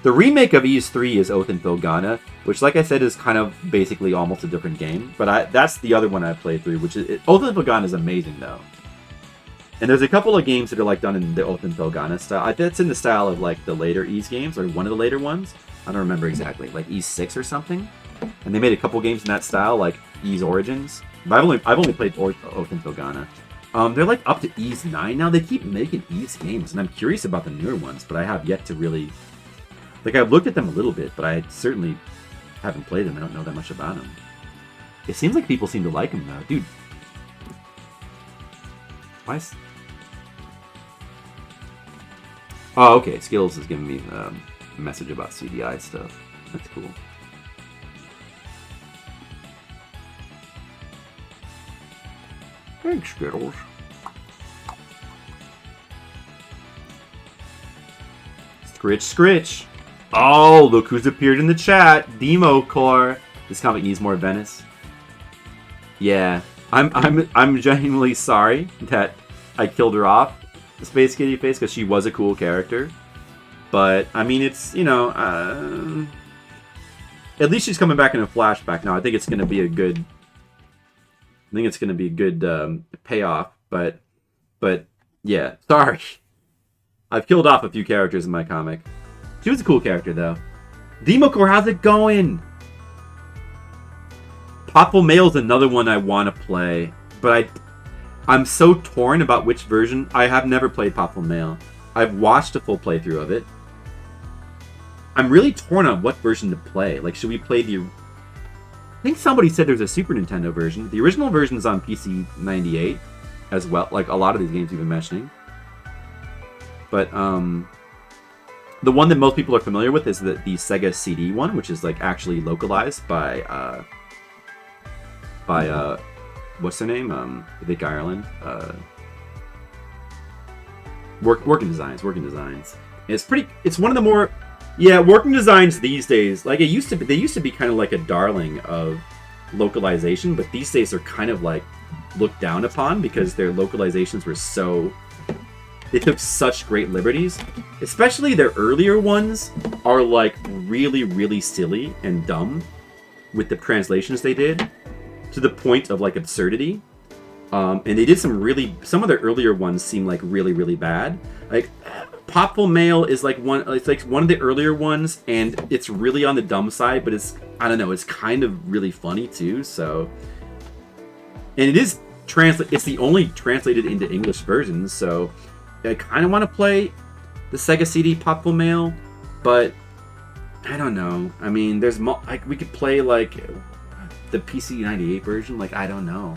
the remake of Ys 3 is Oath and Felghana, which, like I said, is kind of basically almost a different game. But that's the other one I played through, which is Oath and Felghana is amazing though. And there's a couple of games that are like done in the Oath and Felghana style. That's in the style of like the later Ys games, or one of the later ones. I don't remember exactly, like Ys 6 or something. And they made a couple games in that style, like Ys Origins. But I've only played Oath and Felghana. They're like up to Ys 9 now. They keep making Ys games, and I'm curious about the newer ones, but I have yet to really... Like, I've looked at them a little bit, but I certainly haven't played them. I don't know that much about them. It seems like people seem to like them, though. Dude. Why is... Oh, okay. Skills is giving me a message about CDI stuff. That's cool. Thanks, Skittles. Scritch, scritch. Oh, look who's appeared in the chat. Demo Core. This comic needs more Venice. Yeah, I'm genuinely sorry that I killed her off, the Space Kitty Face, because she was a cool character. But I mean, it's, you know, at least she's coming back in a flashback now. I think it's gonna be a good. I think it's gonna be a good payoff. But yeah, sorry. I've killed off a few characters in my comic. She was a cool character, though. Democore, how's it going? Popple Mail's another one I want to play, but I'm so torn about which version. I have never played Popple Mail. I've watched a full playthrough of it. I'm really torn on what version to play. Like, should we play the... I think somebody said there's a Super Nintendo version. The original version is on PC 98 as well, like a lot of these games we've been mentioning. But, the one that most people are familiar with is the Sega CD one, which is like actually localized by what's their name? Vic Ireland. Working Designs. It's pretty. It's one of the more, yeah, Working Designs these days. Like it used to be. They used to be kind of like a darling of localization, but these days they're kind of like looked down upon because their localizations were so. They took such great liberties. Especially their earlier ones are like really, really silly and dumb with the translations they did to the point of like absurdity. And they did some of their earlier ones seem like really, really bad. Like Popple Mail is like it's like one of the earlier ones and it's really on the dumb side, but it's, I don't know, it's kind of really funny too, so. And it is it's the only translated into English version, so I kind of want to play the Sega CD Popple Mail, but I don't know. I mean, there's like we could play like the PC 98 version. Like I don't know.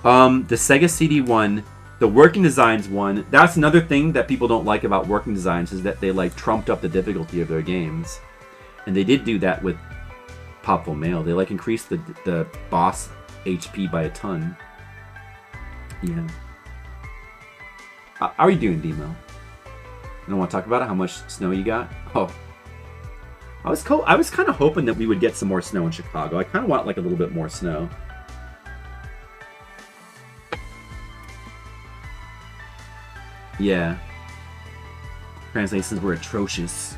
The Sega CD one, the Working Designs one. That's another thing that people don't like about Working Designs is that they like trumped up the difficulty of their games, and they did do that with Popple Mail. They like increased the boss HP by a ton. Yeah. How are you doing, Demo? You don't want to talk about it? How much snow you got? Oh. I was kind of hoping that we would get some more snow in Chicago. I kind of want like a little bit more snow. Yeah. Translations were atrocious.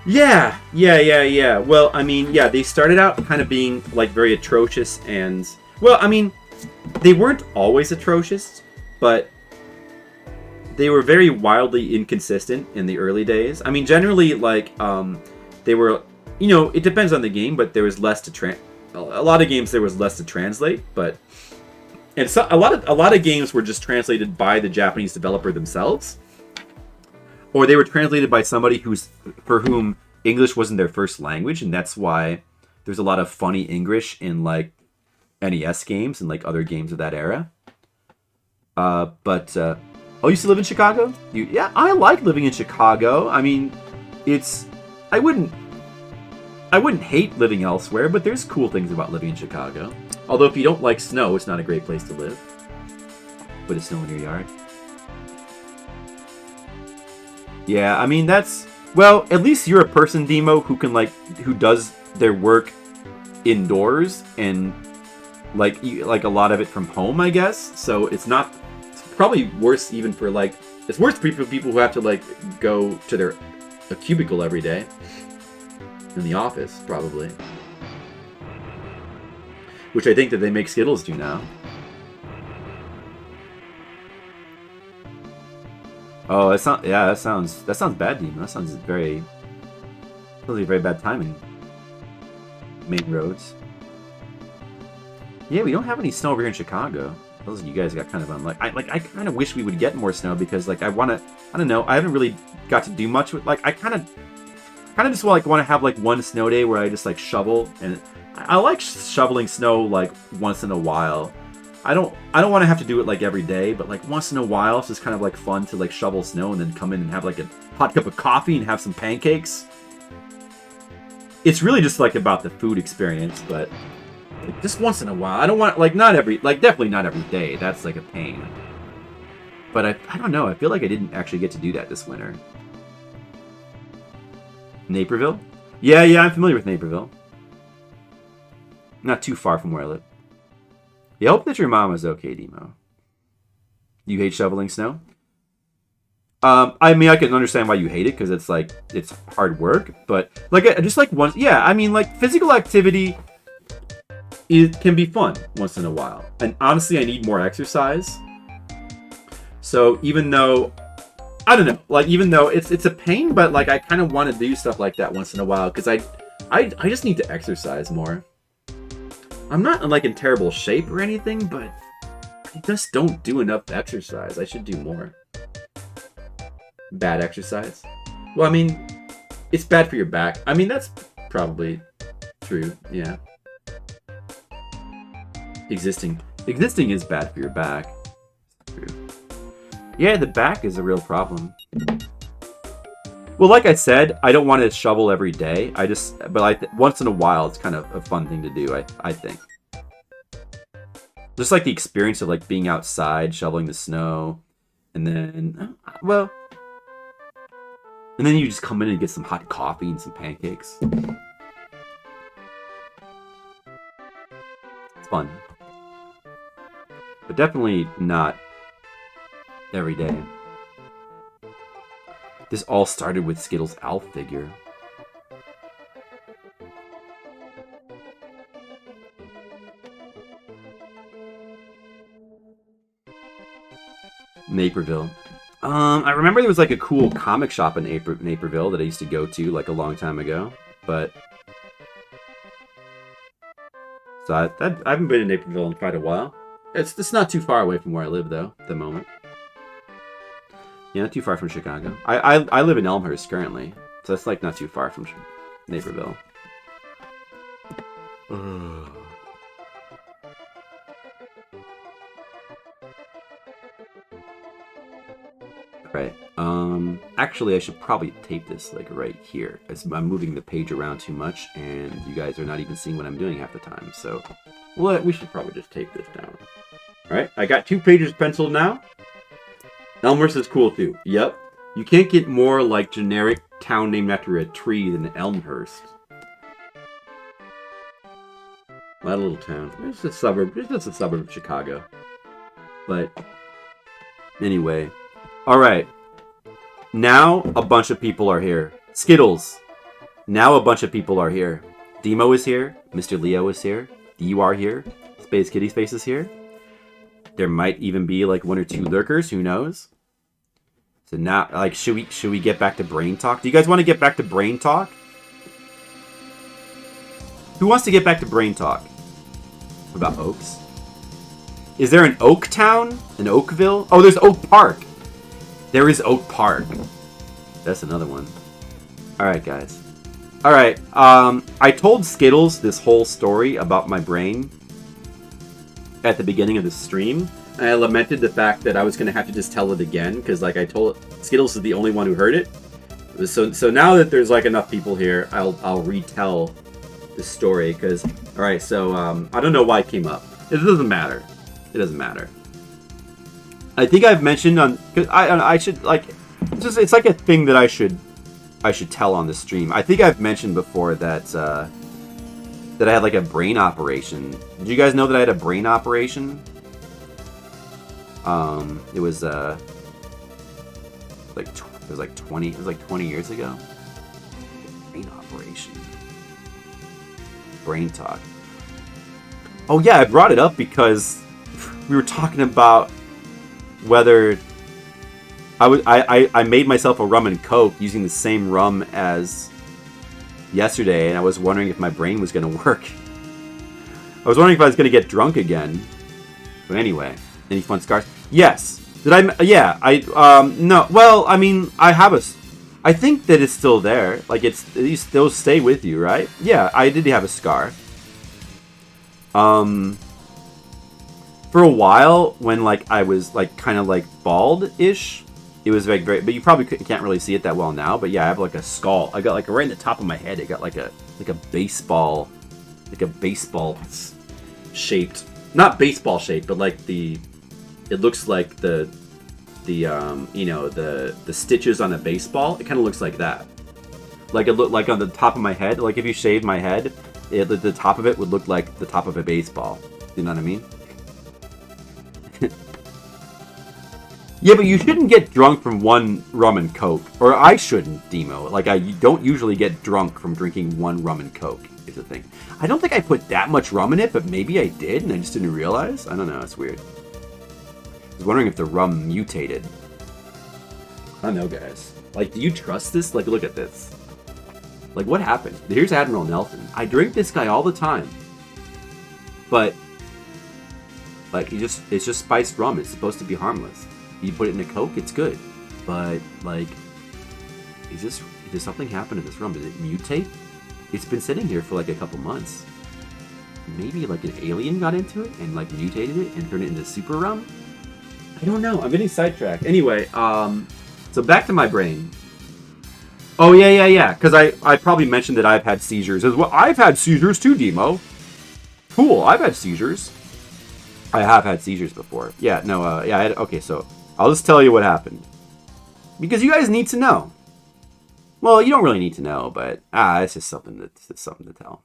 Yeah. Well, I mean, yeah, they started out kind of being like very atrocious and... Well, I mean... They weren't always atrocious, but they were very wildly inconsistent in the early days. I mean, generally, like, they were, you know, it depends on the game, but there was less to a lot of games there was less to translate, but and so a lot of games were just translated by the Japanese developer themselves, or they were translated by somebody for whom English wasn't their first language, and that's why there's a lot of funny English in like NES games and like other games of that era. Oh, you used to live in Chicago? Yeah, I like living in Chicago. I mean, I wouldn't hate living elsewhere, but there's cool things about living in Chicago. Although if you don't like snow, it's not a great place to live. Put a snow in your yard. Yeah, I mean well, at least you're a person, Demo, who does their work indoors and like a lot of it from home, I guess. So it's probably worse even for like, it's worse for people who have to like go to a cubicle every day in the office, probably. Which I think that they make Skittles do now. Oh, that sounds bad, Demon. That sounds like very bad timing. Main roads. Yeah, we don't have any snow over here in Chicago. Those of you guys got kind of unlucky. I kind of wish we would get more snow because, like, I don't know, I haven't really got to do much with, like, I kind of just want to have, like, one snow day where I just, like, shovel, and I like shoveling snow, like, once in a while. I don't want to have to do it, like, every day, but, like, once in a while, it's just kind of, like, fun to, like, shovel snow and then come in and have, like, a hot cup of coffee and have some pancakes. It's really just, like, about the food experience, but... Like, just once in a while. I don't want, like, definitely not every day. That's, like, a pain. But I don't know. I feel like I didn't actually get to do that this winter. Naperville? Yeah, I'm familiar with Naperville. Not too far from where I live. Yeah, I hope that your mom is okay, Demo. You hate shoveling snow? I mean, I can understand why you hate it, because it's like, it's hard work, but like, just like once, yeah, I mean, like, physical activity, it can be fun once in a while. And honestly, I need more exercise. So even though, I don't know, like, even though it's a pain, but like, I kind of want to do stuff like that once in a while, because I just need to exercise more. I'm not like in terrible shape or anything, but I just don't do enough exercise. I should do more. Bad exercise? Well, I mean, it's bad for your back. I mean, that's probably true, yeah. Existing is bad for your back. True. Yeah, the back is a real problem. Well, like I said, I don't want to shovel every day. But once in a while, it's kind of a fun thing to do, I think. Just like the experience of like being outside, shoveling the snow, and then, well, and then you just come in and get some hot coffee and some pancakes. It's fun. But definitely not every day. This all started with Skittles' Alf figure. Naperville. I remember there was like a cool comic shop in Naperville that I used to go to like a long time ago, but so I haven't been to Naperville in quite a while. It's not too far away from where I live though at the moment. Yeah, not too far from Chicago. I live in Elmhurst currently, so it's like not too far from Naperville. Right. Actually, I should probably tape this like right here, as I'm moving the page around too much, and you guys are not even seeing what I'm doing half the time. So, well, we should probably just tape this down. All right, I got 2 pages penciled now. Elmhurst is cool too. Yep. You can't get more like generic town named after a tree than Elmhurst. My little town. It's a suburb. It's just a suburb of Chicago. But anyway. Alright. Now a bunch of people are here. Skittles. Now a bunch of people are here. Demo is here. Mr. Leo is here. You are here. Space Kitty Space is here. There might even be like 1 or 2 lurkers. Who knows? So now, like, should we get back to Brain Talk? Do you guys want to get back to Brain Talk? Who wants to get back to Brain Talk? What about Oaks? Is there an Oak Town? An Oakville? Oh, there's Oak Park. There is Oak Park. That's another one. Alright, guys. Alright, I told Skittles this whole story about my brain at the beginning of the stream. And I lamented the fact that I was going to have to just tell it again, because like I told Skittles is the only one who heard it. So now that there's like enough people here, I'll retell the story, because alright, so I don't know why it came up. It doesn't matter. It doesn't matter. I think I've mentioned on, cause I should like, it's like a thing that I should tell on the stream. I think I've mentioned before that that I had like a brain operation. Did you guys know that I had a brain operation? It was like 20 years ago. Brain operation. Brain Talk. Oh yeah, I brought it up because we were talking about whether I made myself a rum and coke using the same rum as yesterday, and I was wondering if my brain was going to work. I was wondering if I was going to get drunk again. But anyway, any fun scars? Yes. Did I? Yeah. No. Well, I mean, I think that it's still there. Like these still stay with you, right? Yeah, I did have a scar. For a while, when like I was like kind of like bald-ish, it was very great. But you probably can't really see it that well now. But yeah, I have like a skull. I got like right in the top of my head. I got like a baseball, shaped, not baseball shaped, but like it looks like the the you know, the stitches on a baseball. It kind of looks like that. Like it looked like on the top of my head. Like if you shaved my head, the top of it would look like the top of a baseball. You know what I mean? Yeah, but you shouldn't get drunk from one rum and coke. Or I shouldn't, Demo. Like, I don't usually get drunk from drinking one rum and coke, is the thing. I don't think I put that much rum in it, but maybe I did, and I just didn't realize. I don't know, it's weird. I was wondering if the rum mutated. I don't know, guys. Like, do you trust this? Like, look at this. Like, what happened? Here's Admiral Nelson. I drink this guy all the time. But, like, it's just spiced rum. It's supposed to be harmless. You put it in a Coke, it's good. But, like, did something happen to this rum? Did it mutate? It's been sitting here for like a couple months. Maybe like an alien got into it and like mutated it and turned it into super rum? I don't know. I'm getting sidetracked. Anyway, so back to my brain. Oh, yeah. Because I probably mentioned that I've had seizures as well. I've had seizures too, Demo. Cool, I've had seizures. I have had seizures before. Yeah, no, okay, so I'll just tell you what happened. Because you guys need to know. Well, you don't really need to know, but it's just something to tell.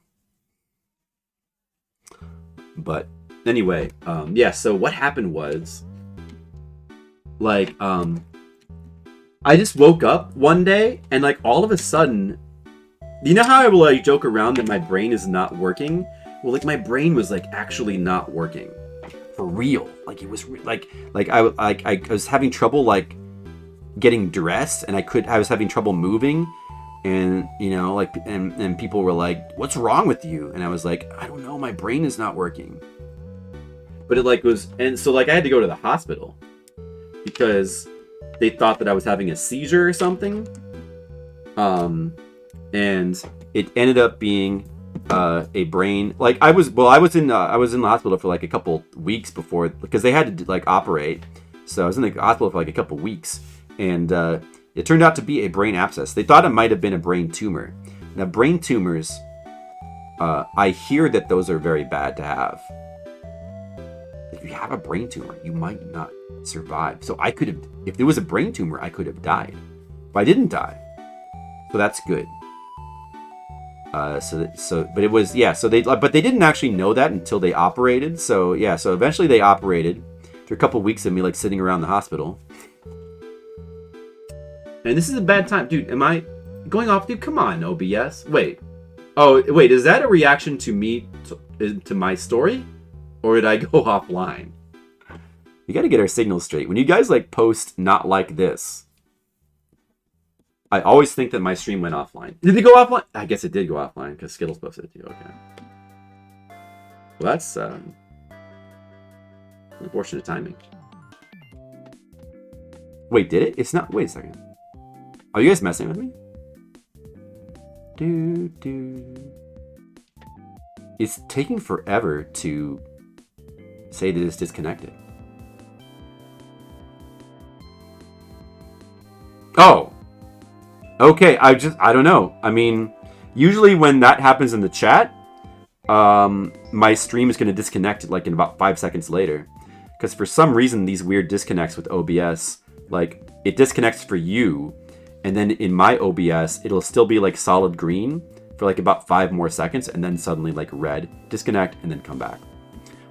But anyway, yeah, so what happened was, like, I just woke up one day and like all of a sudden, you know how I will like joke around that my brain is not working? Well, like my brain was like actually not working. For real. Like it was like I was having trouble like getting dressed, and I was having trouble moving, and you know, like and people were like, "What's wrong with you?" And I was like, "I don't know, my brain is not working." But it like was, and so like I had to go to the hospital because they thought that I was having a seizure or something. And it ended up being a brain, like I was in the hospital for like a couple weeks before, because they had to like operate. So I was in the hospital for like a couple weeks, and it turned out to be a brain abscess. They thought it might have been a brain tumor. Now brain tumors, I hear that those are very bad to have. If you have a brain tumor, you might not survive. So I could have, if there was a brain tumor, I could have died, but I didn't die. So that's good. But it was, yeah, so but they didn't actually know that until they operated. So yeah, so eventually they operated after a couple weeks of me like sitting around the hospital. And this is a bad time, dude. Am I going off, dude? Come on, OBS. Wait. Oh, wait, is that a reaction to me, to my story? Or did I go offline? We gotta get our signals straight. When you guys like post not like this, I always think that my stream went offline. Did it go offline? I guess it did go offline because Skittles posted it too. Okay. Well, that's unfortunate timing. Wait, did it? It's not. Wait a second. Are you guys messing with me? It's taking forever to say that it's disconnected. Oh. Okay, I don't know. I mean, usually when that happens in the chat, my stream is going to disconnect like in about 5 seconds later. Because for some reason, these weird disconnects with OBS, like it disconnects for you, and then in my OBS, it'll still be like solid green for like about 5 more seconds, and then suddenly like red, disconnect, and then come back.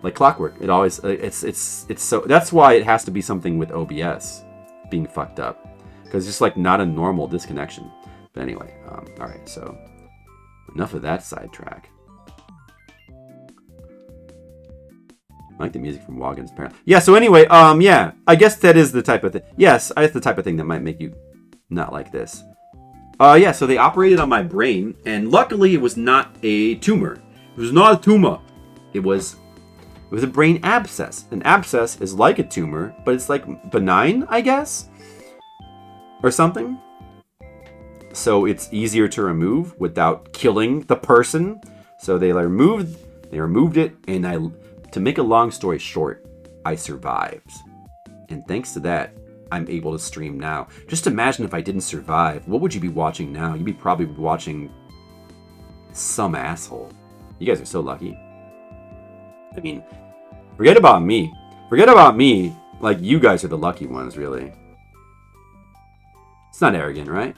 Like clockwork. It always, it's so, that's why it has to be something with OBS being fucked up. Because it's just like not a normal disconnection. But anyway, all right, so enough of that sidetrack. I like the music from Wagon's Parallel. Yeah, so anyway, yeah, I guess that is the type of thing. Yes, that's the type of thing that might make you not like this. Yeah, so they operated on my brain, and luckily it was not a tumor. It was not a tumor. It was a brain abscess. An abscess is like a tumor, but it's like benign, I guess? Or something. So it's easier to remove without killing the person. So they removed it, and to make a long story short, I survived. And thanks to that, I'm able to stream now. Just imagine if I didn't survive. What would you be watching now? You'd be probably watching some asshole. You guys are so lucky. I mean, forget about me. Forget about me. Like, you guys are the lucky ones, really. It's not arrogant, right?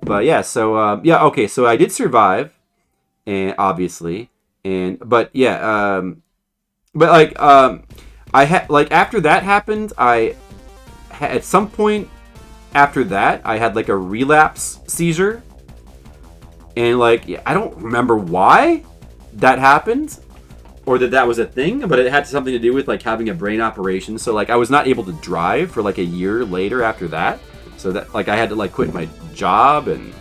But yeah, so yeah, okay, so I did survive, and obviously, but yeah, but like I had like after that happened, at some point after that I had like a relapse seizure, and like I don't remember why that happened or that was a thing, but it had something to do with like having a brain operation. So like I was not able to drive for like a year later after that. So that like I had to like quit my job, and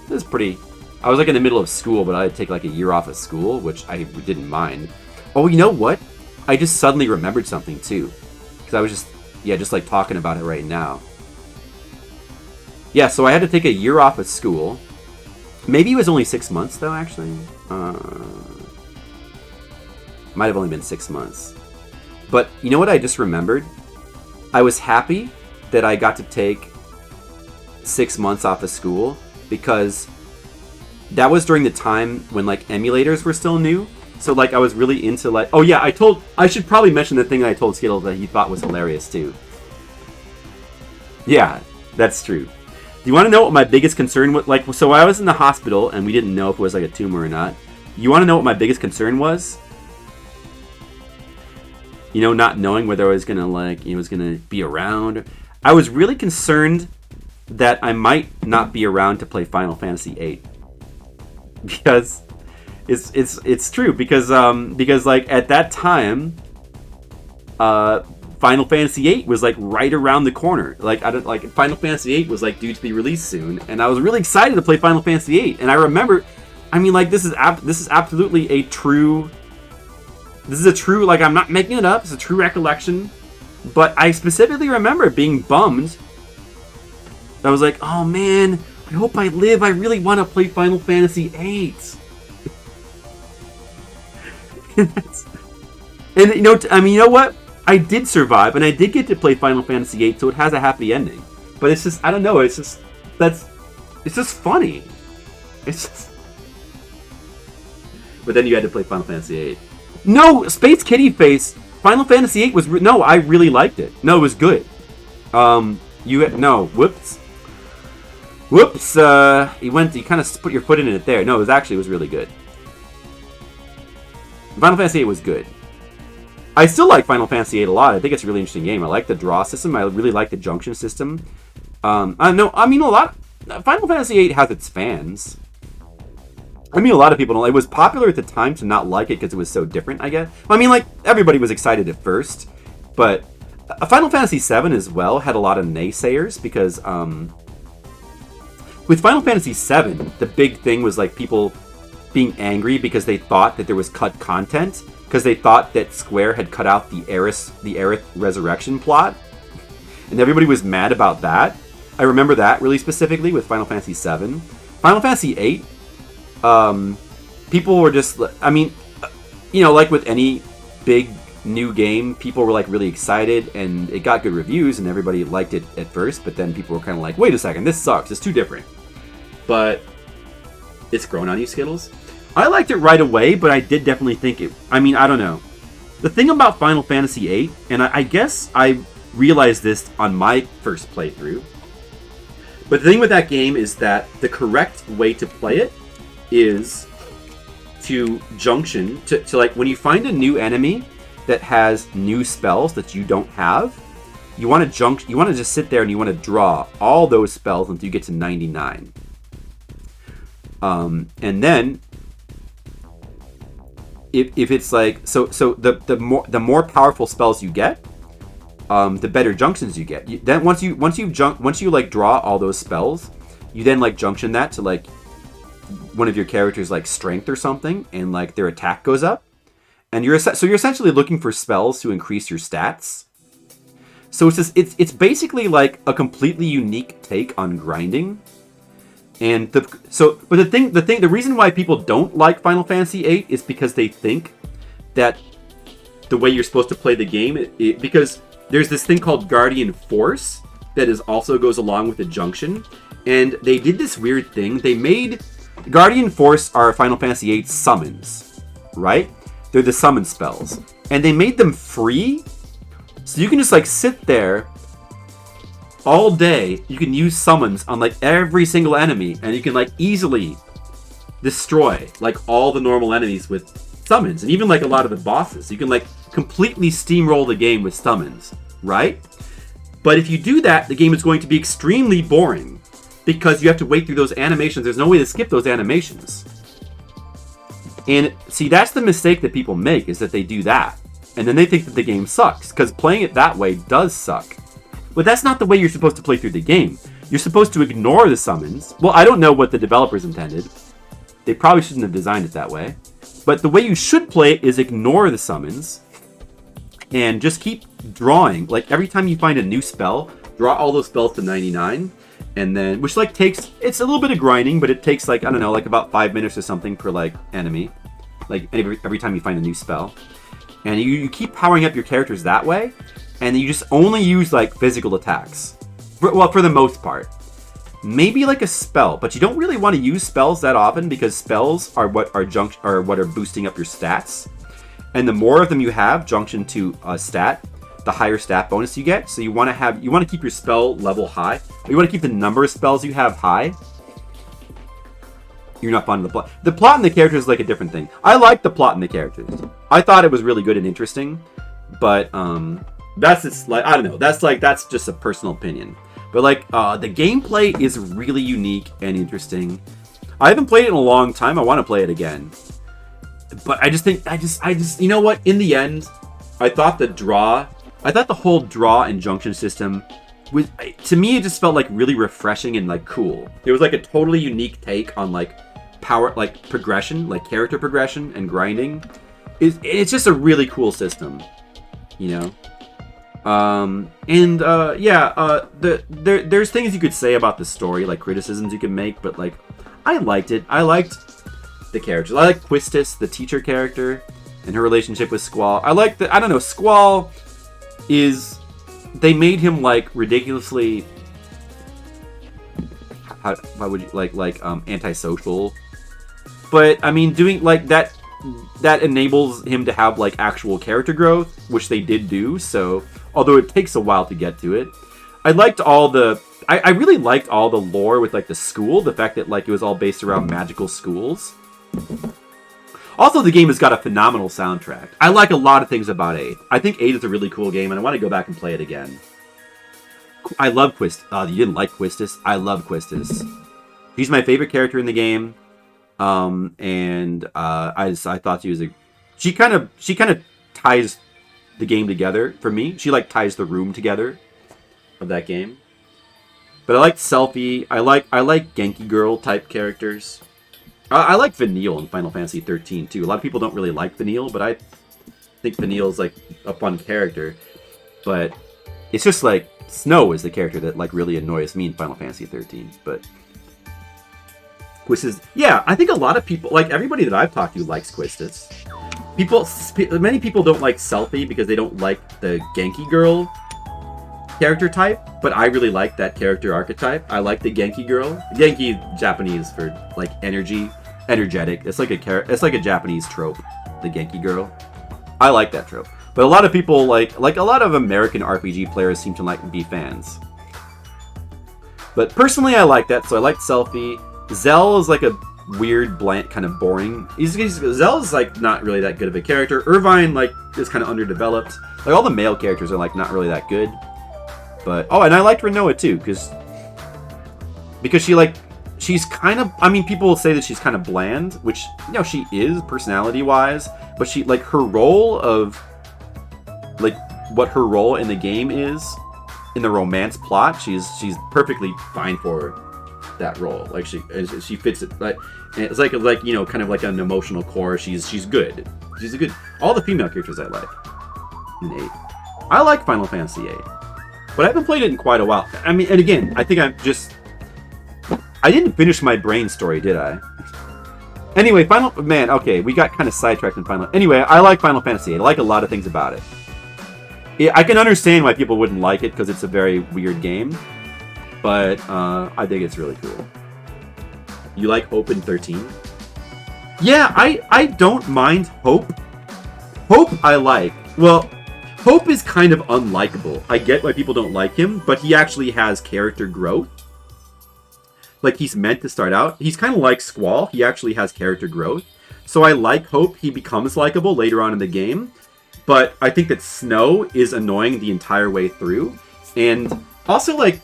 it was pretty. I was like in the middle of school, but I had to take like a year off of school, which I didn't mind. Oh, you know what? I just suddenly remembered something too, because I was just like talking about it right now. Yeah, so I had to take a year off of school. Maybe it was only 6 months though, actually. Might have only been 6 months. But you know what I just remembered? I was happy that I got to take 6 months off of school, because that was during the time when like emulators were still new. So like I was really into like, oh yeah, I should probably mention the thing that I told Skittle that he thought was hilarious too. Yeah, that's true. Do you want to know what my biggest concern was? Like, so I was in the hospital and we didn't know if it was like a tumor or not. You want to know what my biggest concern was? You know, not knowing whether I was gonna like, was gonna be around. I was really concerned that I might not be around to play Final Fantasy VIII, because it's true, because like at that time, Final Fantasy VIII was like right around the corner. Like Final Fantasy VIII was like due to be released soon, and I was really excited to play Final Fantasy VIII. And I remember, I mean, like this is absolutely a true. This is a true, like, I'm not making it up. It's a true recollection. But I specifically remember being bummed. I was like, oh man, I hope I live. I really want to play Final Fantasy VIII. And, you know, I mean, you know what? I did survive, and I did get to play Final Fantasy VIII, so it has a happy ending. But it's just, I don't know, it's just funny. It's just... But then you had to play Final Fantasy VIII. No, Space Kitty Face. Final Fantasy VIII was no. I really liked it. No, it was good. Whoops. You kind of put your foot in it there. No, it was really good. Final Fantasy VIII was good. I still like Final Fantasy VIII a lot. I think it's a really interesting game. I like the draw system. I really like the junction system. Final Fantasy VIII has its fans. I mean, a lot of people don't. It was popular at the time to not like it because it was so different, I guess. I mean, like, everybody was excited at first, but Final Fantasy VII as well had a lot of naysayers, because with Final Fantasy VII, the big thing was, like, people being angry because they thought that there was cut content, because they thought that Square had cut out the Aerith resurrection plot, and everybody was mad about that. I remember that really specifically with Final Fantasy VII. Final Fantasy VIII, people were just, I mean, you know, like with any big new game, people were like really excited, and it got good reviews, and everybody liked it at first, but then people were kind of like, wait a second, this sucks, it's too different. But it's grown on you, Skittles. I liked it right away, but I did definitely think it, I mean, I don't know. The thing about Final Fantasy VIII, and I guess I realized this on my first playthrough, but the thing with that game is that the correct way to play it is to junction to like, when you find a new enemy that has new spells that you don't have, you want to just sit there and you want to draw all those spells until you get to 99. And then if it's like, so the more powerful spells you get, the better junctions you get. Then once you like draw all those spells, you then like junction that to like one of your characters' like strength or something, and like their attack goes up, and you're essentially looking for spells to increase your stats. So it's basically like a completely unique take on grinding. And the reason why people don't like Final Fantasy VIII is because they think that the way you're supposed to play the game, because there's this thing called Guardian Force that also goes along with the junction, and they did this weird thing. They made Guardian Force are Final Fantasy VIII summons, right? They're the summon spells, and they made them free, so you can just like sit there all day you can use summons on like every single enemy, and you can like easily destroy like all the normal enemies with summons, and even like a lot of the bosses. You can like completely steamroll the game with summons, right? But if you do that, the game is going to be extremely boring because you have to wait through those animations. There's no way to skip those animations. And see, that's the mistake that people make, is that they do that. And then they think that the game sucks, because playing it that way does suck. But that's not the way you're supposed to play through the game. You're supposed to ignore the summons. Well, I don't know what the developers intended. They probably shouldn't have designed it that way. But the way you should play it is ignore the summons and just keep drawing. Like, every time you find a new spell, draw all those spells to 99. And then, which like takes, it's a little bit of grinding, but it takes like, I don't know, like about 5 minutes or something per like enemy. Like every time you find a new spell. And you keep powering up your characters that way. And you just only use like physical attacks. For the most part. Maybe like a spell, but you don't really want to use spells that often, because spells are what are boosting up your stats. And the more of them you have junction to a stat, the higher stat bonus you get. So you want to keep your spell level high. You want to keep the number of spells you have high. You're not fond of the plot. The plot and the characters is like a different thing. I like the plot and the characters. I thought it was really good and interesting, but that's just like, I don't know. That's just a personal opinion. But like the gameplay is really unique and interesting. I haven't played it in a long time. I want to play it again. But I just you know what? In the end, I thought the whole draw and junction system was, to me, it just felt like really refreshing and like cool. It was like a totally unique take on like power, like progression, like character progression and grinding. It's just a really cool system, you know. There's things you could say about the story, like criticisms you can make, but like I liked it. I liked the characters. I like Quistis, the teacher character, and her relationship with Squall. I don't know, Squall is, they made him like ridiculously, how would you like antisocial, but I mean, doing like that enables him to have like actual character growth, which they did do. So although it takes a while to get to it, I really liked all the lore with like the school, the fact that like it was all based around magical schools. Also, the game has got a phenomenal soundtrack. I like a lot of things about 8. I think 8 is a really cool game, and I want to go back and play it again. I love Quistis. You didn't like Quistis? I love Quistis. He's my favorite character in the game. I thought she kind of ties the game together for me. She like ties the room together of that game. But I like Selphie. I like Genki Girl type characters. I like Vanille in Final Fantasy 13 too. A lot of people don't really like Vanille, but I think Vanille's like a fun character. But it's just like Snow is the character that like really annoys me in Final Fantasy 13. But Quistis, yeah, I think a lot of people, like everybody that I've talked to, likes Quistis. Many people don't like Selphie because they don't like the Genki Girl character type, but I really like that character archetype. I like the Genki Girl. Genki, Japanese for like energetic. It's like a Japanese trope, the Genki Girl. I like that trope. But a lot of people like a lot of American RPG players seem to like be fans. But personally, I like that, so I like Selphie. Zell is like a weird, bland, kind of boring. Zell is like not really that good of a character. Irvine like is kind of underdeveloped. Like all the male characters are like not really that good. But and I liked Rinoa too, because she's kind of, I mean, people will say that she's kind of bland, which, you know, she is personality wise, but she like her role of like what her role in the game is in the romance plot, she's perfectly fine for that role. Like she fits it. Like it's like you know, kind of like an emotional core. She's good. She's a good. All the female characters I like in 8. I like Final Fantasy 8. But I haven't played it in quite a while. I mean, and again, I think I didn't finish my brain story, did I? Anyway, okay, we got kind of sidetracked in Final. Anyway, I like Final Fantasy 8. I like a lot of things about it. I can understand why people wouldn't like it, because it's a very weird game. But I think it's really cool. You like Hope in 13? Yeah, I don't mind Hope. Hope I like. Well, Hope is kind of unlikable. I get why people don't like him, but he actually has character growth. Like, he's meant to start out. He's kind of like Squall. He actually has character growth. So I like Hope. He becomes likable later on in the game. But I think that Snow is annoying the entire way through. And also, like,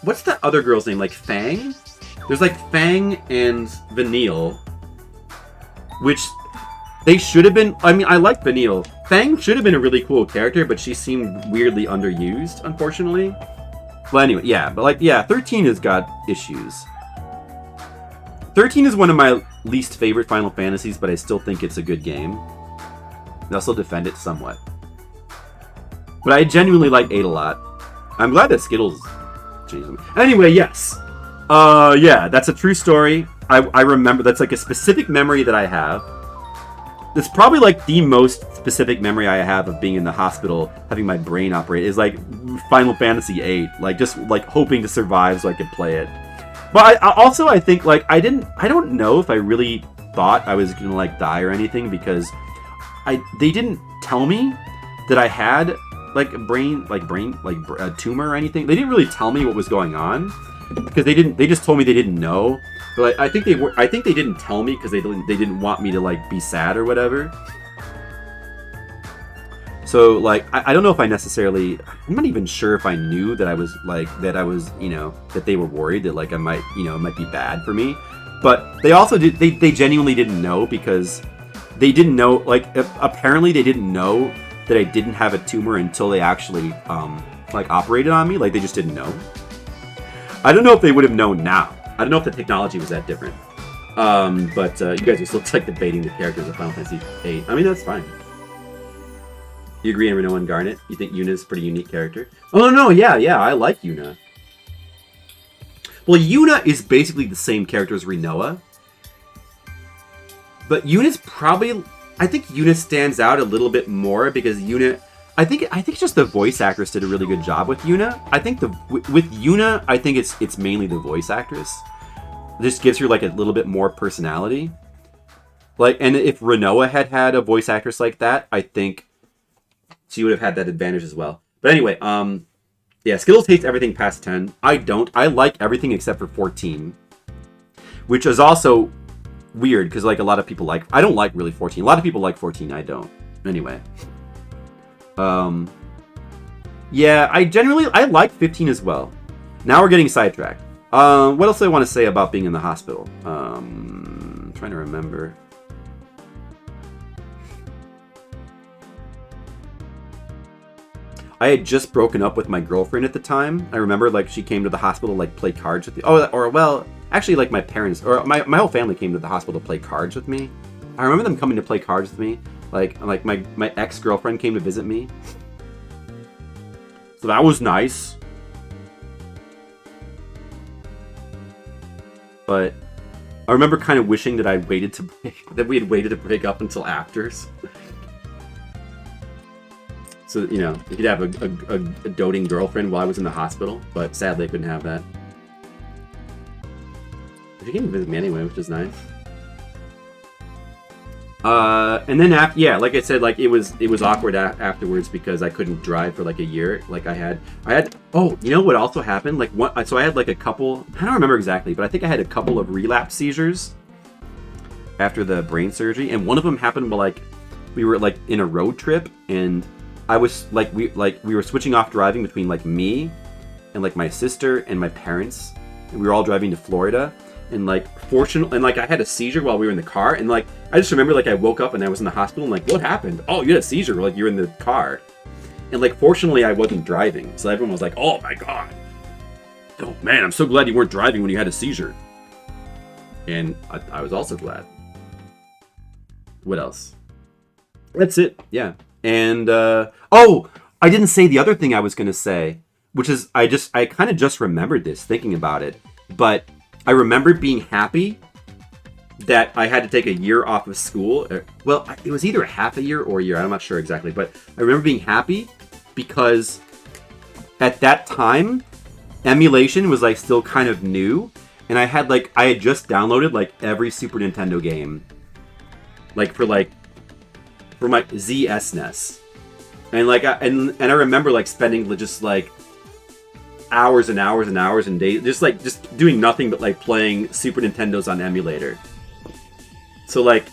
what's that other girl's name? Like, Fang? There's, like, Fang and Vanille. Which, they should have been... I mean, I like Vanille. Fang should have been a really cool character, but she seemed weirdly underused, unfortunately. Well, anyway, yeah. But, like, yeah, 13 has got issues. 13 is one of my least favorite Final Fantasies, but I still think it's a good game. I'll still defend it somewhat. But I genuinely like 8 a lot. I'm glad that Skittles changed them. Anyway, yes. Yeah, that's a true story. I remember, that's like a specific memory that I have. It's probably like the most specific memory I have of being in the hospital, having my brain operate, is like Final Fantasy VIII. Like, just like hoping to survive so I could play it. But I think like, I don't know if I really thought I was gonna like die or anything, because they didn't tell me that I had like a tumor or anything. They didn't really tell me what was going on, because they just told me they didn't know. But I think they didn't tell me because they didn't want me to like be sad or whatever. So like I don't know if I necessarily, I'm not even sure if I knew that I was you know, that they were worried that like I might, you know, it might be bad for me. But they also they genuinely didn't know, because they didn't know, like, apparently they didn't know that I didn't have a tumor until they actually, like, operated on me. Like, they just didn't know. I don't know if they would have known now. I don't know if the technology was that different. But you guys are still, like, debating the characters of Final Fantasy VIII. I mean, that's fine. You agree on Rinoa and Garnet? You think Yuna's a pretty unique character? Oh, no, yeah, I like Yuna. Well, Yuna is basically the same character as Rinoa. But Yuna's probably... I think Yuna stands out a little bit more, because Yuna... I think just the voice actress did a really good job with Yuna. I think with Yuna, I think it's mainly the voice actress. It just gives her like a little bit more personality. Like, and if Rinoa had a voice actress like that, I think she would have had that advantage as well. But anyway, yeah, Skittles hates everything past 10. I don't. I like everything except for 14, which is also weird, because like a lot of people like... I don't like really 14. A lot of people like 14. I don't. Anyway. Yeah, I like 15 as well. Now we're getting sidetracked. What else do I want to say about being in the hospital? I'm trying to remember. I had just broken up with my girlfriend at the time. I remember, like, she came to the hospital to, like, play cards with me. Oh, or, well, actually, like, my parents, or my whole family came to the hospital to play cards with me. I remember them coming to play cards with me. Like my ex-girlfriend came to visit me. So that was nice. But I remember kind of wishing that that we had waited to break up until afters. So, you know, you could have a doting girlfriend while I was in the hospital, but sadly I couldn't have that. She came to visit me anyway, which is nice. And then after, yeah, like I said, like it was awkward afterwards, because I couldn't drive for like a year. Like I had. Oh, you know what also happened? Like so I had like a couple. I don't remember exactly, but I think I had a couple of relapse seizures after the brain surgery, and one of them happened while like we were like in a road trip, and I was like we were switching off driving between like me and like my sister and my parents, and we were all driving to Florida. And like fortunately, and like I had a seizure while we were in the car, and like I just remember like I woke up and I was in the hospital, and like, what happened? Oh, you had a seizure, like you're in the car. And like fortunately I wasn't driving, so everyone was like, oh my god, oh man, I'm so glad you weren't driving when you had a seizure. And I was also glad. What else? That's it. Yeah. And oh, I didn't say the other thing I was gonna say, which is I kind of just remembered this thinking about it, but I remember being happy that I had to take a year off of school. Well, it was either half a year or a year. I'm not sure exactly. But I remember being happy because at that time, emulation was like still kind of new. And I had just downloaded like every Super Nintendo game. Like for my ZSNES. And like, and I remember like spending just like hours and hours and hours and days, just doing nothing but like playing Super Nintendos on emulator. So like,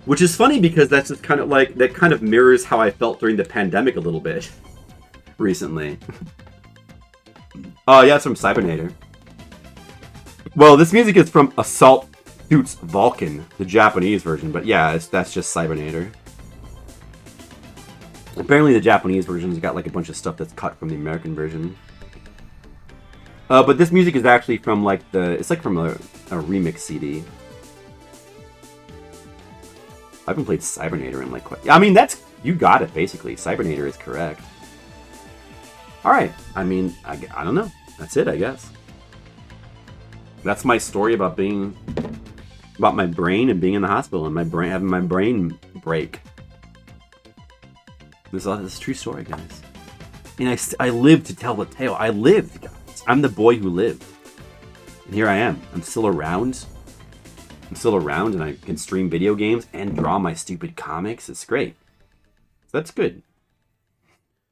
which is funny because that's just kind of like, that kind of mirrors how I felt during the pandemic a little bit recently. Oh yeah, it's from Cybernator. Well, this music is from Assault Suits Vulcan, the Japanese version, but yeah, that's just Cybernator. Apparently the Japanese version's got like a bunch of stuff that's cut from the American version. But this music is actually from like it's like from a remix CD. I haven't played Cybernator in like quite... I mean, you got it basically. Cybernator is correct. Alright, I mean, I don't know. That's it, I guess. That's my story about my brain and being in the hospital and having my brain break. This is a true story, guys. And I lived to tell the tale. I lived, guys. I'm the boy who lived. And here I am. I'm still around, and I can stream video games and draw my stupid comics. It's great. So that's good.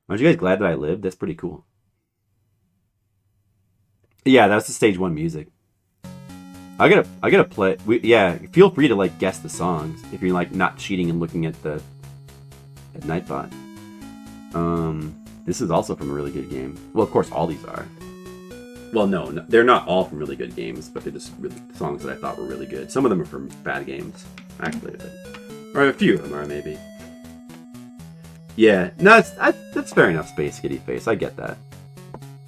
Aren't you guys glad that I lived? That's pretty cool. Yeah, that's the stage 1 music. I gotta play. Feel free to like guess the songs if you're like not cheating and looking at Nightbot. This is also from a really good game. Well, of course, all these are. Well, no, they're not all from really good games, but they're just really songs that I thought were really good. Some of them are from bad games, actually, or a few of them are maybe. Yeah, no, that's fair enough. Space Kitty Face, I get that.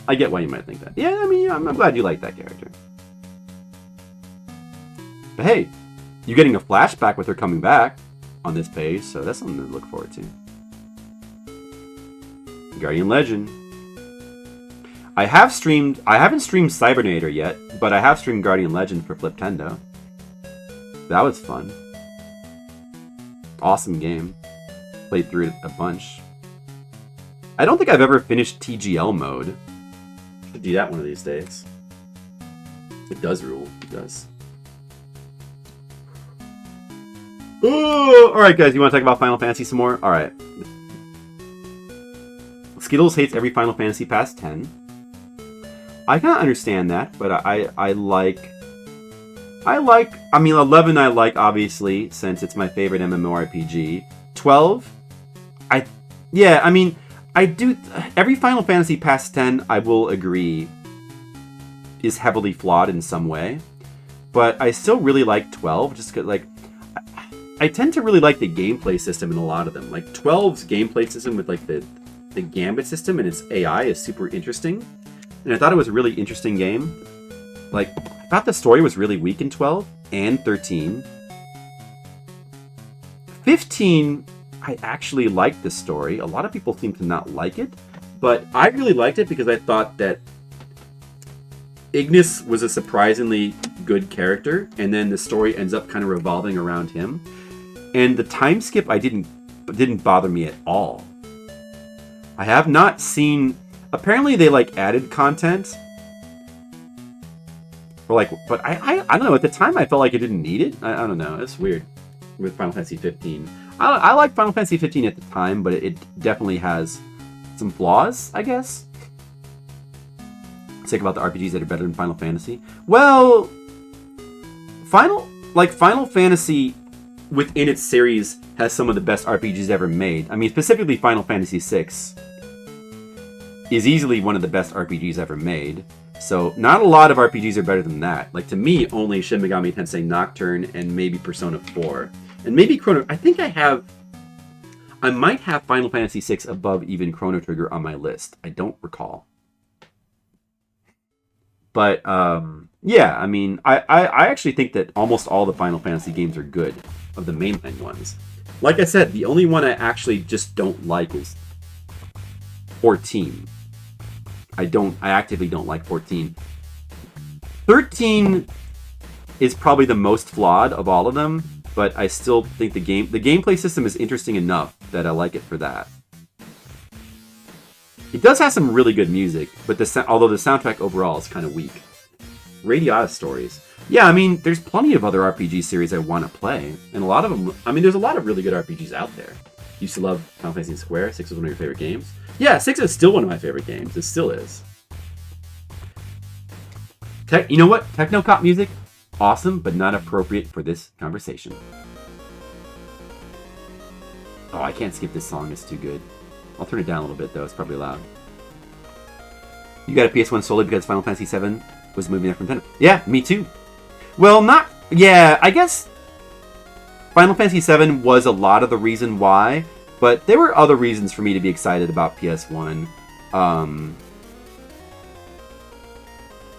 I get why you might think that. Yeah, I mean, I'm glad you like that character. But hey, you're getting a flashback with her coming back on this page, so that's something to look forward to. Guardian Legend. I haven't streamed Cybernator yet, but I have streamed Guardian Legend for Fliptendo. That was fun. Awesome game. Played through it a bunch. I don't think I've ever finished TGL mode. Should do that one of these days. It does rule. It does. Ooh, alright guys, you want to talk about Final Fantasy some more? Alright. Skittles hates every Final Fantasy past 10. I kind of understand that, but I mean 11 I like obviously since it's my favorite MMORPG. 12 I mean I do every Final Fantasy past 10 I will agree is heavily flawed in some way, but I still really like 12 just cuz like I tend to really like the gameplay system in a lot of them. Like 12's gameplay system with like the Gambit system and its AI is super interesting. And I thought it was a really interesting game. Like, I thought the story was really weak in 12 and 13. 15, I actually liked the story. A lot of people seem to not like it, but I really liked it because I thought that Ignis was a surprisingly good character, and then the story ends up kind of revolving around him. And the time skip didn't bother me at all. I have not seen... Apparently they like added content. Or like, but I don't know. At the time I felt like I didn't need it. I don't know. It's weird with Final Fantasy 15. I like Final Fantasy 15 at the time, but it definitely has some flaws, I guess. Let's think about the RPGs that are better than Final Fantasy. Well, Final Fantasy within its series has some of the best RPGs ever made. I mean, specifically Final Fantasy VI is easily one of the best RPGs ever made. So not a lot of RPGs are better than that. Like to me, only Shin Megami Tensei Nocturne and maybe Persona 4. And maybe Chrono... I might have Final Fantasy VI above even Chrono Trigger on my list. I don't recall. But, yeah, I mean, I actually think that almost all the Final Fantasy games are good, of the mainline ones. Like I said, the only one I actually just don't like is 14. I actively don't like 14. 13 is probably the most flawed of all of them, but I still think the gameplay system is interesting enough that I like it for that. It does have some really good music, but although the soundtrack overall is kind of weak. Radiata Stories. Yeah, I mean, there's plenty of other RPG series I want to play, and a lot of them... I mean, there's a lot of really good RPGs out there. used to love Final Fantasy Square. 6 was one of your favorite games. Yeah, 6 is still one of my favorite games. It still is. You know what? Techno-cop music, awesome, but not appropriate for this conversation. Oh, I can't skip this song. It's too good. I'll turn it down a little bit, though. It's probably loud. You got a PS1 solely because Final Fantasy VII was moving there from Nintendo. Yeah, me too. Well, not... Yeah, I guess Final Fantasy VII was a lot of the reason why, but there were other reasons for me to be excited about PS1.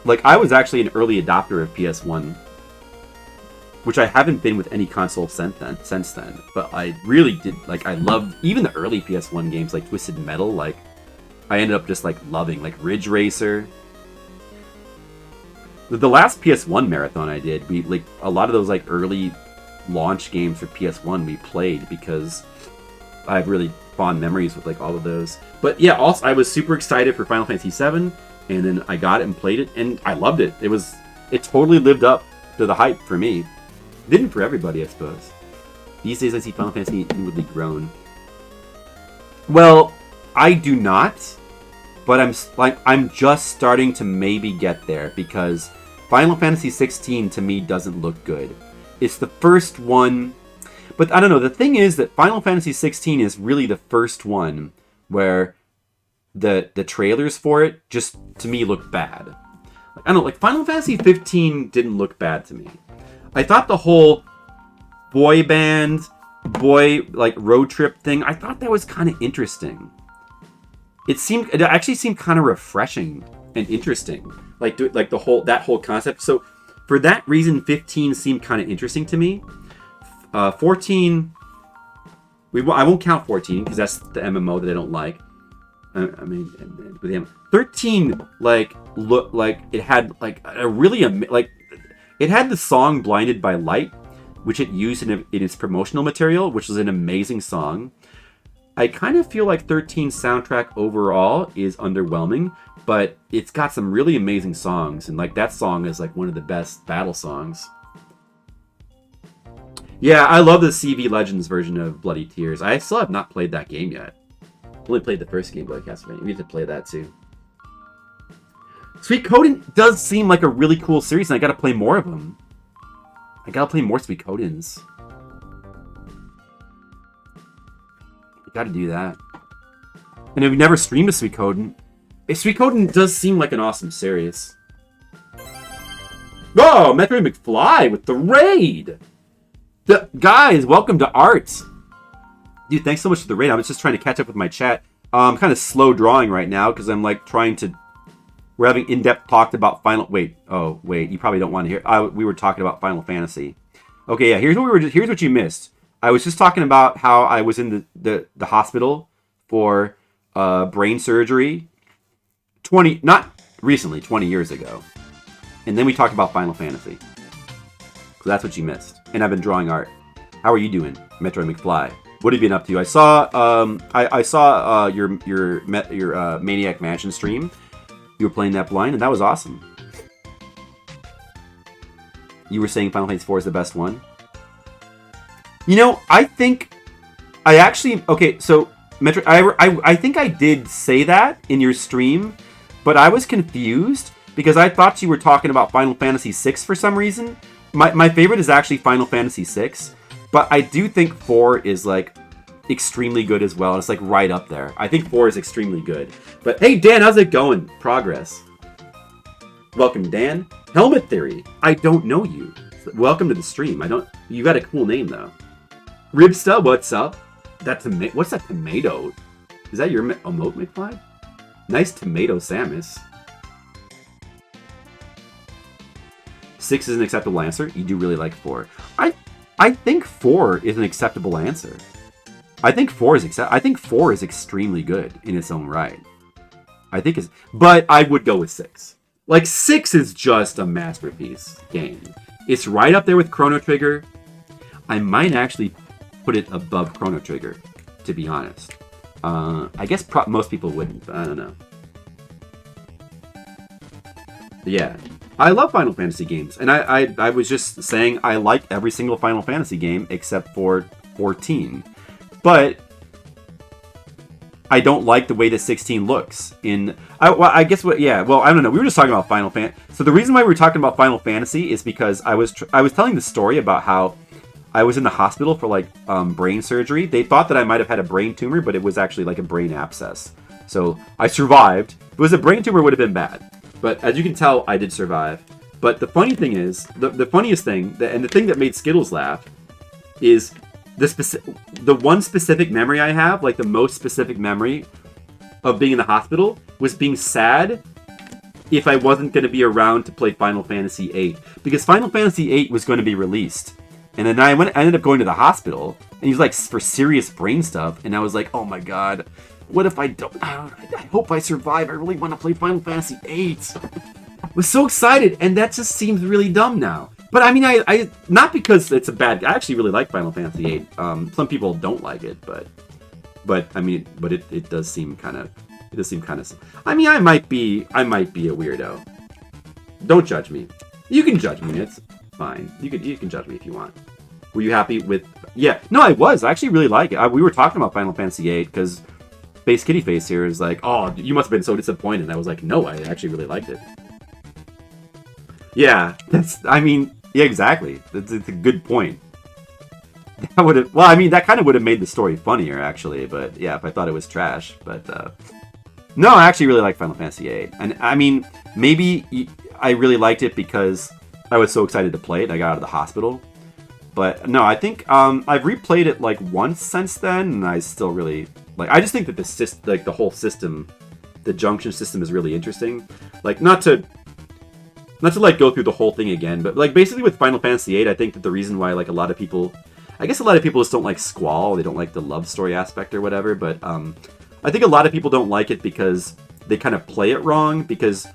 Like, I was actually an early adopter of PS1, which I haven't been with any console since then. But I really did, like, I loved even the early PS1 games, like Twisted Metal. Like, I ended up just, like, loving, like, Ridge Racer. The last PS1 marathon I did, we, like, a lot of those, like, early launch games for PS1 we played because I have really fond memories with, like, all of those. But yeah, also, I was super excited for Final Fantasy VII, and then I got it and played it, and I loved it. It totally lived up to the hype for me. Didn't for everybody, I suppose. These days I see Final Fantasy inwardly grown. Well, I do not, but I'm just starting to maybe get there because Final Fantasy 16 to me doesn't look good. It's the first one, but I don't know. The thing is that Final Fantasy 16 is really the first one where the trailers for it just to me look bad. I don't know, like Final Fantasy 15 didn't look bad to me. I thought the whole boy band, like road trip thing, I thought that was kind of interesting. It actually seemed kind of refreshing and interesting. Like that whole concept. So for that reason, 15 seemed kind of interesting to me. 14, I won't count 14 because that's the MMO that I don't like. I mean, with him, 13 looked like it had like a really it had the song "Blinded by Light," which it used in its promotional material, which was an amazing song. I kind of feel like 13's soundtrack overall is underwhelming, but it's got some really amazing songs, and like that song is like one of the best battle songs. Yeah, I love the CV Legends version of Bloody Tears. I still have not played that game yet. Only played the first game, Bloody Castlevania. We need to play that too. Suikoden does seem like a really cool series, and I gotta play more of them. I gotta play more Suikodens. I gotta do that. And if you've never streamed a Suikoden, Suikoden does seem like an awesome series. Oh, Metroid McFly with the raid! Guys, welcome to Arts. Dude, thanks so much for the raid. I was just trying to catch up with my chat. I'm kind of slow drawing right now because I'm like trying to... We're having in-depth talk about Final... Wait, you probably don't want to hear... We were talking about Final Fantasy. Okay, yeah, here's what you missed. I was just talking about how I was in the hospital for brain surgery. Not recently, 20 years ago. And then we talked about Final Fantasy. So that's what you missed. And I've been drawing art. How are you doing, Metroid McFly? What have you been up to? I saw your Maniac Mansion stream. You were playing that blind, and that was awesome. You were saying Final Fantasy IV is the best one. You know, I think I actually so Metroid. I think I did say that in your stream, but I was confused because I thought you were talking about Final Fantasy VI for some reason. My favorite is actually Final Fantasy VI. But I do think 4 is, like, extremely good as well. It's, like, right up there. I think 4 is extremely good. But, hey, Dan, how's it going? Progress. Welcome, Dan. Helmet Theory. I don't know you. Welcome to the stream. You got a cool name, though. Ribsta, what's up? What's that tomato? Is that your emote, McFly? Nice tomato, Samus. 6 is an acceptable answer. You do really like 4. I think 4 is an acceptable answer. I think 4 is extremely good in its own right. But I would go with 6. Like 6 is just a masterpiece game. It's right up there with Chrono Trigger. I might actually put it above Chrono Trigger, to be honest. I guess most people wouldn't, but I don't know. But yeah. I love Final Fantasy games, and I was just saying I like every single Final Fantasy game except for 14. But I don't like the way the 16 looks. I guess what? Yeah. Well, I don't know. We were just talking about Final Fantasy. So the reason why we were talking about Final Fantasy is because I was telling the story about how I was in the hospital for like brain surgery. They thought that I might have had a brain tumor, but it was actually like a brain abscess. So I survived. If it was a brain tumor, it would have been bad. But as you can tell, I did survive. But the funny thing is, the funniest thing, and the thing that made Skittles laugh, is the one specific memory I have, like the most specific memory of being in the hospital, was being sad if I wasn't going to be around to play Final Fantasy VIII. Because Final Fantasy VIII was going to be released. And then I ended up going to the hospital, and he was like, for serious brain stuff, and I was like, oh my god, what if I don't? I hope I survive. I really want to play Final Fantasy VIII. I was so excited, and that just seems really dumb now. But I mean, I not because it's a bad. I actually really like Final Fantasy VIII. Some people don't like it, but I mean, but it does seem kind of. It does seem kind of. I mean, I might be a weirdo. Don't judge me. You can judge me. It's fine. You can judge me if you want. Were you happy with? Yeah. No, I was. I actually really like it. We were talking about Final Fantasy VIII because Face Kitty Face here is like, oh, you must have been so disappointed. And I was like, no, I actually really liked it. Yeah, I mean, yeah, exactly. It's a good point. That would have, well, I mean, that kind of would have made the story funnier, actually. But yeah, if I thought it was trash. But no, I actually really like Final Fantasy VIII. And I mean, maybe I really liked it because I was so excited to play it. I got out of the hospital. But no, I think I've replayed it like once since then, and I still really like. I just think that the whole system, the junction system, is really interesting. Like not to like go through the whole thing again, but like basically with Final Fantasy VIII, I think that the reason why like a lot of people just don't like Squall, they don't like the love story aspect or whatever, but I think a lot of people don't like it because they kind of play it wrong, because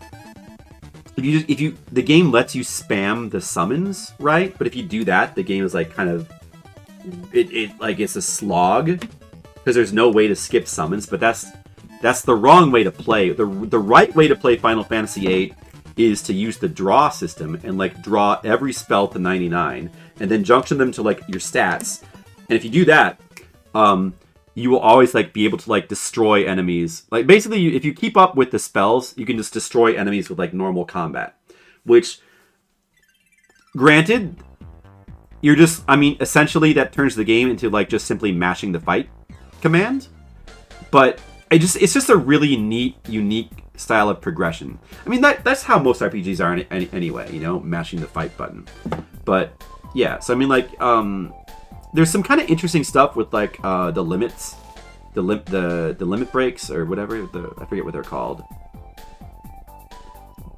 the game lets you spam the summons, right? But if you do that, the game is like kind of it's a slog because there's no way to skip summons, but that's the wrong way to play. The right way to play Final Fantasy VIII is to use the draw system and like draw every spell to 99 and then junction them to like your stats. And if you do that, you will always like be able to like destroy enemies. Like basically, if you keep up with the spells, you can just destroy enemies with like normal combat. Which, granted, essentially that turns the game into like just simply mashing the fight command. But it's just a really neat, unique style of progression. I mean, that's how most RPGs are anyway, you know, mashing the fight button. But yeah, so I mean, like, there's some kind of interesting stuff with like the limits, the limit breaks or whatever. I forget what they're called.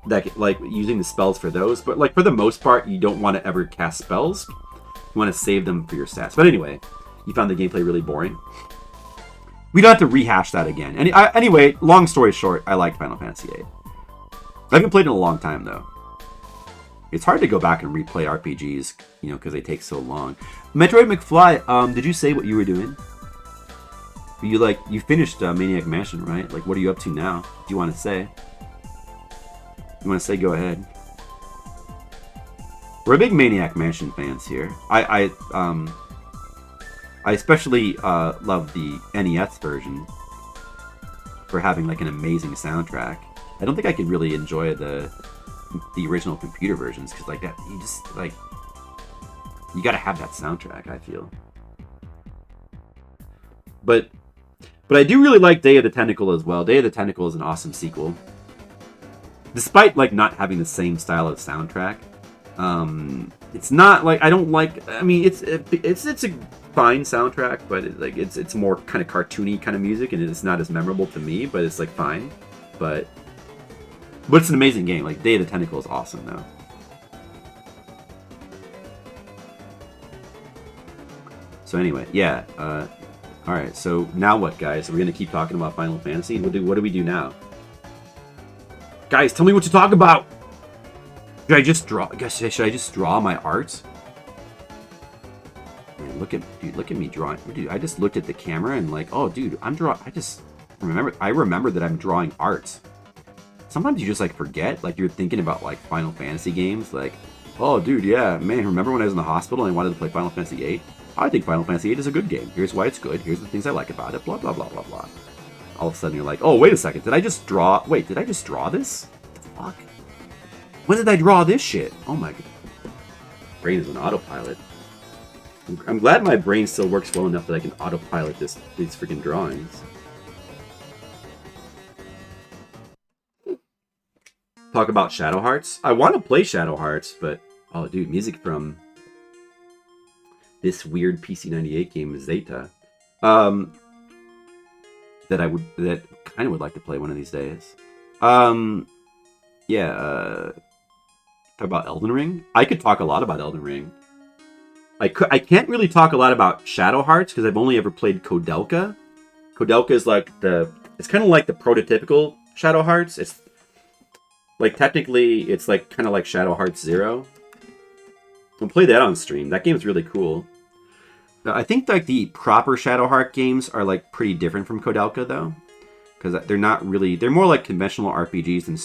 That like using the spells for those, but like for the most part, you don't want to ever cast spells. You want to save them for your stats. But anyway, you found the gameplay really boring. We don't have to rehash that again. Anyway, long story short, I liked Final Fantasy VIII. I haven't played it in a long time, though. It's hard to go back and replay RPGs, you know, because they take so long. Metroid McFly, did you say what you were doing? You finished Maniac Mansion, right? Like, what are you up to now? Do you want to say? You want to say, go ahead. We're big Maniac Mansion fans here. I especially love the NES version for having like an amazing soundtrack. I don't think I could really enjoy the original computer versions because like that you gotta have that soundtrack, I feel. But I do really like Day of the Tentacle as well. Day of the Tentacle is an awesome sequel, despite like not having the same style of soundtrack. It's not like I don't like. I mean, it's a fine soundtrack, but it's more kind of cartoony kind of music, and it's not as memorable to me. But it's like fine, but it's an amazing game. Like Day of the Tentacle is awesome though. So anyway, yeah. All right. So now what, guys? We're gonna keep talking about Final Fantasy. What do we do now? Guys, tell me what to talk about. Should I just draw my art? Man, look at me drawing. Dude, I just looked at the camera and like, oh, dude, I remember that I'm drawing art. Sometimes you just like forget, like you're thinking about like Final Fantasy games, like, oh, dude, yeah, man, remember when I was in the hospital and I wanted to play Final Fantasy VIII? I think Final Fantasy VIII is a good game. Here's why it's good. Here's the things I like about it. Blah blah blah blah blah. all of a sudden you're like, oh, wait a second, did I just draw this? What the fuck? When did I draw this shit? Oh my god. Brain is an autopilot. I'm glad my brain still works well enough that I can autopilot these freaking drawings. Talk about Shadow Hearts. I want to play Shadow Hearts, but oh, dude, music from this weird PC-98 game, Zeta, that kind of would like to play one of these days. Yeah. Talk about Elden Ring. I could talk a lot about Elden Ring. I can't really talk a lot about Shadow Hearts because I've only ever played Koudelka. Koudelka is like it's kind of like the prototypical Shadow Hearts. It's like technically it's like kind of like Shadow Hearts 0. We'll play that on stream. That game's really cool. I think like the proper Shadow Heart games are like pretty different from Koudelka though, because they're more like conventional RPGs. And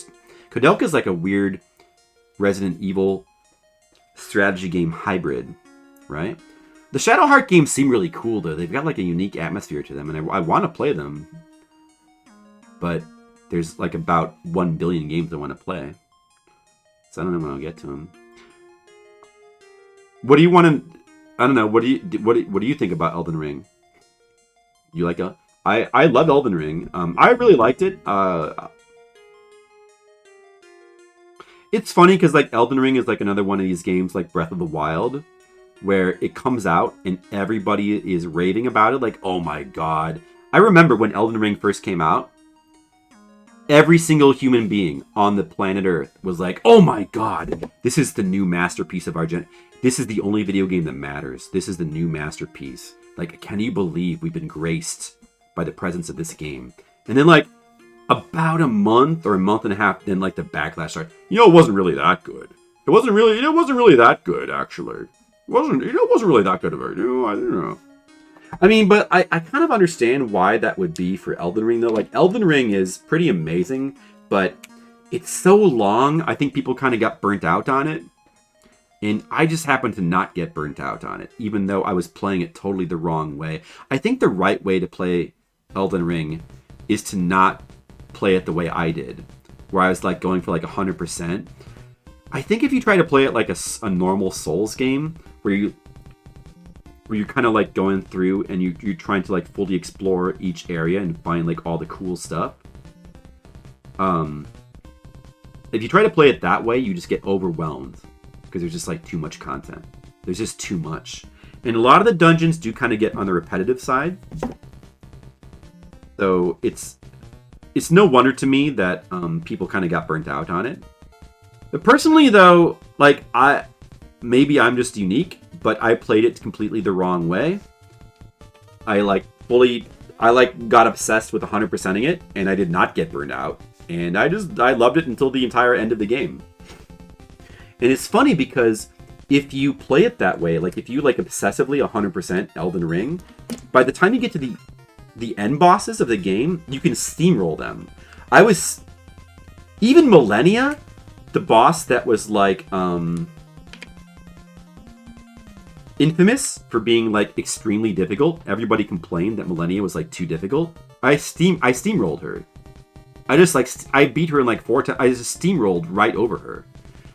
Koudelka is like a weird Resident Evil strategy game hybrid. Right? The Shadow Heart games seem really cool, though. They've got, like, a unique atmosphere to them, and I want to play them. But there's, like, about 1 billion games I want to play. So I don't know when I'll get to them. What do you want to... I don't know. What do you think about Elden Ring? You like it? I love Elden Ring. I really liked it. It's funny, because, like, Elden Ring is, like, another one of these games, like Breath of the Wild, where it comes out and everybody is raving about it, like, oh my god. I remember when Elden Ring first came out, every single human being on the planet Earth was like, oh my god, this is the new masterpiece of our gen. This is the only video game that matters. This is the new masterpiece. Like, can you believe we've been graced by the presence of this game? And then, like, about a month or a month and a half, then, like, the backlash started. It wasn't really that good. It wasn't really that good, actually. It wasn't really that good of it. I don't know. I mean, but I kind of understand why that would be for Elden Ring, though. Like, Elden Ring is pretty amazing, but it's so long, I think people kind of got burnt out on it. And I just happened to not get burnt out on it, even though I was playing it totally the wrong way. I think the right way to play Elden Ring is to not play it the way I did, where I was, like, going for, like, 100%. I think if you try to play it like a normal Souls game, where you're kind of like going through and you're trying to like fully explore each area and find like all the cool stuff. If you try to play it that way, you just get overwhelmed because there's just like too much content. There's just too much, and a lot of the dungeons do kind of get on the repetitive side. So it's no wonder to me that people kind of got burnt out on it. But personally, though, like maybe I'm just unique, but I played it completely the wrong way. I got obsessed with 100%ing it, and I did not get burned out. And I loved it until the entire end of the game. And it's funny because if you play it that way, like if you like obsessively 100% Elden Ring, by the time you get to the end bosses of the game, you can steamroll them. Even Millennia, the boss that was like infamous for being like extremely difficult. Everybody complained that Millennia was like too difficult. I steamrolled her. I beat her in like 4 times. I just steamrolled right over her.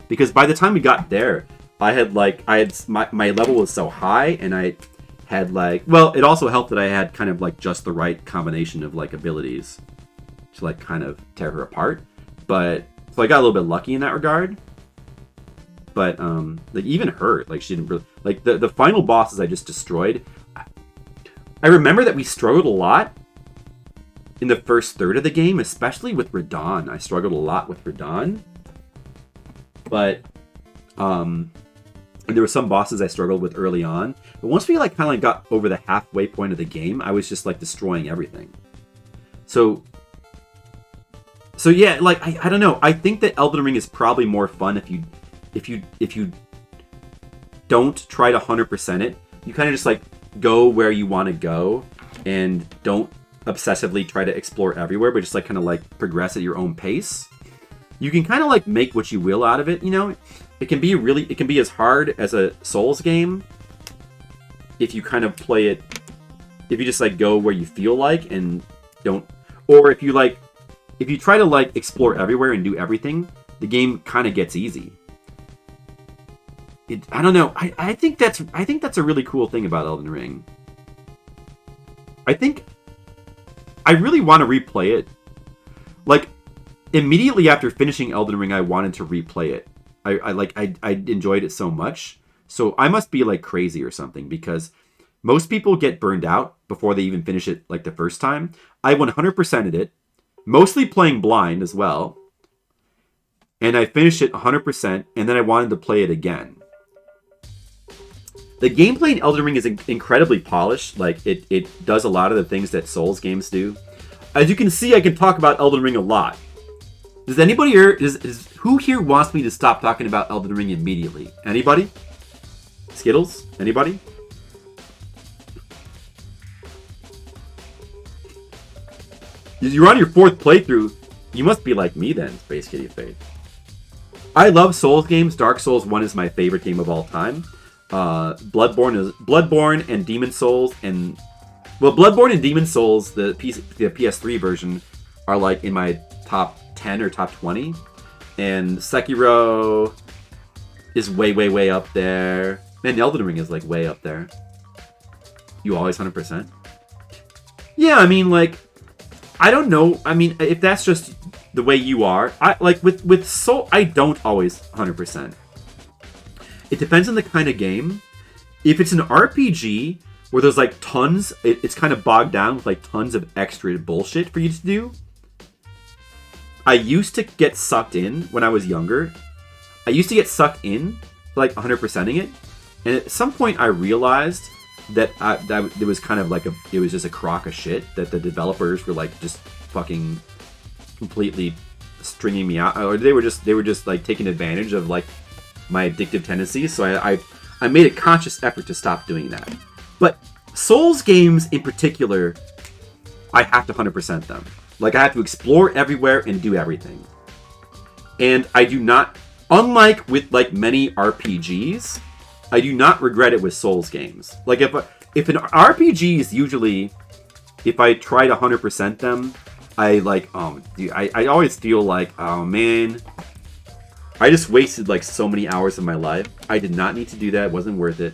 Because by the time we got there, my level was so high, and I had like, well, it also helped that I had kind of like just the right combination of like abilities to like kind of tear her apart. But so I got a little bit lucky in that regard. But like even her, like she didn't really like the final bosses I just destroyed. I remember that we struggled a lot in the first third of the game, especially with Radahn. I struggled a lot with Radahn. But and there were some bosses I struggled with early on. But once we like kind of like got over the halfway point of the game, I was just like destroying everything. So yeah, like I don't know. I think that Elden Ring is probably more fun if you don't try to 100% it. You kind of just like go where you want to go and don't obsessively try to explore everywhere, but just like kind of like progress at your own pace. You can kind of like make what you will out of it, you know? It can be as hard as a Souls game if you kind of play it, if you just like go where you feel like and don't, Or if you try to like explore everywhere and do everything, the game kind of gets easy. I don't know. I think that's a really cool thing about Elden Ring. I really want to replay it. Like, immediately after finishing Elden Ring, I wanted to replay it. I enjoyed it so much. So I must be like crazy or something, because most people get burned out before they even finish it like the first time. I 100%ed it, mostly playing blind as well. And I finished it 100%, and then I wanted to play it again. The gameplay in Elden Ring is incredibly polished. Like, it does a lot of the things that Souls games do. As you can see, I can talk about Elden Ring a lot. Does anybody here... who here wants me to stop talking about Elden Ring immediately? Anybody? Skittles? Anybody? You're on your 4th playthrough. You must be like me then, Space Kitty Fate. I love Souls games. Dark Souls 1 is my favorite game of all time. Bloodborne and Demon Souls Bloodborne and Demon Souls, the PS3 version, are like in my top 10 or top 20, and Sekiro is way up there, and Elden Ring is like way up there. You always 100%? Yeah, I mean, like, I don't know. I mean, if that's just the way you are, I like with Soul, I don't always 100%. It depends on the kind of game. If it's an RPG where there's like tons, it's kind of bogged down with like tons of extra bullshit for you to do. I used to get sucked in when I was younger. I used to get sucked in, like 100%ing it. And at some point I realized that it was kind of like it was just a crock of shit, that the developers were like just fucking completely stringing me out, or they were just like taking advantage of like my addictive tendencies. So I made a conscious effort to stop doing that. But Souls games in particular, I have to 100% them. Like, I have to explore everywhere and do everything. And I do not, unlike with like many RPGs, I do not regret it with Souls games. Like, if an RPG is usually, if I try to 100% them, I like, dude, I always feel like, oh man, I just wasted like so many hours of my life. I did not need to do that. It wasn't worth it.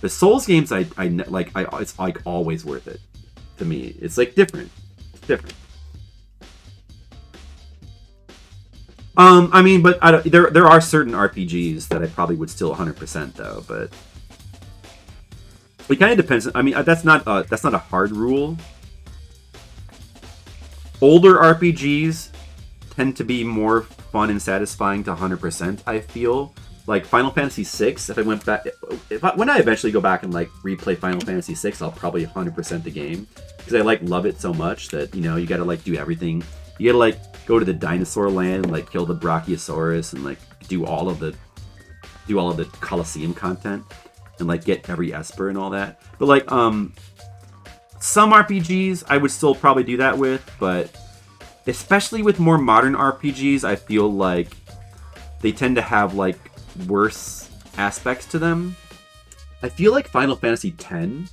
The Souls games, it's like always worth it to me. It's like different. It's different. I mean, but there are certain RPGs that I probably would still 100% though. But it kind of depends. I mean, that's not a hard rule. Older RPGs tend to be more fun and satisfying to 100%, I feel. Like Final Fantasy VI, if I went back, when I eventually go back and like replay Final Fantasy VI, I'll probably 100% the game, because I like love it so much that, you know, you gotta like do everything. You gotta like go to the dinosaur land and like kill the Brachiosaurus and like do all of the Colosseum content and like get every Esper and all that. But like some RPGs I would still probably do that with, but especially with more modern RPGs, I feel like they tend to have like worse aspects to them. I feel like Final Fantasy X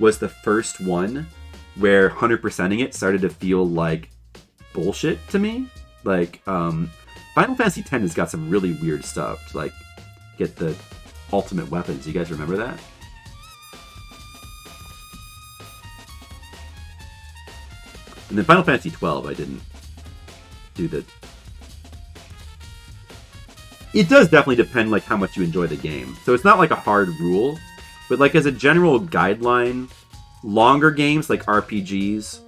was the first one where 100%ing it started to feel like bullshit to me. Like, Final Fantasy X has got some really weird stuff to like get the ultimate weapons. You guys remember that? And then Final Fantasy XII, I didn't do the... It does definitely depend like how much you enjoy the game. So it's not like a hard rule, but like as a general guideline, longer games like RPGs,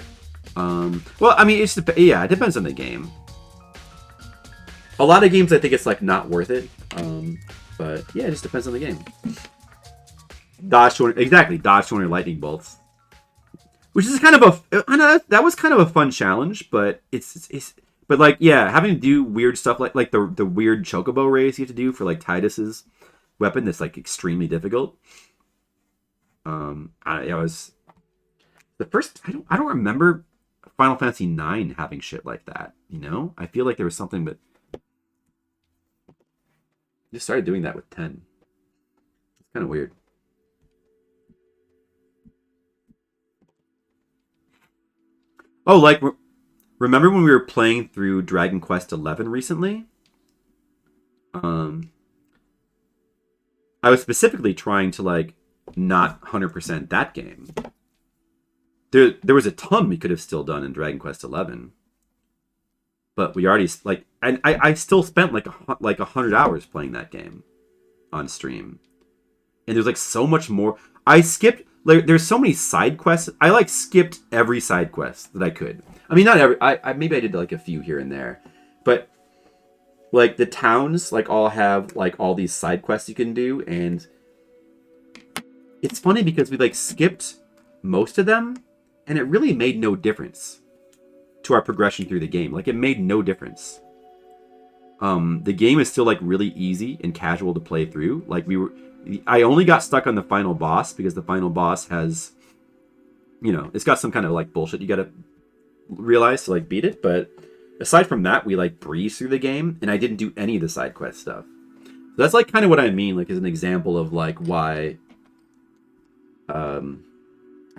well, I mean, it depends on the game. A lot of games I think it's like not worth it, but yeah, it just depends on the game. Dodge 200 lightning bolts, which is kind of that was kind of a fun challenge, but but like, yeah, having to do weird stuff like the weird chocobo race you have to do for like Tidus's weapon that's like extremely difficult. It was the first. I don't remember Final Fantasy IX having shit like that. You know, I feel like there was something, but just started doing that with 10. It's kind of weird. Oh, like remember when we were playing through Dragon Quest XI recently? Um, I was specifically trying to like not 100% that game. There was a ton we could have still done in Dragon Quest XI, but we already like, and I still spent like 100 hours playing that game on stream, and there's like so much more. I skipped like there's so many side quests. I like skipped every side quest that I could. I mean, not every. I maybe I did like a few here and there, but like the towns like all have like all these side quests you can do, and it's funny because we like skipped most of them, and it really made no difference to our progression through the game. Like it made no difference. The game is still like really easy and casual to play through. Like I only got stuck on the final boss because the final boss has, it's got some kind of like bullshit you gotta realize to like beat it. But aside from that, we like breezed through the game, and I didn't do any of the side quest stuff. So that's like kind of what I mean, like as an example of like why I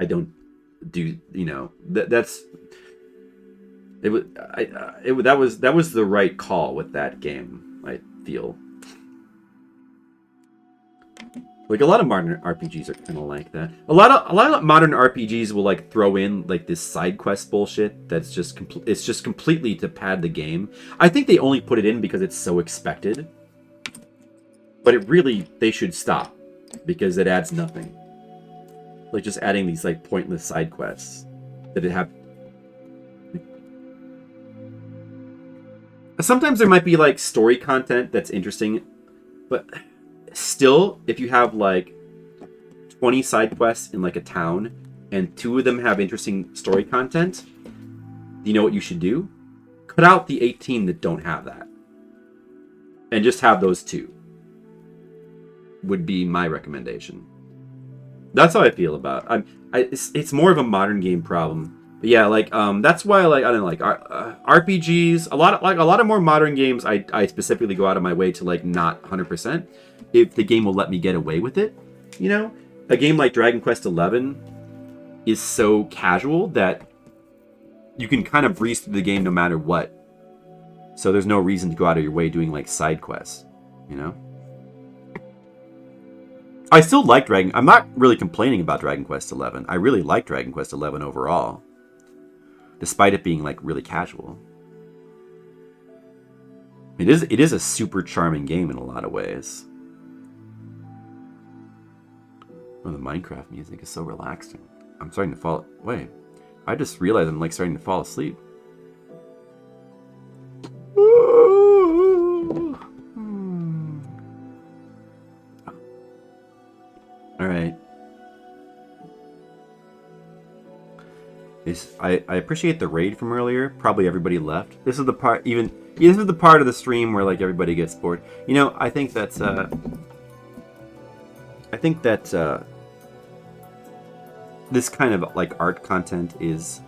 don't do, that's it was that was the right call with that game, I feel. Like a lot of modern RPGs are kind of like that. A lot of modern RPGs will like throw in like this side quest bullshit that's just it's just completely to pad the game. I think they only put it in because it's so expected. But they should stop because it adds nothing. Like just adding these like pointless side quests that it have. Sometimes there might be like story content that's interesting, but still, if you have like 20 side quests in like a town and 2 of them have interesting story content, you know what you should do? Cut out the 18 that don't have that. And just have those 2. Would be my recommendation. That's how I feel about it. It's more of a modern game problem. But yeah, like that's why I don't like RPGs. A lot of more modern games. I specifically go out of my way to like not 100% if the game will let me get away with it. A game like Dragon Quest XI is so casual that you can kind of breeze through the game no matter what. So there's no reason to go out of your way doing like side quests. I still like Dragon. I'm not really complaining about Dragon Quest XI. I really like Dragon Quest XI overall, despite it being like really casual. It is a super charming game in a lot of ways. Oh, the Minecraft music is so relaxing. I'm starting to fall. Wait, I just realized I'm like starting to fall asleep. All right. I appreciate the raid from earlier. Probably everybody left. This is the part this is the part of the stream where like everybody gets bored. I think that's this kind of like art content is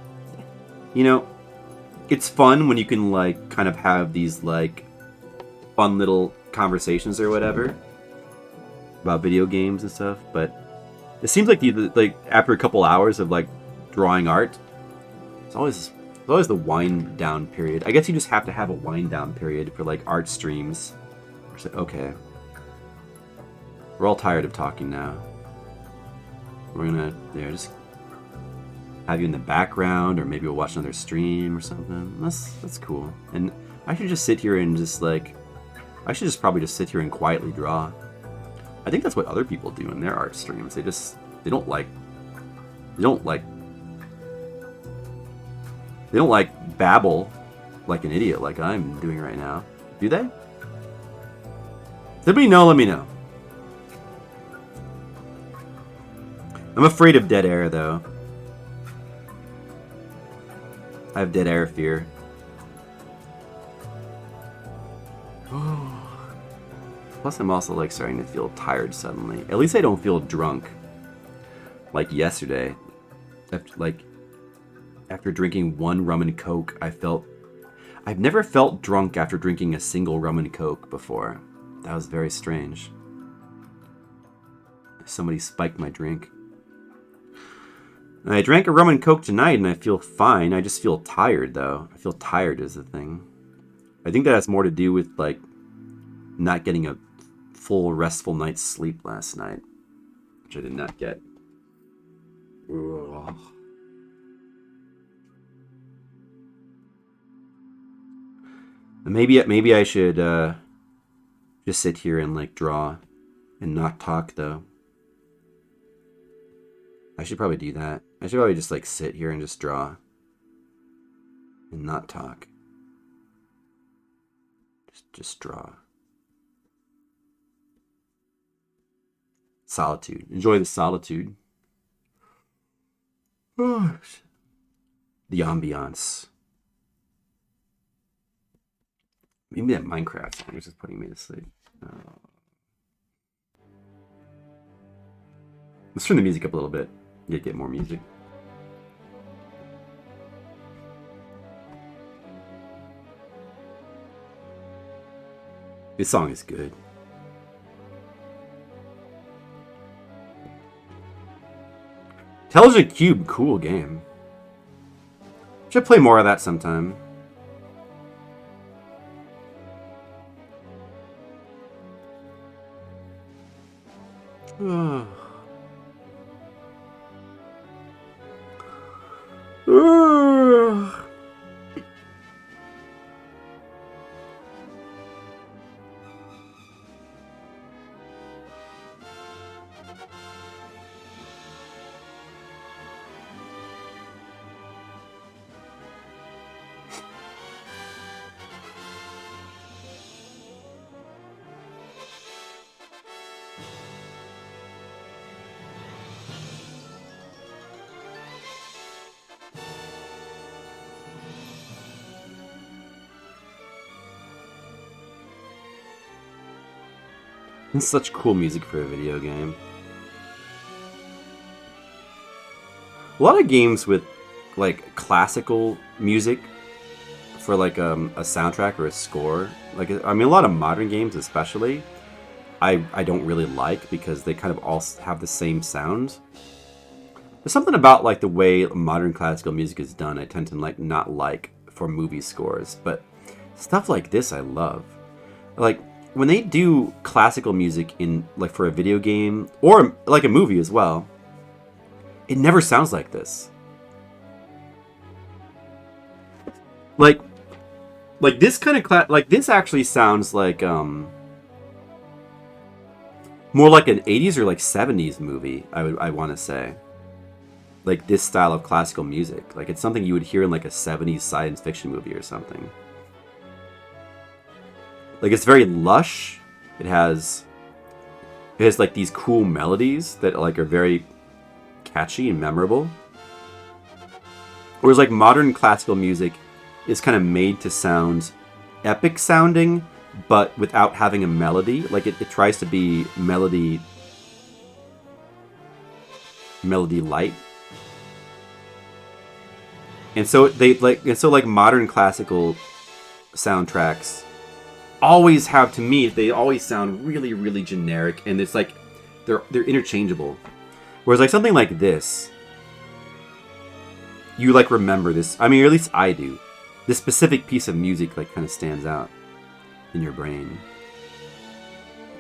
it's fun when you can like kind of have these like fun little conversations or whatever about video games and stuff, but it seems like after a couple hours of like drawing art, it's always the wind down period. I guess you just have to have a wind down period for like art streams. It's like, okay, we're all tired of talking now. We're gonna just have you in the background, or maybe we'll watch another stream or something. That's cool. And I should just sit here and probably just sit here and quietly draw. I think that's what other people do in their art streams. They don't like babble like an idiot like I'm doing right now. Do they? Does anybody know? Let me know. I'm afraid of dead air though. I have dead air fear. Plus, I'm also like starting to feel tired suddenly. At least I don't feel drunk like yesterday. After drinking 1 rum and coke, I've never felt drunk after drinking a single rum and coke before. That was very strange. Somebody spiked my drink. I drank a rum and coke tonight and I feel fine. I just feel tired though. I feel tired is the thing. I think that has more to do with like not getting a full restful night's sleep last night, which I did not get. Ugh. Maybe I should just sit here and like draw and not talk though. I should probably do that. I should probably just like sit here and just draw and not talk. Just draw. Solitude. Enjoy the solitude. The ambiance. Maybe that Minecraft song is just putting me to sleep. Let's turn the music up a little bit. Get more music. This song is good. Intelligent Cube, cool game. Should play more of that sometime. It's such cool music for a video game. A lot of games with like classical music for like a soundtrack or a score. Like I mean, a lot of modern games, especially, I don't really like because they kind of all have the same sound. There's something about like the way modern classical music is done. I tend to like not like for movie scores, but stuff like this I love. Like when they do classical music in like for a video game or like a movie as well, it never sounds like this. Like this kind of like this actually sounds like more like an 80s or like 70s movie. I want to say. Like this style of classical music, like it's something you would hear in like a 70s science fiction movie or something. Like it's very lush. It has like these cool melodies that like are very catchy and memorable. Whereas like modern classical music is kind of made to sound epic sounding, but without having a melody. Like it tries to be melody light. And so like modern classical soundtracks always have, to me, they always sound really, really generic, and it's like they're interchangeable. Whereas like something like this, you like remember this. I mean, or at least I do. This specific piece of music like kind of stands out in your brain.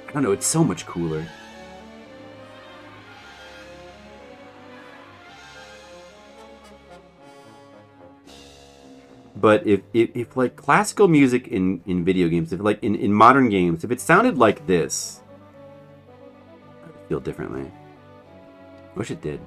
I don't know, it's so much cooler. But if like classical music in video games, if like in modern games, if it sounded like this, I'd feel differently. Wish it did.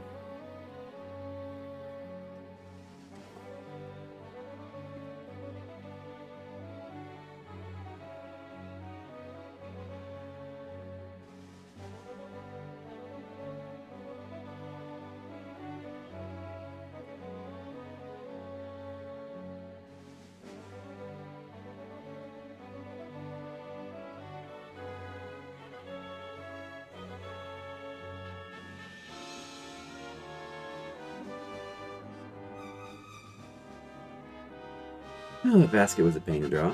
Oh, the basket was a pain to draw.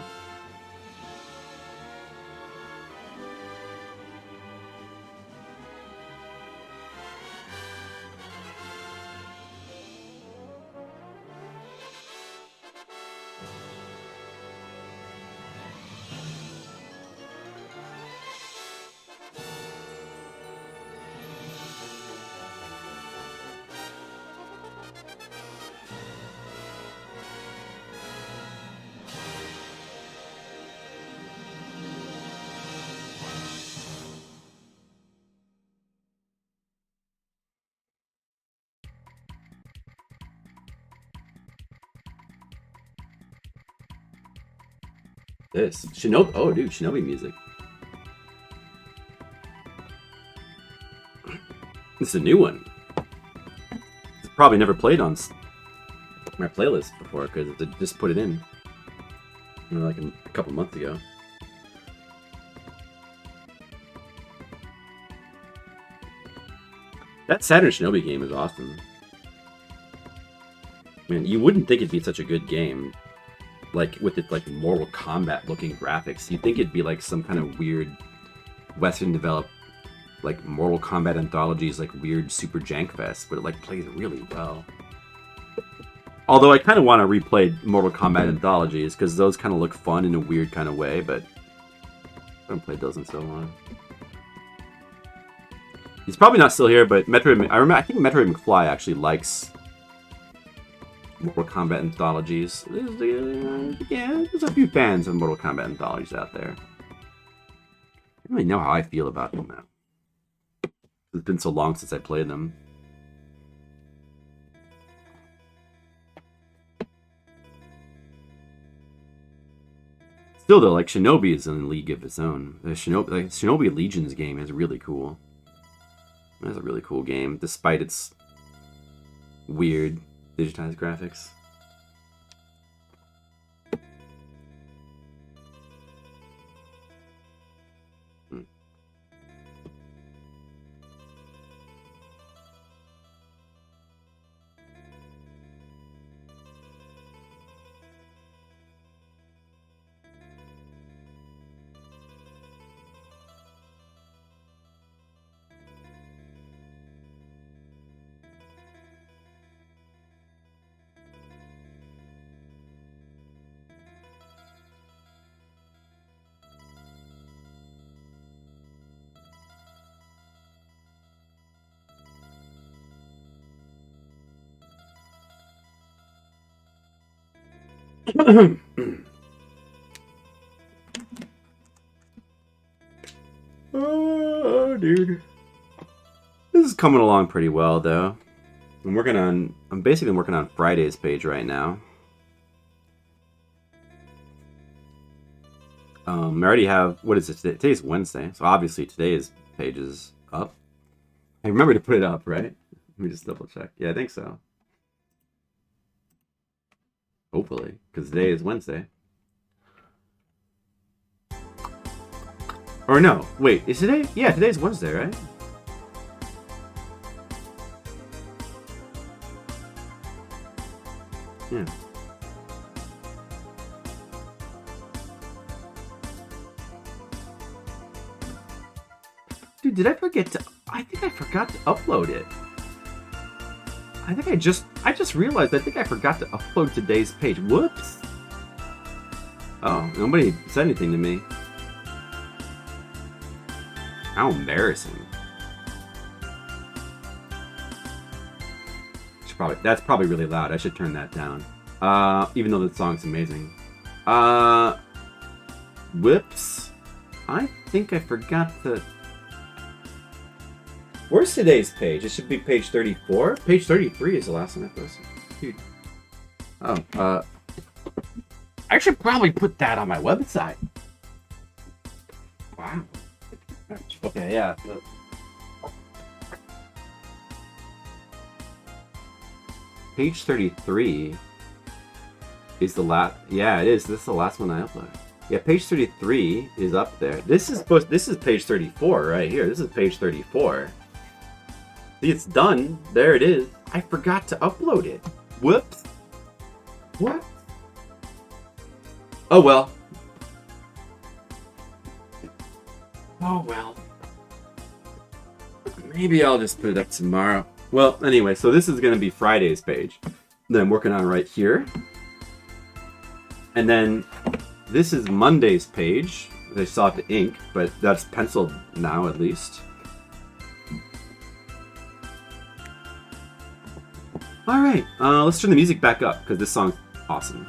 This Shinobi. Oh, dude, Shinobi music. This is a new one. It's probably never played on my playlist before because I just put it in like a couple months ago. That Saturn Shinobi game is awesome. Man, you wouldn't think it'd be such a good game, like with its like Mortal Kombat looking graphics. You'd think it'd be like some kind of weird Western developed like Mortal Kombat anthologies, like weird super jank fest, but it like plays really well. Although I kind of want to replay Mortal Kombat anthologies because those kind of look fun in a weird kind of way, but I haven't played those in so long. He's probably not still here, but Metroid. I think Metroid McFly actually likes Mortal Kombat anthologies. Yeah, there's a few fans of Mortal Kombat anthologies out there. I don't really know how I feel about them now. It's been so long since I played them. Still though, like Shinobi is in a league of its own. The Shinobi Legions game is really cool. That's a really cool game, despite its weird digitized graphics. Oh, dude. This is coming along pretty well, though. I'm basically working on Friday's page right now. I already have, what is it today? Today's Wednesday, so obviously today's page is up. I remember to put it up, right? Let me just double check. Yeah, I think so. Hopefully, because today is Wednesday. Or no, wait, is today? Yeah, today's Wednesday, right? Yeah. Dude, did I forget to... I think I forgot to upload it. I think I just realized I think I forgot to upload today's page. Whoops. Oh, nobody said anything to me. How embarrassing. That's probably really loud. I should turn that down. Even though the song's amazing. Whoops. I think I forgot to... Where's today's page? It should be page 34. Page 33 is the last one I posted. Dude. Oh, I should probably put that on my website. Wow. Okay, yeah. Page 33 is the last. Yeah, it is. This is the last one I uploaded. Yeah, page 33 is up there. This is page 34 right here. This is page 34. See, it's done. There it is. I forgot to upload it. Whoops. What? Oh well. Oh well. Maybe I'll just put it up tomorrow. Well, anyway, so this is going to be Friday's page that I'm working on right here. And then this is Monday's page. They still have to ink, but that's penciled now at least. Alright, let's turn the music back up because this song's awesome.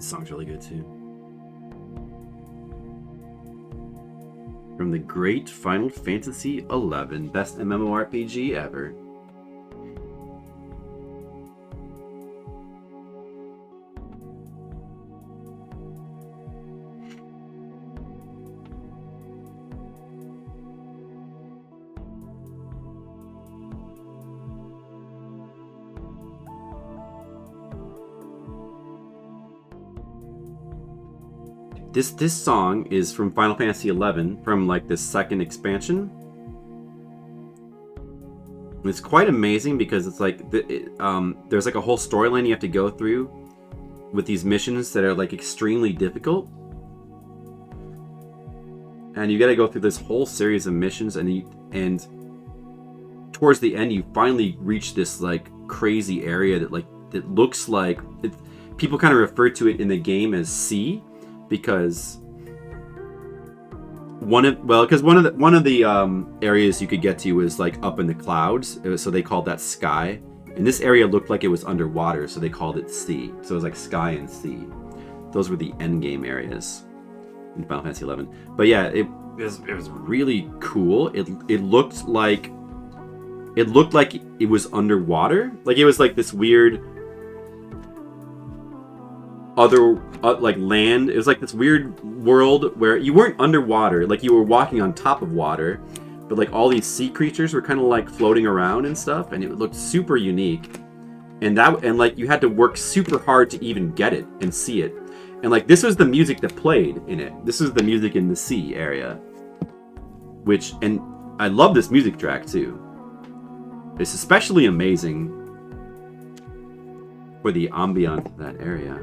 This song's really good too. From the great Final Fantasy XI, best MMORPG ever. This song is from Final Fantasy XI, from like the second expansion. It's quite amazing because it's like there's like a whole storyline you have to go through with these missions that are like extremely difficult, and you got to go through this whole series of missions, and towards the end you finally reach this like crazy area that looks like people kind of refer to it in the game as sea. Because one of the areas you could get to was like up in the clouds, so they called that sky. And this area looked like it was underwater, so they called it sea. So it was like sky and sea. Those were the end game areas in Final Fantasy XI. But yeah, it was really cool. It looked like it was underwater. Like it was like this weird other like land. It was like this weird world where you weren't underwater, like you were walking on top of water, but like all these sea creatures were kind of like floating around and stuff, and it looked super unique. And like you had to work super hard to even get it and see it. And like this was the music that played in it. This was the music in the sea area, and I love this music track too. It's especially amazing for the ambient of that area.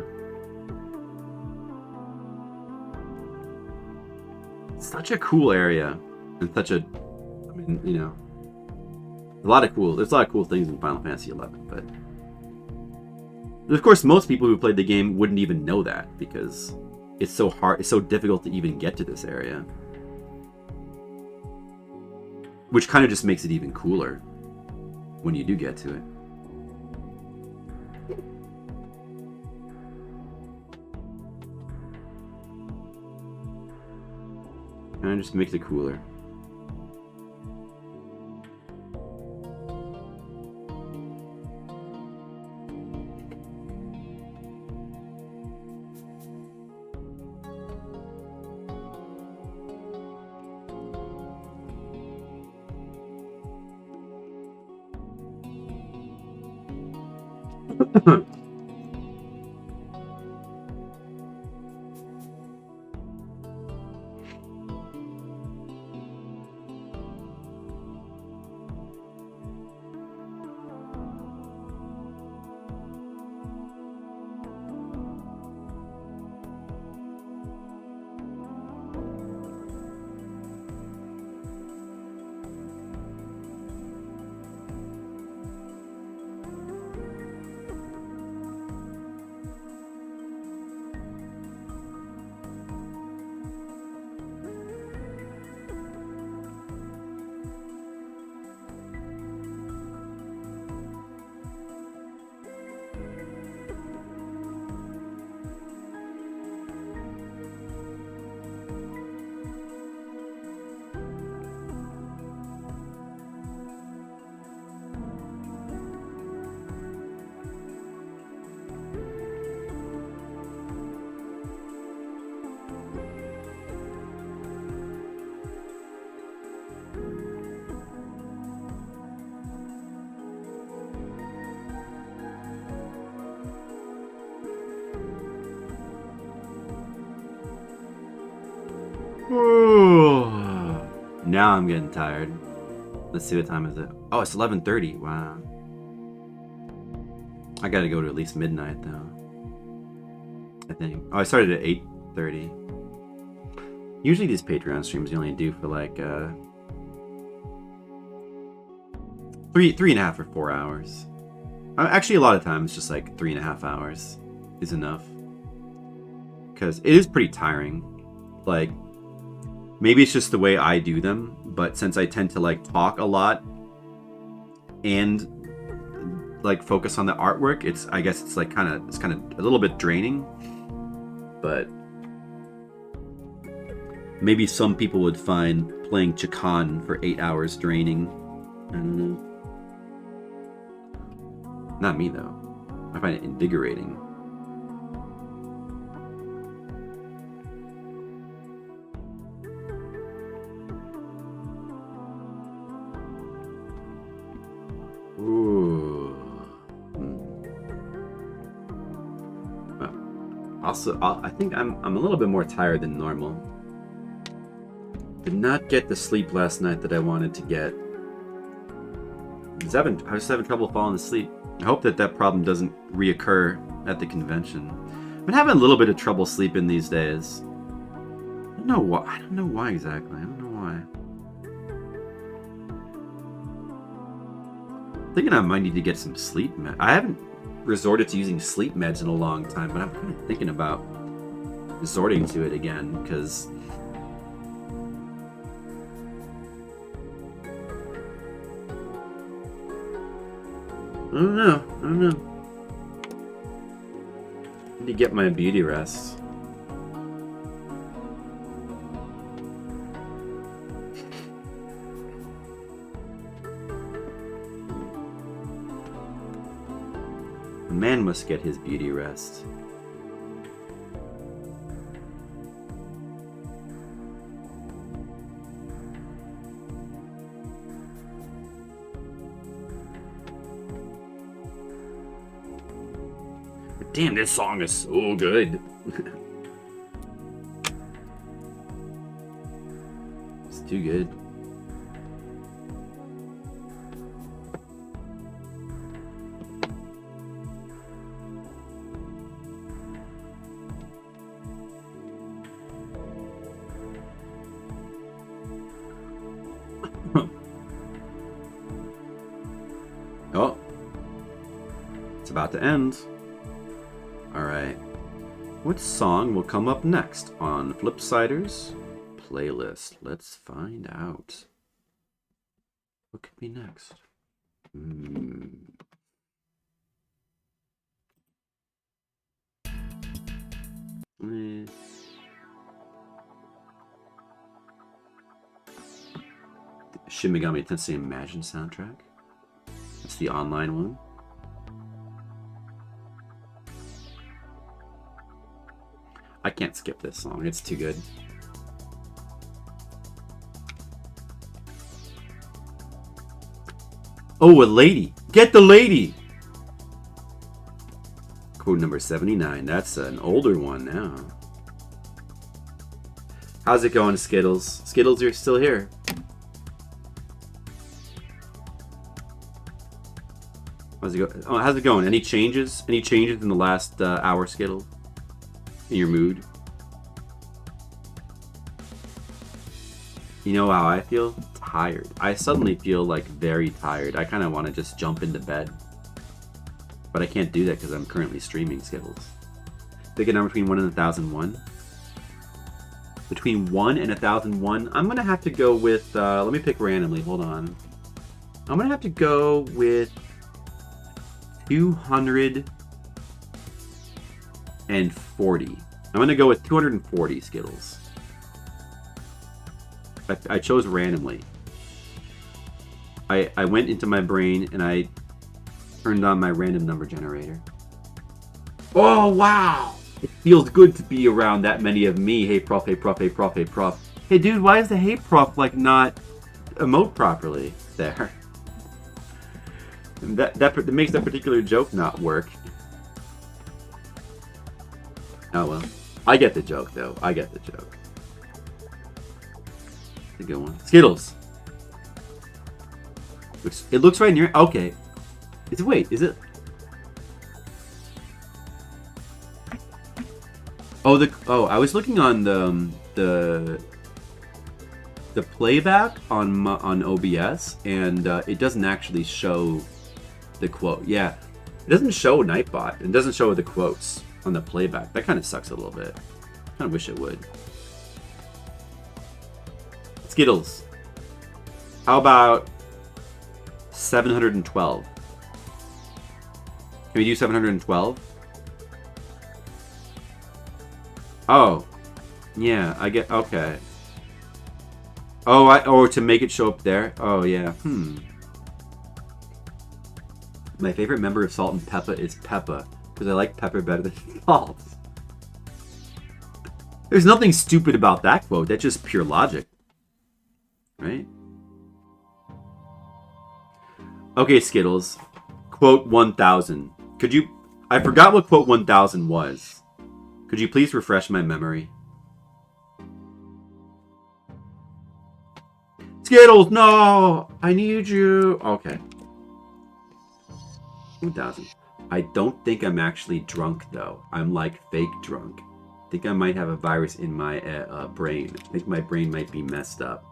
Such a cool area, and there's a lot of cool things in Final Fantasy XI, but of course most people who played the game wouldn't even know that because it's so hard, it's so difficult to even get to this area, which kind of just makes it even cooler when you do get to it. And it just makes it cooler. Now I'm getting tired. Let's see, what time is it? Oh, it's 11:30. Wow. I gotta go to at least midnight though, I think. Oh, I started at 8:30. Usually these Patreon streams you only do for like three and a half or 4 hours. Actually, a lot of times just like 3.5 hours is enough, because it is pretty tiring. Like, maybe it's just the way I do them, but since I tend to like talk a lot and like focus on the artwork, I guess it's kind of a little bit draining. but maybe some people would find playing Chakan for 8 hours draining. I don't know. Not me, though. I find it invigorating. Ooh. Well, also, I think I'm a little bit more tired than normal. Did not get the sleep last night that I wanted to get. I was having trouble falling asleep. I hope that problem doesn't reoccur at the convention. I've been having a little bit of trouble sleeping these days. I don't know why. I don't know why exactly. I don't know why. I'm thinking I might need to get some sleep meds. I haven't resorted to using sleep meds in a long time, but I'm kind of thinking about resorting to it again because I don't know. I need to get my beauty rest. A man must get his beauty rest. Damn, this song is so good. It's too good. Oh. It's about to end. Alright, what song will come up next on Flipsider's playlist? Let's find out. What could be next? Shin Megami Tensei Imagine soundtrack. That's the online one. I can't skip this song, it's too good. Oh, a lady! Get the lady! Code number 79, that's an older one now. How's it going, Skittles? Skittles, you're still here. How's it go? Oh, how's it going? Any changes? Any changes in the last hour, Skittles? In your mood? You know how I feel? Tired. I suddenly feel like very tired. I kind of want to just jump into bed. But I can't do that because I'm currently streaming Skittles. Pick a number between 1 and 1001. Between 1 and 1001, I'm going to have to go with, let me pick randomly, hold on. I'm going to have to go with 240. I'm going to go with 240 Skittles. I chose randomly. I went into my brain and I turned on my random number generator. Oh, wow! It feels good to be around that many of me. Hey, prof, hey, prof, hey, prof, hey, prof. Hey, dude, why is the hey, prof, like, not emote properly there? That makes that particular joke not work. Oh, well. I get the joke, though. I get the joke. It's a good one. Skittles. It looks right near. Okay. Wait, is it? Oh, I was looking on the playback on OBS, and it doesn't actually show the quote. Yeah, it doesn't show Nightbot. It doesn't show the quotes on the playback. That kind of sucks a little bit. I kind of wish it would. Skittles. How about 712? Can we do 712? Oh, yeah, I get, okay. Oh, to make it show up there? Oh, yeah, My favorite member of Salt and Peppa is Peppa, because I like pepper better than salt. There's nothing stupid about that quote, that's just pure logic. Right? Okay, Skittles. Quote 1000. Could you... I forgot what quote 1000 was. Could you please refresh my memory? Skittles, no! I need you. Okay. 1000. I don't think I'm actually drunk, though. I'm like fake drunk. I think I might have a virus in my brain. I think my brain might be messed up.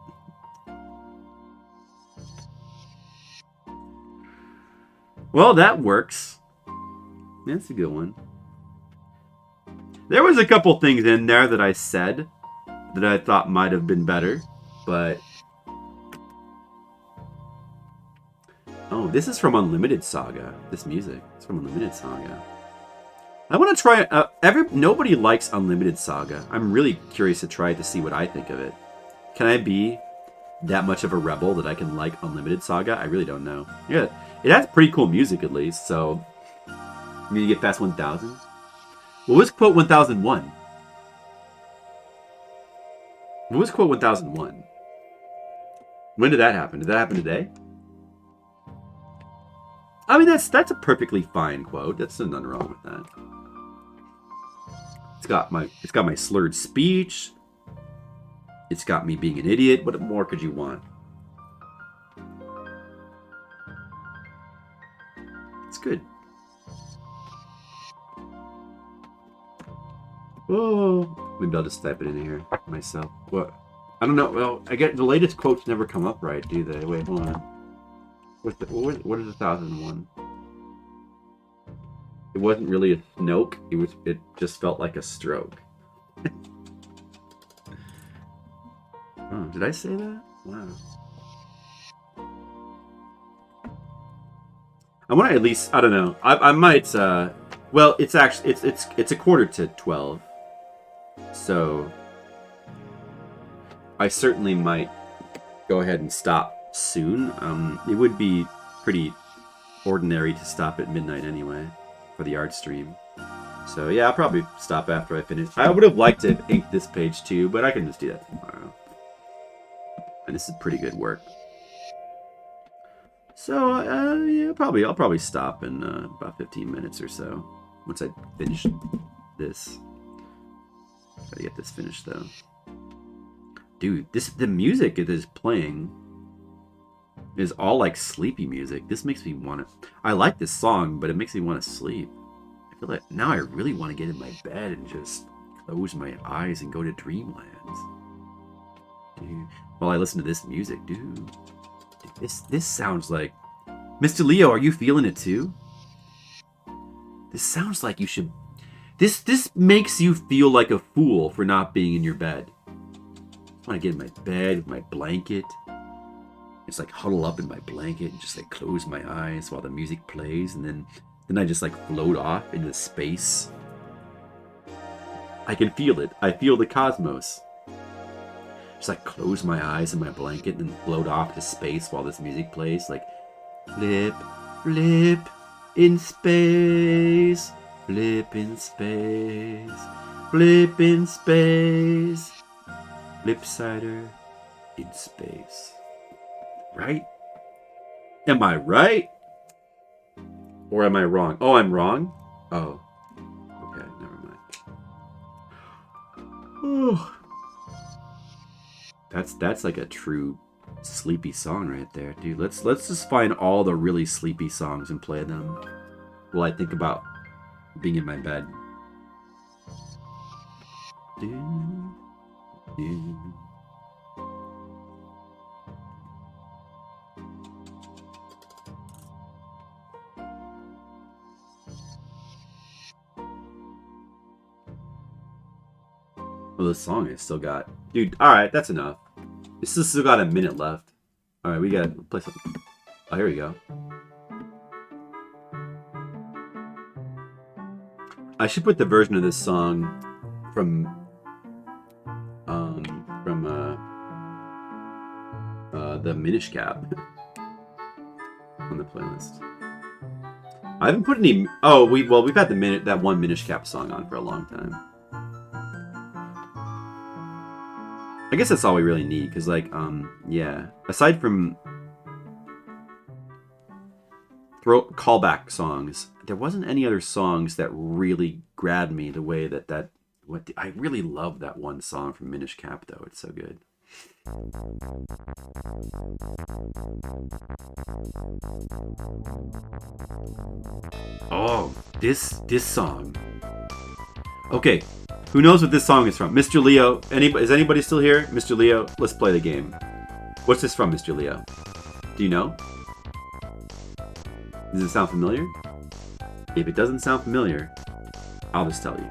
Well, that works. That's a good one. There was a couple things in there that I said that I thought might have been better, but... Oh, this is from Unlimited Saga. This music. It's from Unlimited Saga. I want to try... nobody likes Unlimited Saga. I'm really curious to try it to see what I think of it. Can I be that much of a rebel that I can like Unlimited Saga? I really don't know. Yeah, it has pretty cool music at least, so... I mean, you get past 1000? What was quote 1001? What was quote 1001? When did that happen? Did that happen today? I mean, that's a perfectly fine quote. That's nothing wrong with that. It's got my slurred speech. It's got me being an idiot. What more could you want? It's good. Oh, maybe I'll just type it in here myself. What? I don't know. Well, I get the latest quotes never come up right, do they? Wait, hold on. What is 1001? It wasn't really a Snoke. It just felt like a stroke. Oh, did I say that? Wow. I want to at least, I don't know. I might well, it's actually it's a quarter to 12. So I certainly might go ahead and stop soon. It would be pretty ordinary to stop at midnight anyway for the art stream. So yeah, I'll probably stop after I finish. I would have liked to ink this page too, but I can just do that tomorrow. And this is pretty good work. So yeah, I'll probably stop in about 15 minutes or so once I finish this. Gotta get this finished though. Dude, the music it is playing is all like sleepy music. This makes me want to... I like this song, but it makes me want to sleep. I feel like now I really want to get in my bed and just close my eyes and go to Dreamlands. Dude, while I listen to this music, dude. This sounds like... Mr. Leo, are you feeling it too? This sounds like you should... This makes you feel like a fool for not being in your bed. I want to get in my bed with my blanket. Just like huddle up in my blanket and just like close my eyes while the music plays, and then I just like float off into space. I can feel it. I feel the cosmos. Just like close my eyes in my blanket and then float off to space while this music plays. Like flip, flip in space, flip in space, flip in space, Flipsider in space. Right? Am I right? Or am I wrong? Oh, I'm wrong? Oh. Okay, never mind. Oh. That's like a true sleepy song right there, dude. Let's just find all the really sleepy songs and play them while I think about being in my bed. Well, this song has still got... Dude, alright, that's enough. This has still got a minute left. Alright, we gotta play something. Oh, here we go. I should put the version of this song from the Minish Cap on the playlist. I haven't put any. Oh, we've had that one Minish Cap song on for a long time. I guess that's all we really need, because like yeah, aside from callback songs, there wasn't any other songs that really grabbed me the way that I really love that one song from Minish Cap though. It's so good. Oh, this song. Okay, who knows what this song is from? Mr. Leo. Is anybody still here? Mr. Leo, let's play the game. What's this from, Mr. Leo? Do you know? Does it sound familiar? If it doesn't sound familiar, I'll just tell you.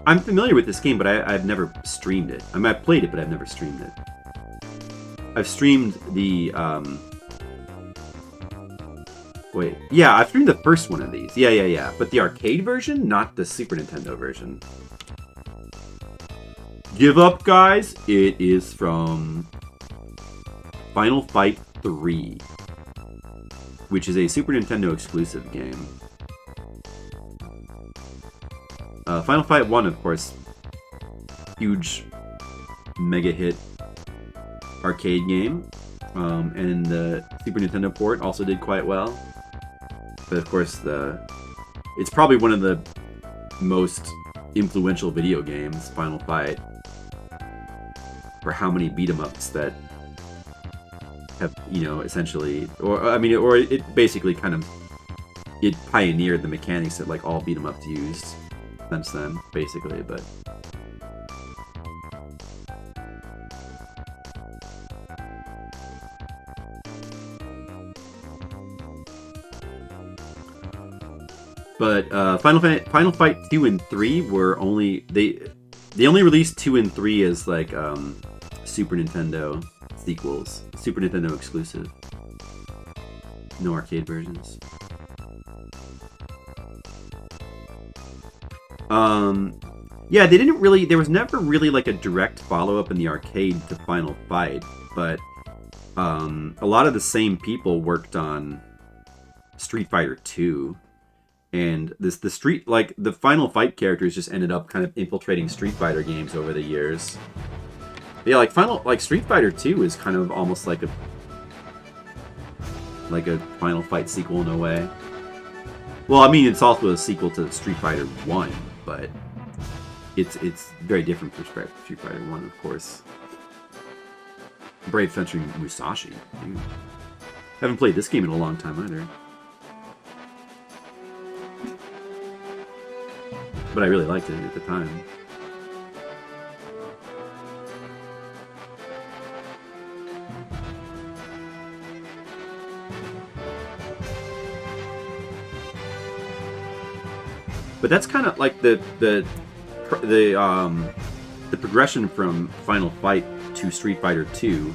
I'm familiar with this game, but I've never streamed it. I mean, I've played it, but I've never streamed it. I've streamed the, wait. Yeah, I've streamed the first one of these. Yeah. But the arcade version, not the Super Nintendo version. Give up, guys. It is from Final Fight 3, which is a Super Nintendo exclusive game. Final Fight 1, of course, huge mega hit arcade game, and the Super Nintendo port also did quite well. But of course, it's probably one of the most influential video games, Final Fight, for how many beat 'em ups that have, essentially, or it basically kind of, it pioneered the mechanics that like all beat 'em ups used since then, basically. But Final Fight 2 and 3 were they only released 2 and 3 as like Super Nintendo sequels, Super Nintendo exclusive. No arcade versions. Yeah, they didn't really. There was never really like a direct follow-up in the arcade to Final Fight, but a lot of the same people worked on Street Fighter 2, and the Final Fight characters just ended up kind of infiltrating Street Fighter games over the years. Yeah, like Street Fighter 2 is kind of almost like a Final Fight sequel in a way. Well, I mean, it's also a sequel to Street Fighter 1, but it's very different from Street Fighter 1, of course. Brave Fencer Musashi. Dude. Haven't played this game in a long time either. But I really liked it at the time. But that's kind of like the progression from Final Fight to Street Fighter 2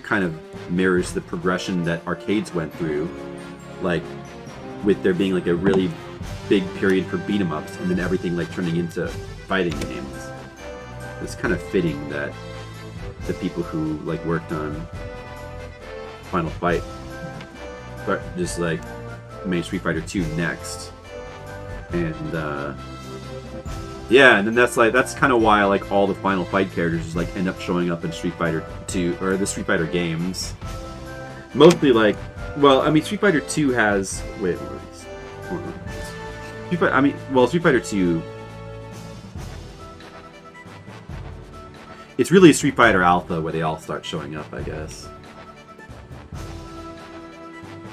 kind of mirrors the progression that arcades went through, like with there being like a really big period for beat 'em ups and then everything like turning into fighting games. It's kind of fitting that the people who like worked on Final Fight just like made Street Fighter 2 next. And yeah, and then that's kind of why like all the Final Fight characters just like end up showing up in Street Fighter 2 or the Street Fighter games. Mostly like, well, I mean Street Fighter 2 has wait, what are these? Hold on. Street Fighter 2, it's really Street Fighter Alpha where they all start showing up, I guess.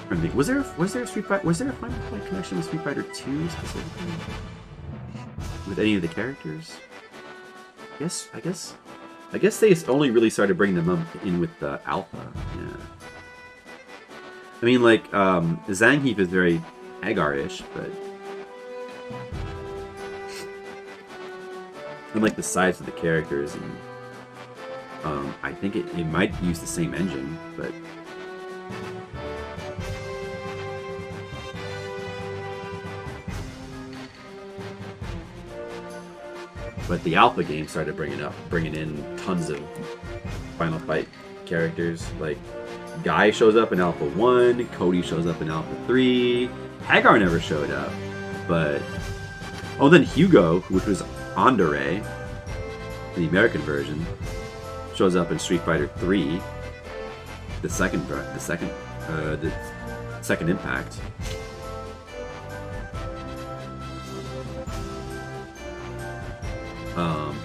I think, was there a Final Fight connection with Street Fighter 2 specifically? With any of the characters? I guess they only really started bringing them up in with Alpha. Yeah. I mean, like Zangief is very Agar-ish, but and like the size of the characters, and I think it might use the same engine, but But the Alpha game started bringing in tons of Final Fight characters. Like Guy shows up in Alpha 1, Cody shows up in Alpha 3, Hagar never showed up. But then Hugo, which was Andare, the American version, shows up in Street Fighter 3, the second Impact.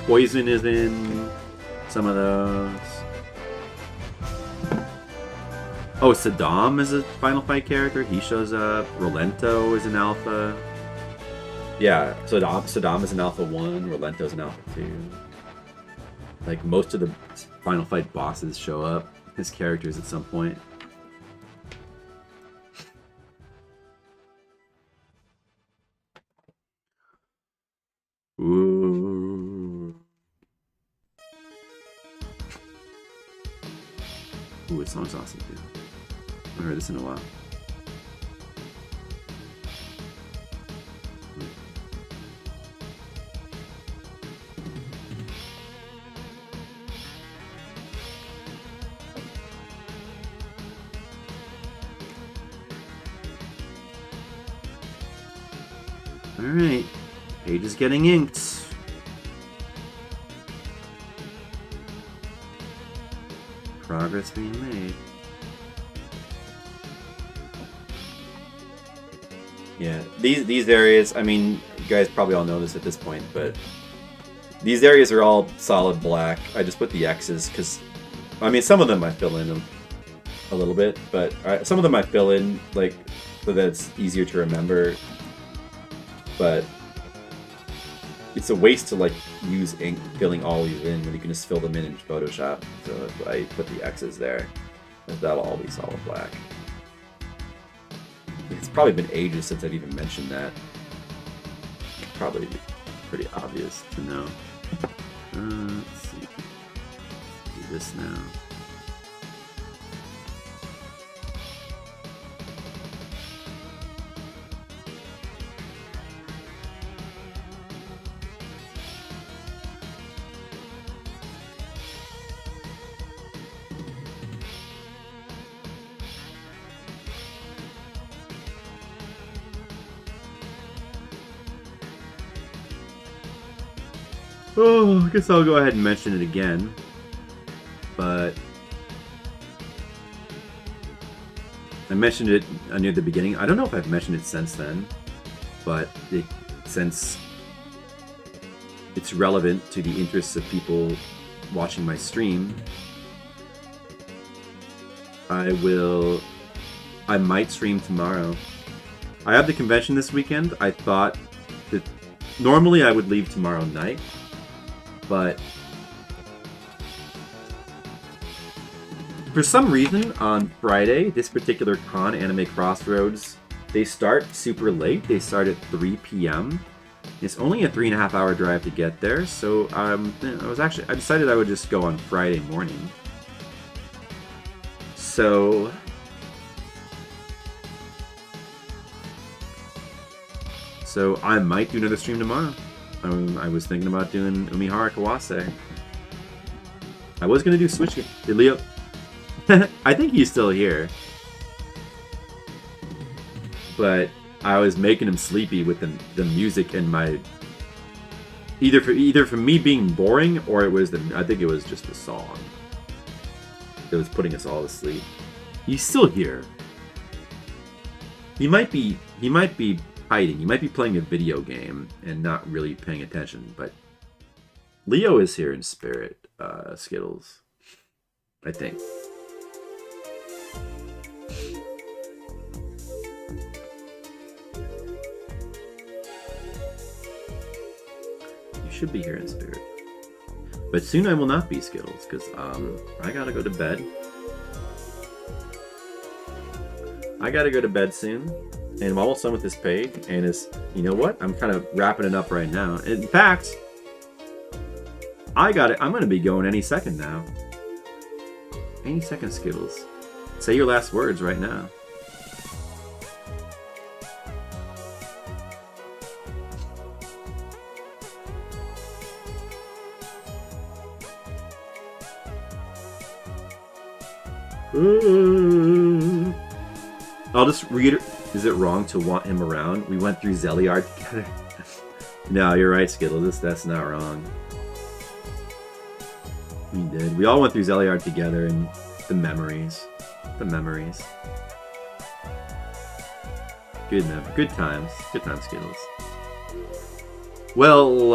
Poison is in some of those. Oh, Saddam is a Final Fight character. He shows up. Rolento is an Alpha. Yeah, Saddam is an Alpha 1. Rolento's an Alpha 2. Like, most of the Final Fight bosses show up. His characters at some point. Ooh. Ooh, this song's awesome too. I haven't heard this in a while. Alright. Page is getting inked. Progress being made. Yeah, these areas, I mean, you guys probably all know this at this point, but these areas are all solid black. I just put the X's because, I mean, some of them I fill in them a little bit, but some of them I fill in, like, so that it's easier to remember. But it's a waste to like use ink filling all these in when you can just fill them in Photoshop. So that's why I put the X's there. That'll all be solid black. It's probably been ages since I've even mentioned that. Probably pretty obvious to know. Let's see. Let's do this now. Oh, I guess I'll go ahead and mention it again. But I mentioned it near the beginning. I don't know if I've mentioned it since then, but since it's relevant to the interests of people watching my stream, I might stream tomorrow. I have the convention this weekend. I thought that normally I would leave tomorrow night, but for some reason on Friday, this particular con, Anime Crossroads, they start super late. They start at 3 p.m. It's only a 3.5 hour drive to get there, so I decided I would just go on Friday morning. So I might do another stream tomorrow. I was thinking about doing Umihara Kawase. I was gonna do Switch. Did Leo? I think he's still here, but I was making him sleepy with the music and my either for me being boring or it was I think it was just the song that was putting us all to sleep. He's still here. He might be hiding. He might be playing a video game and not really paying attention, but Leo is here in spirit, Skittles, I think. You should be here in spirit. But soon I will not be, Skittles, because I gotta go to bed. I gotta go to bed soon. And I'm almost done with this page, and you know what? I'm kind of wrapping it up right now. In fact, I'm gonna be going any second now. Any second, Skittles. Say your last words right now. I'll just read it. Is it wrong to want him around? We went through Zeliard together. No, you're right, Skittles. That's not wrong. We did. We all went through Zeliard together, and the memories. The memories. Good times. Good times, Skittles. Well,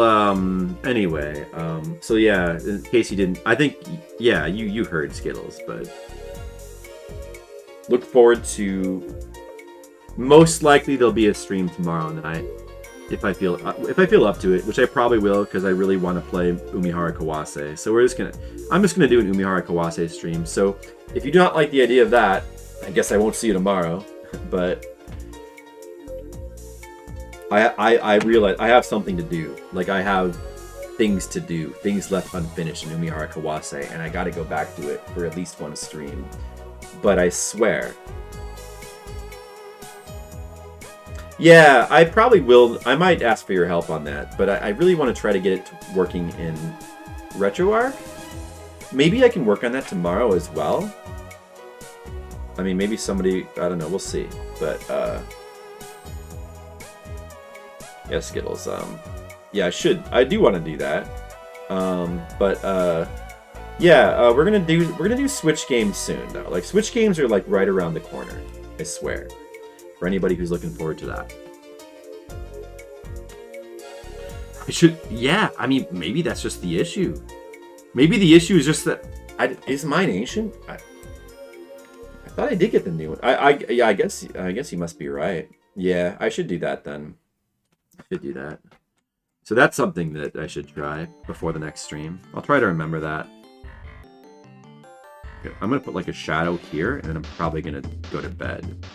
anyway, so yeah, in case you didn't, I think, yeah, you heard Skittles, but look forward to, most likely there'll be a stream tomorrow night, if I feel up to it, which I probably will, because I really want to play Umihara Kawase, so I'm just gonna do an Umihara Kawase stream, so if you do not like the idea of that, I guess I won't see you tomorrow, but I realize I have something to do. Like, I have things to do, things left unfinished in Umihara Kawase, and I gotta go back to it for at least one stream. But I swear. Yeah, I probably will. I might ask for your help on that, but I really want to try to get it working in RetroArch. Maybe I can work on that tomorrow as well. I mean, maybe somebody, I don't know, we'll see. But, yeah, Skittles. Yeah, I do want to do that. Yeah, we're gonna do Switch games soon though. Like, Switch games are like right around the corner. I swear. For anybody who's looking forward to that. Yeah, I mean, maybe that's just the issue. Maybe the issue is just that, is mine ancient? I thought I did get the new one. Yeah, I guess you must be right. Yeah, I should do that then. I should do that. So that's something that I should try before the next stream. I'll try to remember that. Okay, I'm gonna put like a shadow here, and then I'm probably gonna go to bed.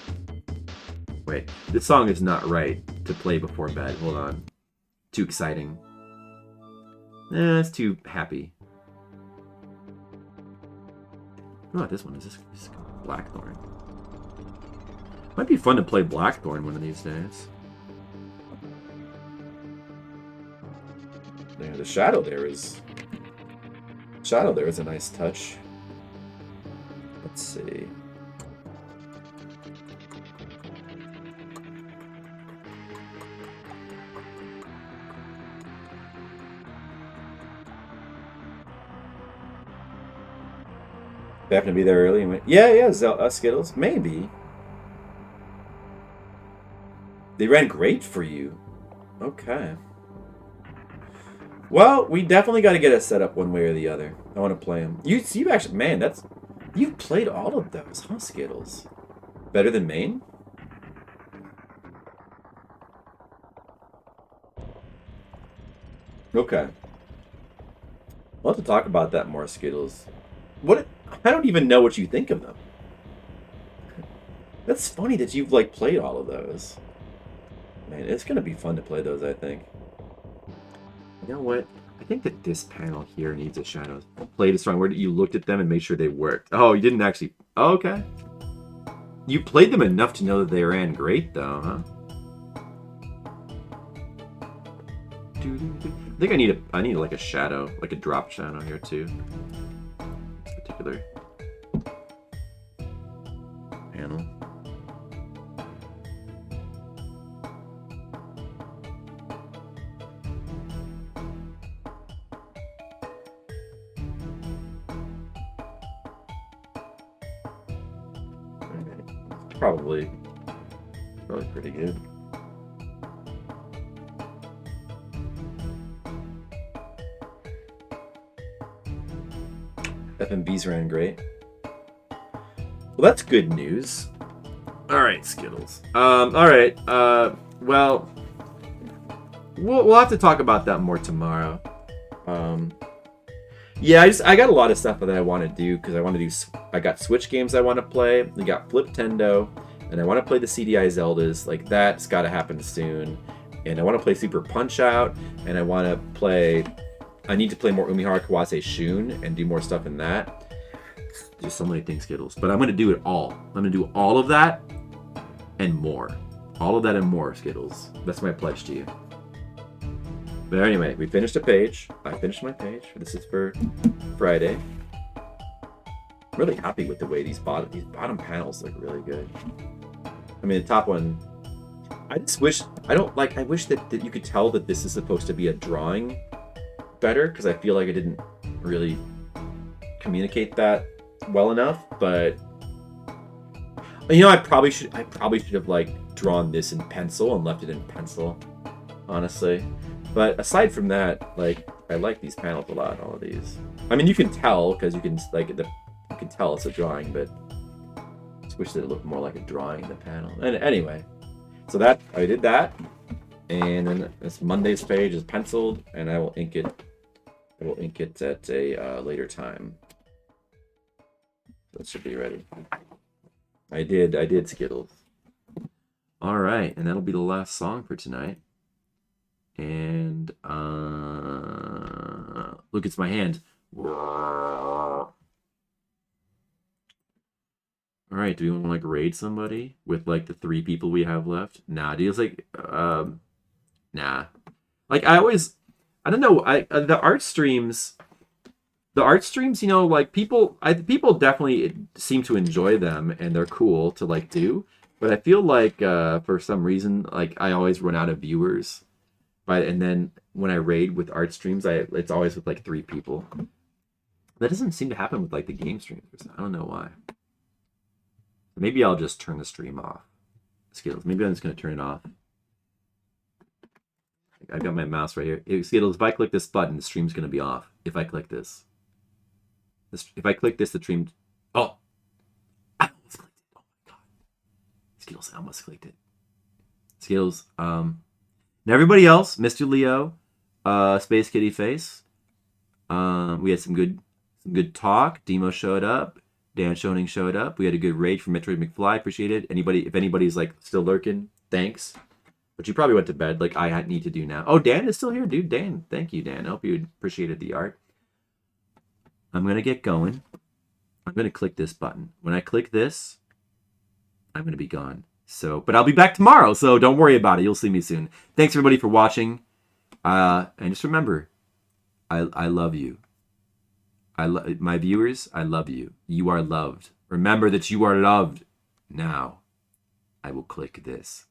Wait, this song is not right to play before bed. Hold on. Too exciting. It's too happy. Oh, this one is this Blackthorn. Might be fun to play Blackthorn one of these days. Yeah, the shadow there is a nice touch. Let's see. They happen to be there early. Yeah, Skittles. Maybe. They ran great for you. Okay. Well, we definitely got to get it set up one way or the other. I want to play them. You actually, man, you've played all of those, huh, Skittles? Better than Main? Okay. We'll have to talk about that more, Skittles. I don't even know what you think of them. That's funny that you've, like, played all of those. Man, it's gonna be fun to play those, I think. You know what? I think that this panel here needs a shadow. Played a strong word. You looked at them and made sure they worked. Oh, you didn't actually... Oh, okay. You played them enough to know that they ran great, though, huh? I think I need like a shadow, like a drop shadow here too. This particular panel. Probably pretty good. FMVs ran great. Well, that's good news. All right, Skittles. All right. Well, we'll have to talk about that more tomorrow. Yeah, I got a lot of stuff that I want to do because I got Switch games I want to play. We got Fliptendo, and I want to play the CDI Zeldas. Like, that's got to happen soon. And I want to play Super Punch-Out, and I need to play more Umihara Kawase Shun and do more stuff in that. Just so many things, Skittles. But I'm going to do it all. I'm going to do all of that and more. All of that and more, Skittles. That's my pledge to you. But anyway, we finished a page. I finished my page. This is for Friday. I'm really happy with the way these bottom panels look really good. I mean, the top one, I just wish I wish that you could tell that this is supposed to be a drawing better, because I feel like I didn't really communicate that well enough. But I probably should have like drawn this in pencil and left it in pencil, honestly. But aside from that, like, I like these panels a lot. All of these. I mean, you can tell because you can tell it's a drawing, but I just wish that it looked more like a drawing in the panel. And anyway, so that I did that, and then this Monday's page is penciled, and I will ink it. I will ink it at a later time. That should be ready. I did Skittles. All right, and that'll be the last song for tonight. And look, it's my hand. All right, do we want to like raid somebody with like the 3 people we have left? Nah, dude, it's like nah. Like I don't know, the art streams, like people definitely seem to enjoy them and they're cool to like do, but I feel like for some reason like I always run out of viewers. And then when I raid with art streams, it's always with like 3 people. That doesn't seem to happen with like the game streams. I don't know why. Maybe I'll just turn the stream off. Skittles. Maybe I'm just gonna turn it off. I've got my mouse right here. Skittles, if I click this button, the stream's gonna be off. If I click this. If I click this, the stream. Oh! I almost clicked it. Oh my god. Skittles, I almost clicked it. Skittles, and everybody else, Mr. Leo, Space Kitty Face. We had some good talk. Demo showed up. Dan Schoening showed up. We had a good raid from Metroid McFly. Appreciate it. If anybody's like still lurking, thanks. But you probably went to bed like I need to do now. Oh, Dan is still here, dude. Dan, thank you, Dan. I hope you appreciated the art. I'm gonna get going. I'm gonna click this button. When I click this, I'm gonna be gone. So, but I'll be back tomorrow, so don't worry about it. You'll see me soon. Thanks everybody for watching. And just remember, I love you. My viewers, I love you. You are loved. Remember that you are loved. Now, I will click this.